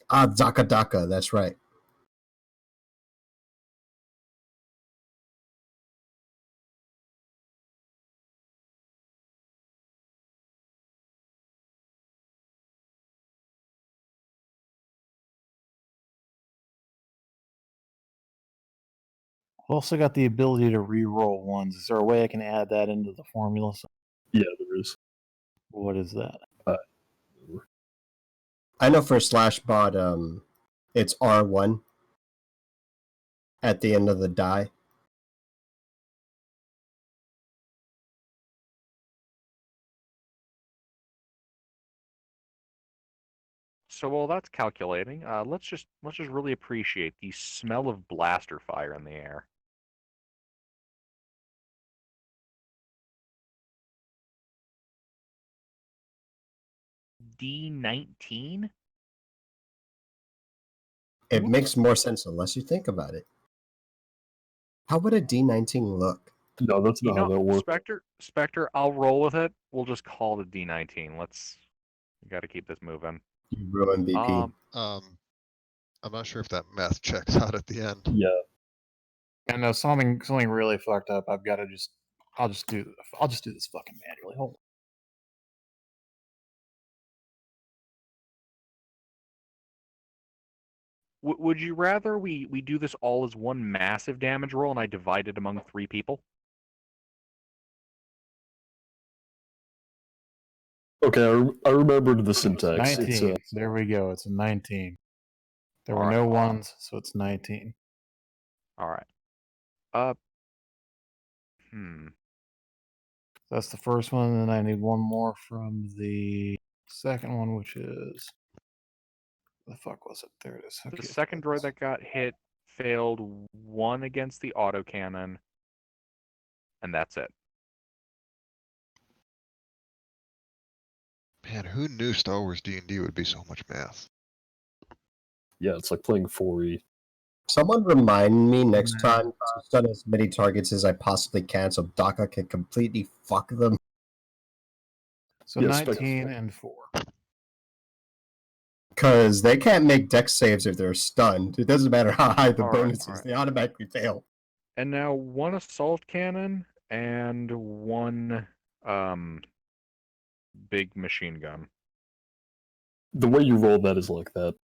Zaka Daka. That's right. I've also got the ability to re-roll ones. Is there a way I can add that into the formula? Yeah, there is. What is that? I know for Slashbot, it's R1 at the end of the die. So while that's calculating, let's just really appreciate the smell of blaster fire in the air. D19? It makes more sense unless you think about it. How would a D19 look? No, that's not how that works. Spectre, I'll roll with it. We'll just call it a D19. We got to keep this moving. You ruin BP. I'm not sure if that math checks out at the end. Yeah. I know something really fucked up. I'll just do this fucking manually. Hold on. Would you rather we do this all as one massive damage roll and I divide it among 3 people? Okay, I remembered the syntax. 19. There we go. It's a 19. There were Alright. no ones, so it's 19. All right. That's the first one, and then I need one more from the second one, which is the fuck was it? There it is. The second droid that got hit failed 1 against the autocannon, and that's it. Man, who knew Star Wars D&D would be so much math? Yeah, it's like playing 4E. Someone remind me next Nah. time to stun as many targets as I possibly can so Daka can completely fuck them. So Yeah, Spectre. 19 and 4. Because they can't make dex saves if they're stunned. It doesn't matter how high the All right, bonus all is, right. they automatically fail. And now one assault cannon and one big machine gun. The way you roll that is like that.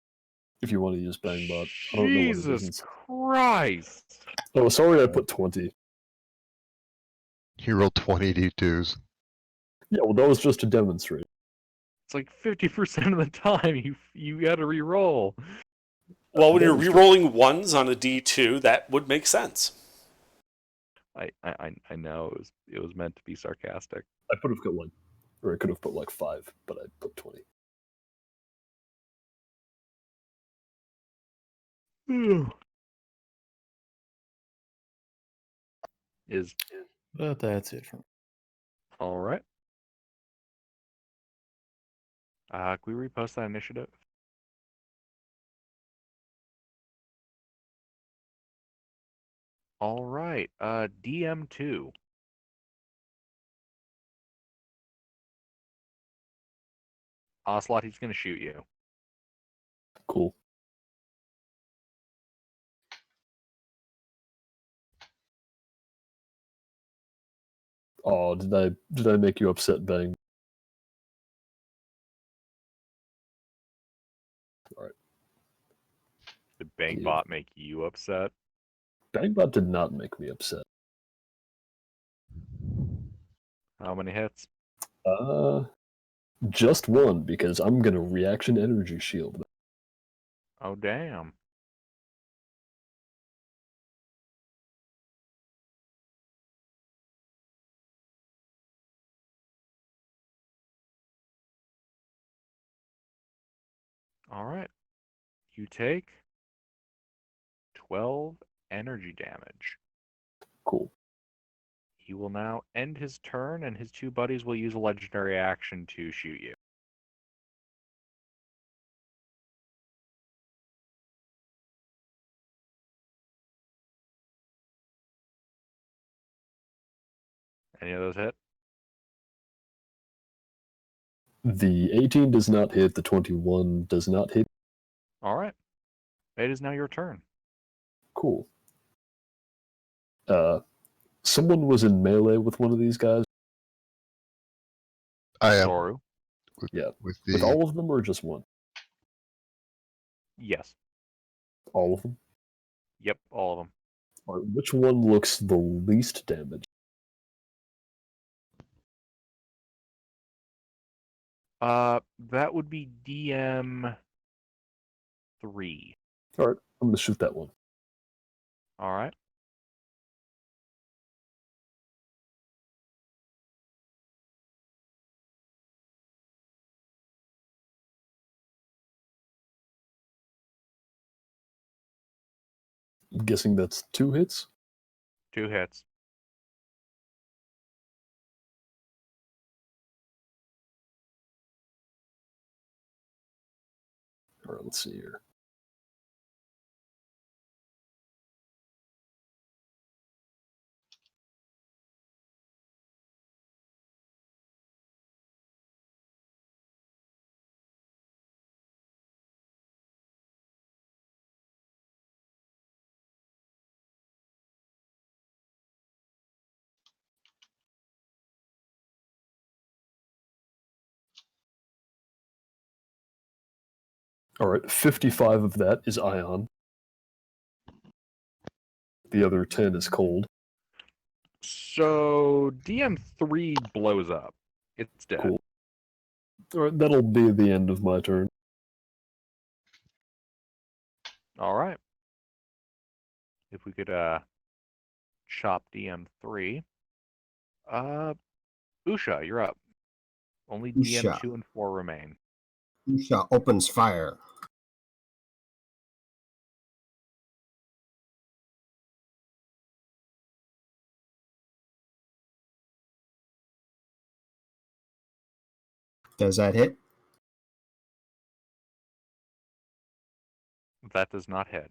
If you want to use Bangbot, I don't know what it Jesus is. Christ! Oh, sorry, I put 20. He rolled 20 D2s. Yeah, well, that was just to demonstrate. It's like 50% of the time you got to re-roll. Well, when That you're was re-rolling ones on a D2, that would make sense. I know it was meant to be sarcastic. I could have got like, or I could have put like 5, but I put 20. Is But that's it for me. all right. Can we repost that initiative? All right. DM2. Ocelot, he's gonna shoot you. Cool. Oh, did I make you upset, Bang? Did Bangbot make you upset? Bangbot did not make me upset. How many hits? Just one, because I'm gonna reaction energy shield. Oh damn. All right. You take 12 energy damage. Cool. He will now end his turn, and his two buddies will use a legendary action to shoot you. Any of those hit? The 18 does not hit, the 21 does not hit. All right. It is now your turn. Cool. Someone was in melee with one of these guys? I am Soru? Yeah. with With the all of them or just one? Yes. All of them? Yep, all of them. All right, which one looks the least damaged? That would be DM 3. All right, I'm gonna shoot that one. All right. I'm guessing that's 2 hits. 2 hits. All right, let's see here. All right, 55 of that is ion. The other 10 is cold. So DM 3 blows up. It's dead. Cool. All right, that'll be the end of my turn. All right. If we could chop DM 3. Usha, you're up. Only DM Usha. 2 and 4 remain. Usha opens fire. Does that hit? That does not hit.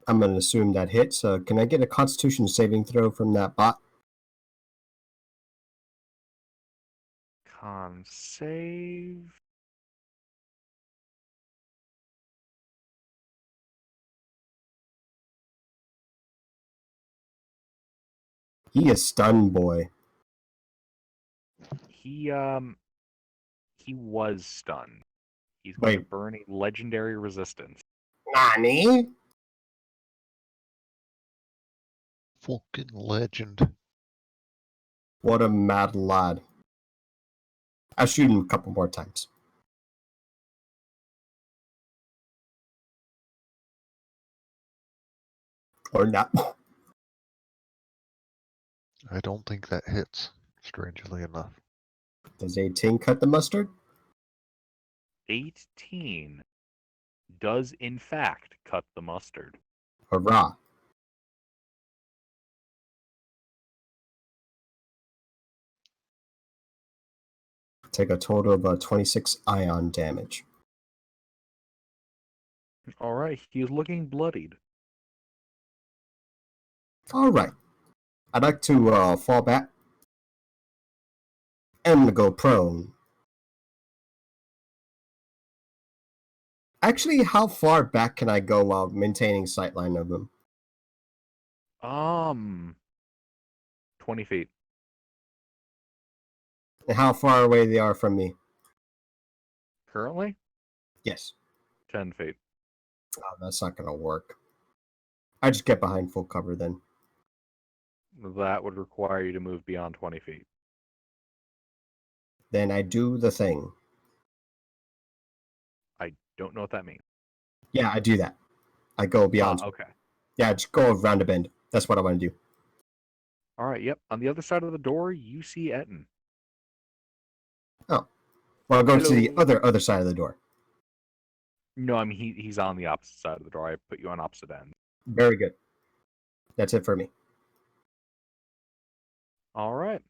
I'm going to assume that hits. Can I get a Constitution saving throw from that bot? Con save. He is stunned, boy. He was stunned. He's going to Wait. burn a legendary resistance. Nani? Fucking legend. What a mad lad. I'll shoot him a couple more times. Or not. I don't think that hits, strangely enough. Does 18 cut the mustard? 18 does in fact cut the mustard. Hurrah. Take a total of 26 ion damage. All right, he's looking bloodied. All right. I'd like to fall back and go prone. Actually, how far back can I go while maintaining sightline of him? 20 feet. And how far away they are from me? Currently, Yes. 10 feet. Oh, that's not going to work. I just get behind full cover then. That would require you to move beyond 20 feet. Then I do the thing. I don't know what that means. Yeah, I do that. I go beyond. Okay. Yeah, just go around the bend. That's what I want to do. All right, yep. On the other side of the door, you see Etten. Well, I'll go to the Hello. other side of the door. No, I mean, he's on the opposite side of the door. I put you on opposite ends. Very good. That's it for me. All right.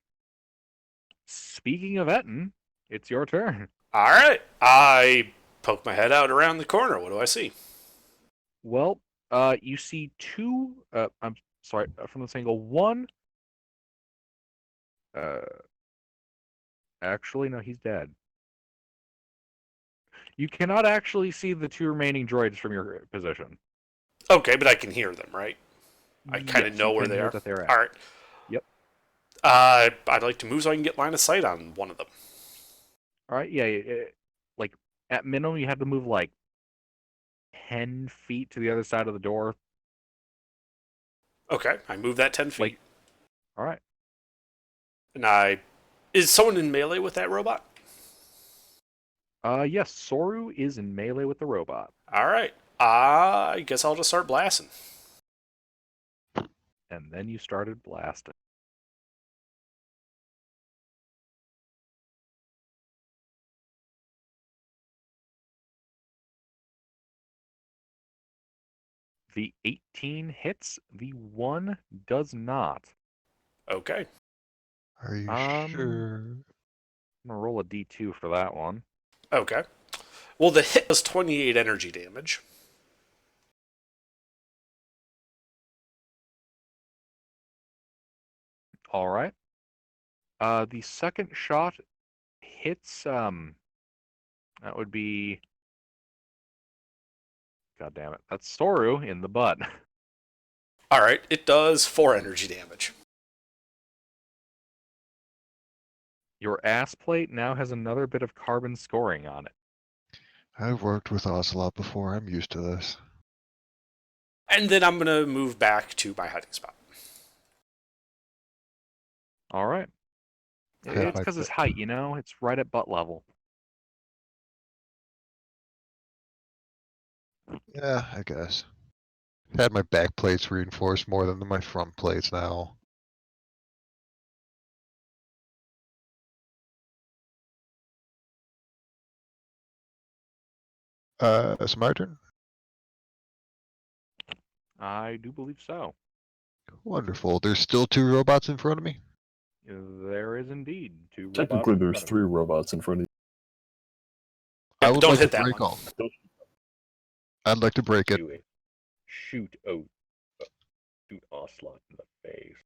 Speaking of Etten, it's your turn. All right. I poke my head out around the corner. What do I see? Well, you see two. I'm sorry, from this angle. One. Actually, no, he's dead. You cannot actually see the two remaining droids from your position. Okay, but I can hear them, right? I kind of Yes, know you where can they hear are. that they're at. All right. Yep. I'd like to move so I can get line of sight on one of them. All right, yeah. Like at minimum, you have to move like 10 feet to the other side of the door. Okay, I move that 10 feet. All right. And is someone in melee with that robot? Yes, Soru is in melee with the robot. All right. I guess I'll just start blasting. And then you started blasting. The 18 hits, the 1 does not. Okay. Are you sure? I'm gonna roll a d2 for that one. Okay. Well, the hit does 28 energy damage. All right. The second shot hits. That would be. God damn it! That's Soru in the butt. All right. It does 4 energy damage. Your ass plate now has another bit of carbon scoring on it. I've worked with Ocelot before. I'm used to this. And then I'm going to move back to my hiding spot. All right. Okay, It's because his height, you know? It's right at butt level. Yeah, I guess. Had my back plates reinforced more than my front plates now. It's my turn. I do believe so. Wonderful. There's still 2 robots in front of me. There is indeed 2 Technically, robots in there's front of 3 robots in front of I Yeah, would don't like hit to that break one. all. I'd like to break it. you. shoot shoot Ocelot in the face.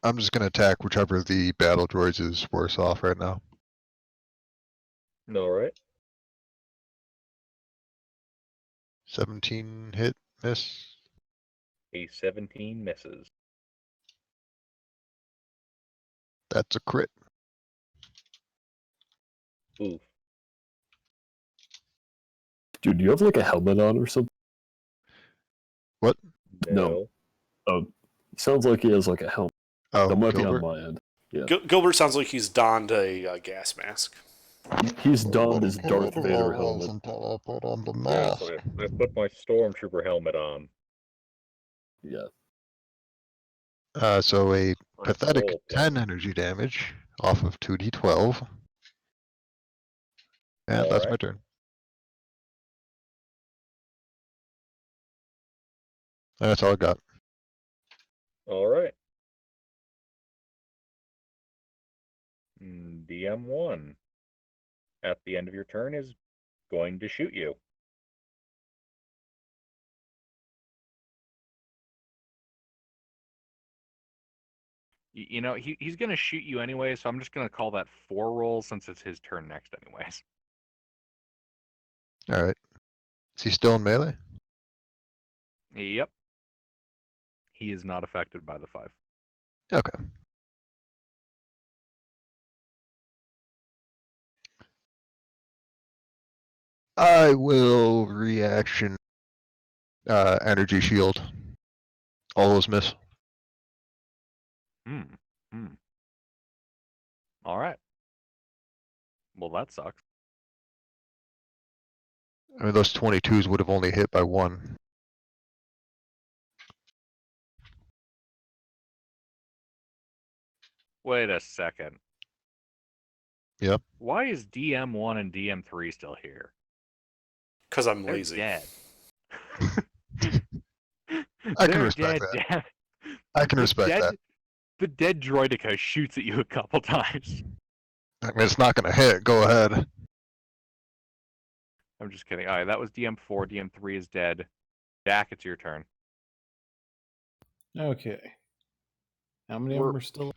I'm just gonna attack whichever of the battle droids is worse off right now. All right. 17 hit, miss. A 17 misses. That's a crit. Oof. Dude, do you have like a helmet on or something? What? No. Oh, sounds like he has like a helmet. Oh, That might Gilbert? be on my end. Yeah. Gilbert sounds like he's donned a gas mask. He's donned his Darth Vader helmet. Until I put on the Yes, mask. I put my stormtrooper helmet on. Yeah. So a pathetic Roll 10 energy damage off of 2d12. And that's my Alright. turn. That's all I got. All right. DM1 at the end of your turn is going to shoot you. You know, he's going to shoot you anyway, so I'm just going to call that 4 rolls since it's his turn next anyways. Alright. Is he still in melee? Yep. He is not affected by the 5. Okay. I will reaction energy shield. All those miss. All right. Well, that sucks. I mean, those 22s would have only hit by 1. Wait a second. Yep. Why is DM1 and DM3 still here? Because I'm They're lazy. dead. I can They're respect dead, that. damn- I can the respect dead, that. The dead droidica shoots at you a couple times. I mean, it's not gonna hit. Go ahead. I'm just kidding. All right, that was DM4. DM3 is dead. Jack, it's your turn. Okay. How many of We're- them are still?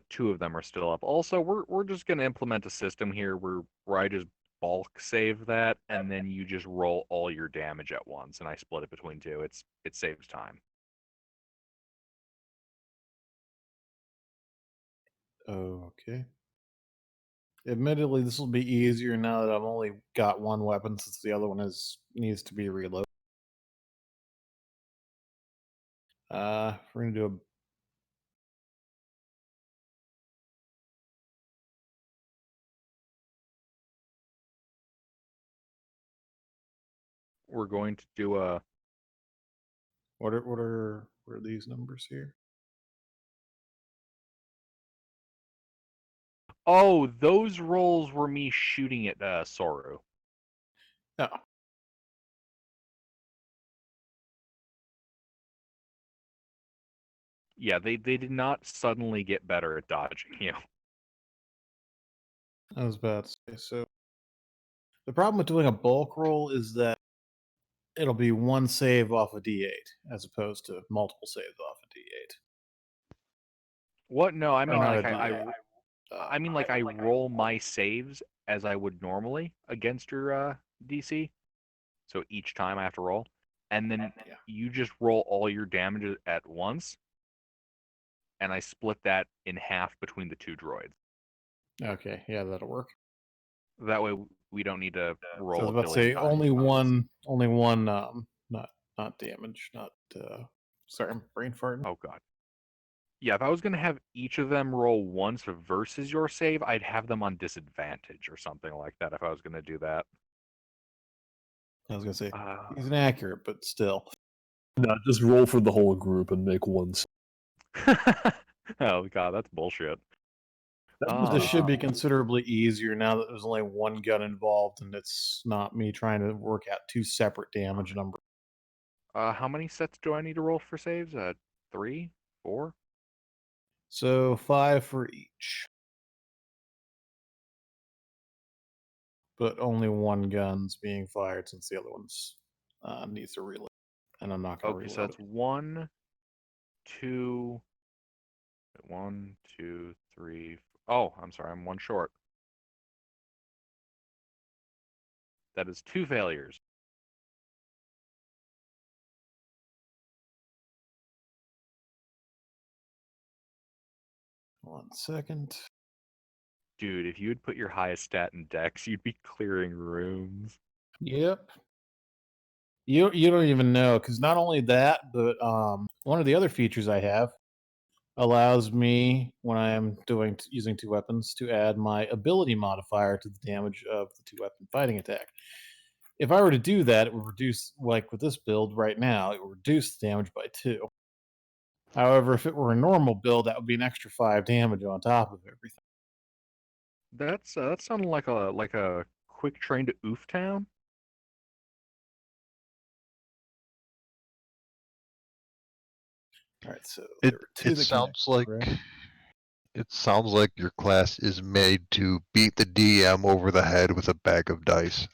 2 of them are still up. Also, we're just gonna implement a system here where I just bulk save that, and then you just roll all your damage at once, and I split it between 2. It saves time. Okay. Admittedly, this will be easier now that I've only got one weapon since the other one needs to be reloaded. We're gonna do We're going to do a what are these numbers here? Oh, those rolls were me shooting at Soru. Oh, Yeah, they did not suddenly get better at dodging you. I was about to say. So the problem with doing a bulk roll is that it'll be one save off a D8 as opposed to multiple saves off a D8. What? No, I mean not like a I mean like I roll my saves as I would normally against your DC. So each time I have to roll, and then you just roll all your damage at once, and I split that in half between the 2 droids. Okay, yeah, that'll work. That way we don't need to So I roll. was a about to say billion times. only one not damage, not sorry, I'm brain farting. Oh god. Yeah, if I was gonna have each of them roll once versus your save, I'd have them on disadvantage or something like that. If I was gonna do that. I was gonna say Uh, he's inaccurate, but still. No, just roll for the whole group and make one. oh god, that's bullshit. This should be considerably easier now that there's only one gun involved and it's not me trying to work out 2 separate damage numbers. How many sets do I need to roll for saves? 3, 4. So 5 for each. but only one gun's being fired since the other one's needs to reload, and I'm not gonna Okay, reload so that's it. 1, 2, 1, 2, 3. Oh, I'm sorry, I'm one short. That is 2 failures. One second. Dude, if you would put your highest stat in Dex, you'd be clearing rooms. Yep. You don't even know, because not only that, but one of the other features I have allows me, when I am using 2 weapons, to add my ability modifier to the damage of the 2-weapon fighting attack. If I were to do that, it would reduce, like with this build right now, it would reduce the damage by 2. However, if it were a normal build, that would be an extra 5 damage on top of everything. That sounded like a quick train to Oof Town. All right, so It there were 2 it that sounds connected, like right? it sounds like your class is made to beat the DM over the head with a bag of dice.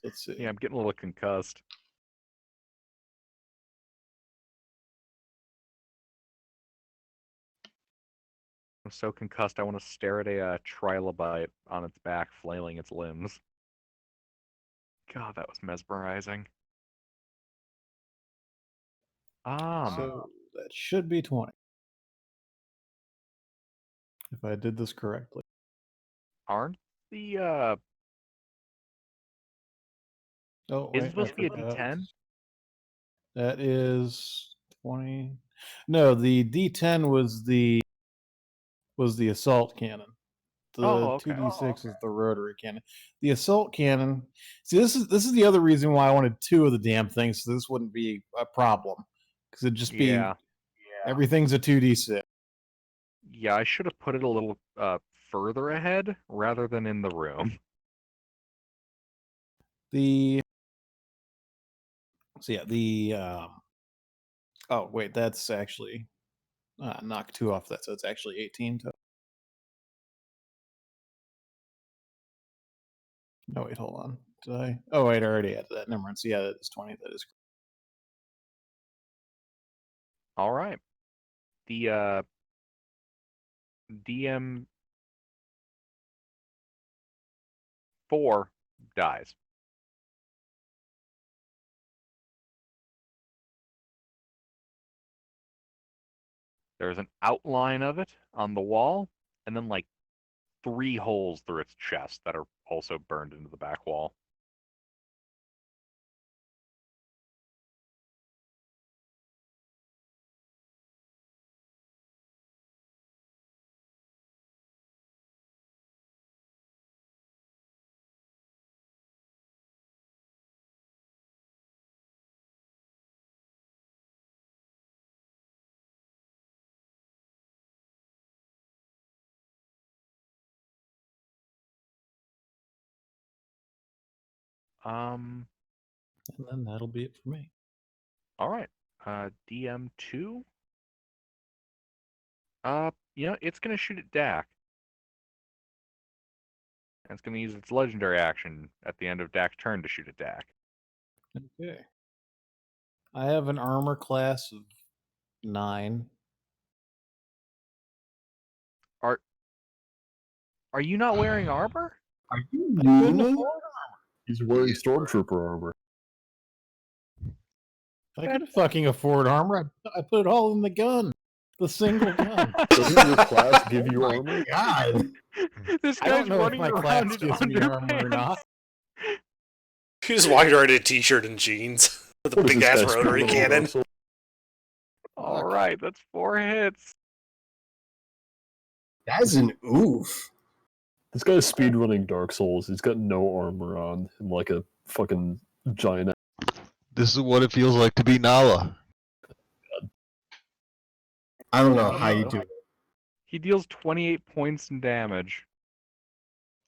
Let's see. Yeah, I'm getting a little concussed. I'm so concussed I want to stare at a trilobite on its back, flailing its limbs. God, that was mesmerizing. So that should be 20. If I did this correctly. Aren't the Oh, is wait, it supposed to be a forgot. D10? That is 20. No, the D10 was the assault cannon. The Oh, okay. 2d6 is the rotary cannon. The assault cannon. See, this is the other reason why I wanted 2 of the damn things, so this wouldn't be a problem, because it'd just be Yeah. everything's a 2d6. Yeah, I should have put it a little further ahead rather than in the room. The oh wait, that's actually knock 2 off that, so it's actually 18 total. No, wait, hold on. Did I? Oh, wait, I already added that. Never mind. So yeah, that is 20. That is. All right. The DM 4 dies. There's an outline of it on the wall, and then like 3 holes through its chest that are also burned into the back wall. And then that'll be it for me. All right. DM2. It's gonna shoot at Dak. And it's gonna use its legendary action at the end of Dak's turn to shoot at Dak. Okay. I have an armor class of 9. Are you not wearing armor? Are you I couldn't nooning? afford armor. He's wearing stormtrooper armor. I could fucking afford armor. I put it all in the gun. The single gun. Doesn't your class give you armor? God. This I don't guy's know if running my around class in gives me armor or underpants. not. He just walked around in a t-shirt and jeans with a What is big this ass guy, rotary speedrunning cannon. Dark Souls? All right, that's 4 hits. That's an oof. This guy's speedrunning Dark Souls. He's got no armor on and like a fucking giant. This is what it feels like to be Nala. I don't know how you do it. He deals 28 points in damage.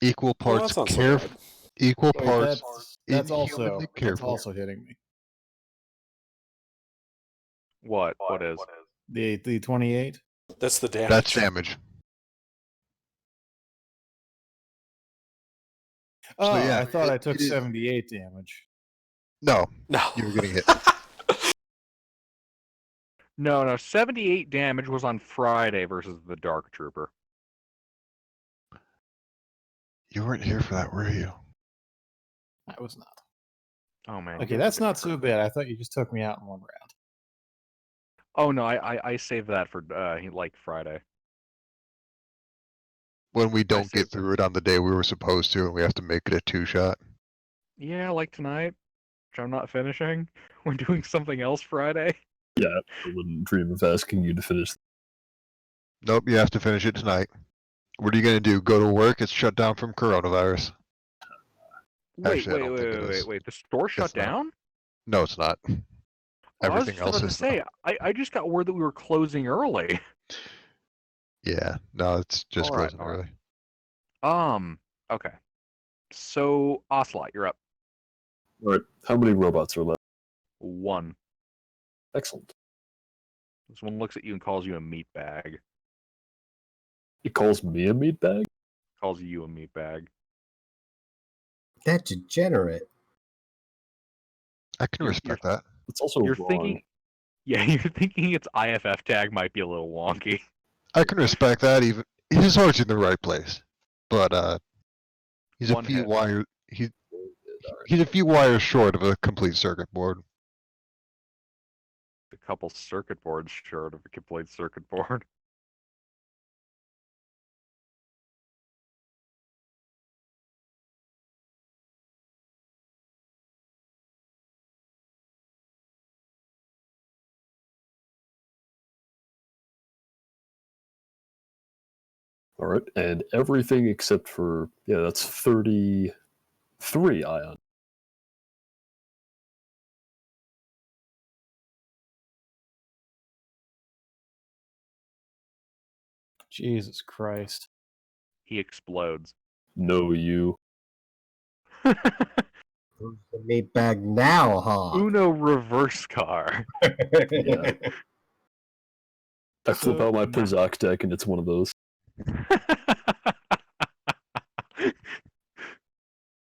Equal Well, parts that's not so careful. bad. Equal Wait, parts that's inhumanly careful. also hitting me. What? What is? The 28. That's the damage. That's damage. Oh, yeah, I thought I it took is- 78 damage. No, No. you were getting hit. No, 78 damage was on Friday versus the Dark Trooper. You weren't here for that, were you? I was not. Oh man. Okay, you that's guys are not so bad. I thought you just took me out in one round. Oh no, I saved that for like Friday. When we don't saved get it. through it on the day we were supposed to, and we have to make it a 2-shot. Yeah, like tonight, which I'm not finishing. We're doing something else Friday. Yeah, I wouldn't dream of asking you to finish. Nope, you have to finish it tonight. What are you gonna do? Go to work? It's shut down from coronavirus. Wait, Actually, I don't think it is. wait. The store shut not. down? No, it's not. I was Everything just else about to is. say, I just got word that we were closing early. Yeah, no, it's just Alright, closing alright. early. Okay. So Ocelot, you're up. All right, how many robots are left? 1. Excellent. This one looks at you and calls you a meat bag. He calls me a meatbag? Calls you a meat bag. That degenerate. I can You're- respect that. It's also You're wrong. thinking, yeah, you're thinking its IFF tag might be a little wonky. I can respect that. Even his heart's in the right place, but he's One a few hit. wires. He's a few wires short of a complete circuit board. A couple circuit boards short of a complete circuit board. All right, and everything except for, yeah, that's 33 ion. Jesus Christ. He explodes. No, you. Who's the meat bag now, huh? Uno reverse car. Yeah. I flip So- out my Pizak deck and it's one of those.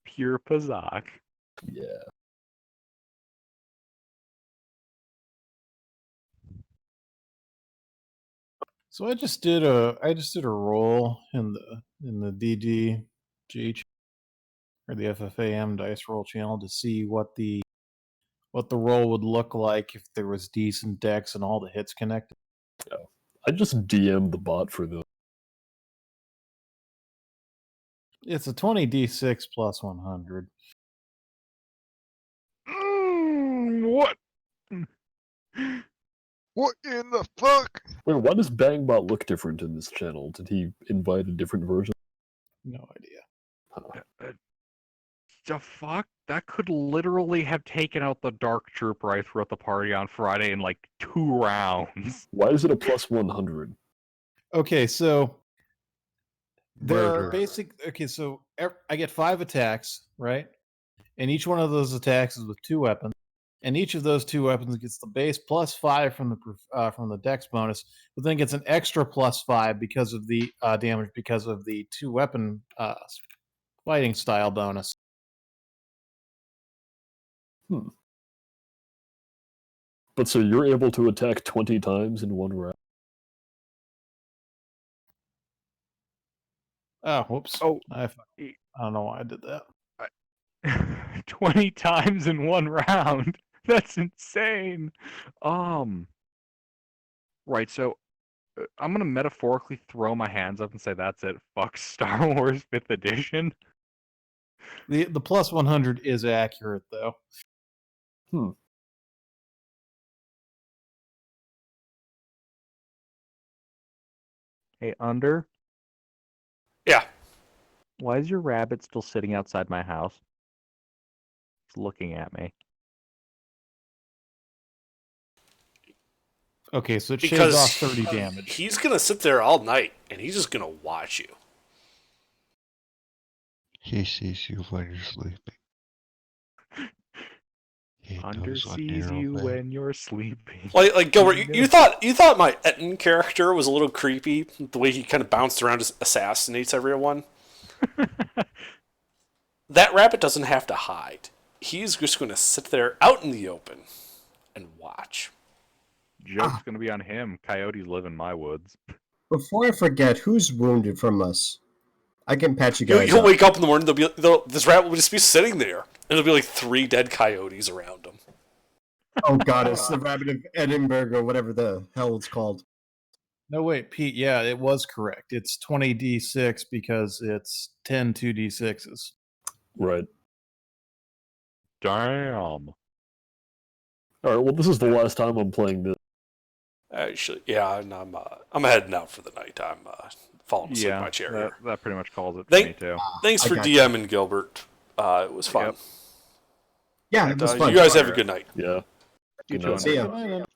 Pure Pazak. Yeah. So I just did a roll in the DDG or the FFAM dice roll channel to see what the roll would look like if there was decent decks and all the hits connected. I just DM'd the bot for the. It's a 20d6 plus 100. What? What in the fuck? Wait, why does Bangbot look different in this channel? Did he invite a different version? No idea. The fuck? That could literally have taken out the Dark Trooper I threw at the party on Friday in like 2 rounds. Why is it a plus 100? Okay, so there are Murder. basic. Okay, so I get 5 attacks, right? And each one of those attacks is with 2 weapons, and each of those 2 weapons gets the base plus 5 from the dex bonus, but then gets an extra plus 5 because of the damage because of the 2 weapon fighting style bonus. But so you're able to attack 20 times in one round? Oh, whoops! Oh. I don't know why I did that. 20 times in 1 round. That's insane. Right, so I'm gonna metaphorically throw my hands up and say that's it. Fuck Star Wars 5th edition. The plus 100 is accurate though. Hey, Under, Yeah. why is your rabbit still sitting outside my house? It's looking at me. Okay, so it shaves Because off 30 damage. he's gonna sit there all night and he's just gonna watch you. He sees you when you're sleeping. He Under knows when sees you're you awake. when you're sleeping. Like Gilbert, you thought my Etten character was a little creepy, the way he kind of bounced around, just assassinates everyone. that rabbit doesn't have to hide. He's just going to sit there out in the open and watch. Joke's gonna be on him. Coyotes live in my woods. Before I forget, who's wounded from us? I can patch you You'll, guys you'll up. wake up in the morning. This rabbit will just be sitting there, and there'll be like 3 dead coyotes around him. Oh god, it's the rabbit of Edinburgh or whatever the hell it's called. No, wait, Pete. Yeah, it was correct. It's 20d6 because it's 10 2d6s. Right. Damn. All right. Well, this is the last time I'm playing this. Actually, yeah, and I'm heading out for the night. I'm falling asleep in my chair that, here. that pretty much calls it for Thank- me too. Thanks I for got you. DMing, Gilbert. It was fun. Yep. Yeah, And, it was fun. you guys have a good night. Yeah. You Good too, night. See ya. Good night,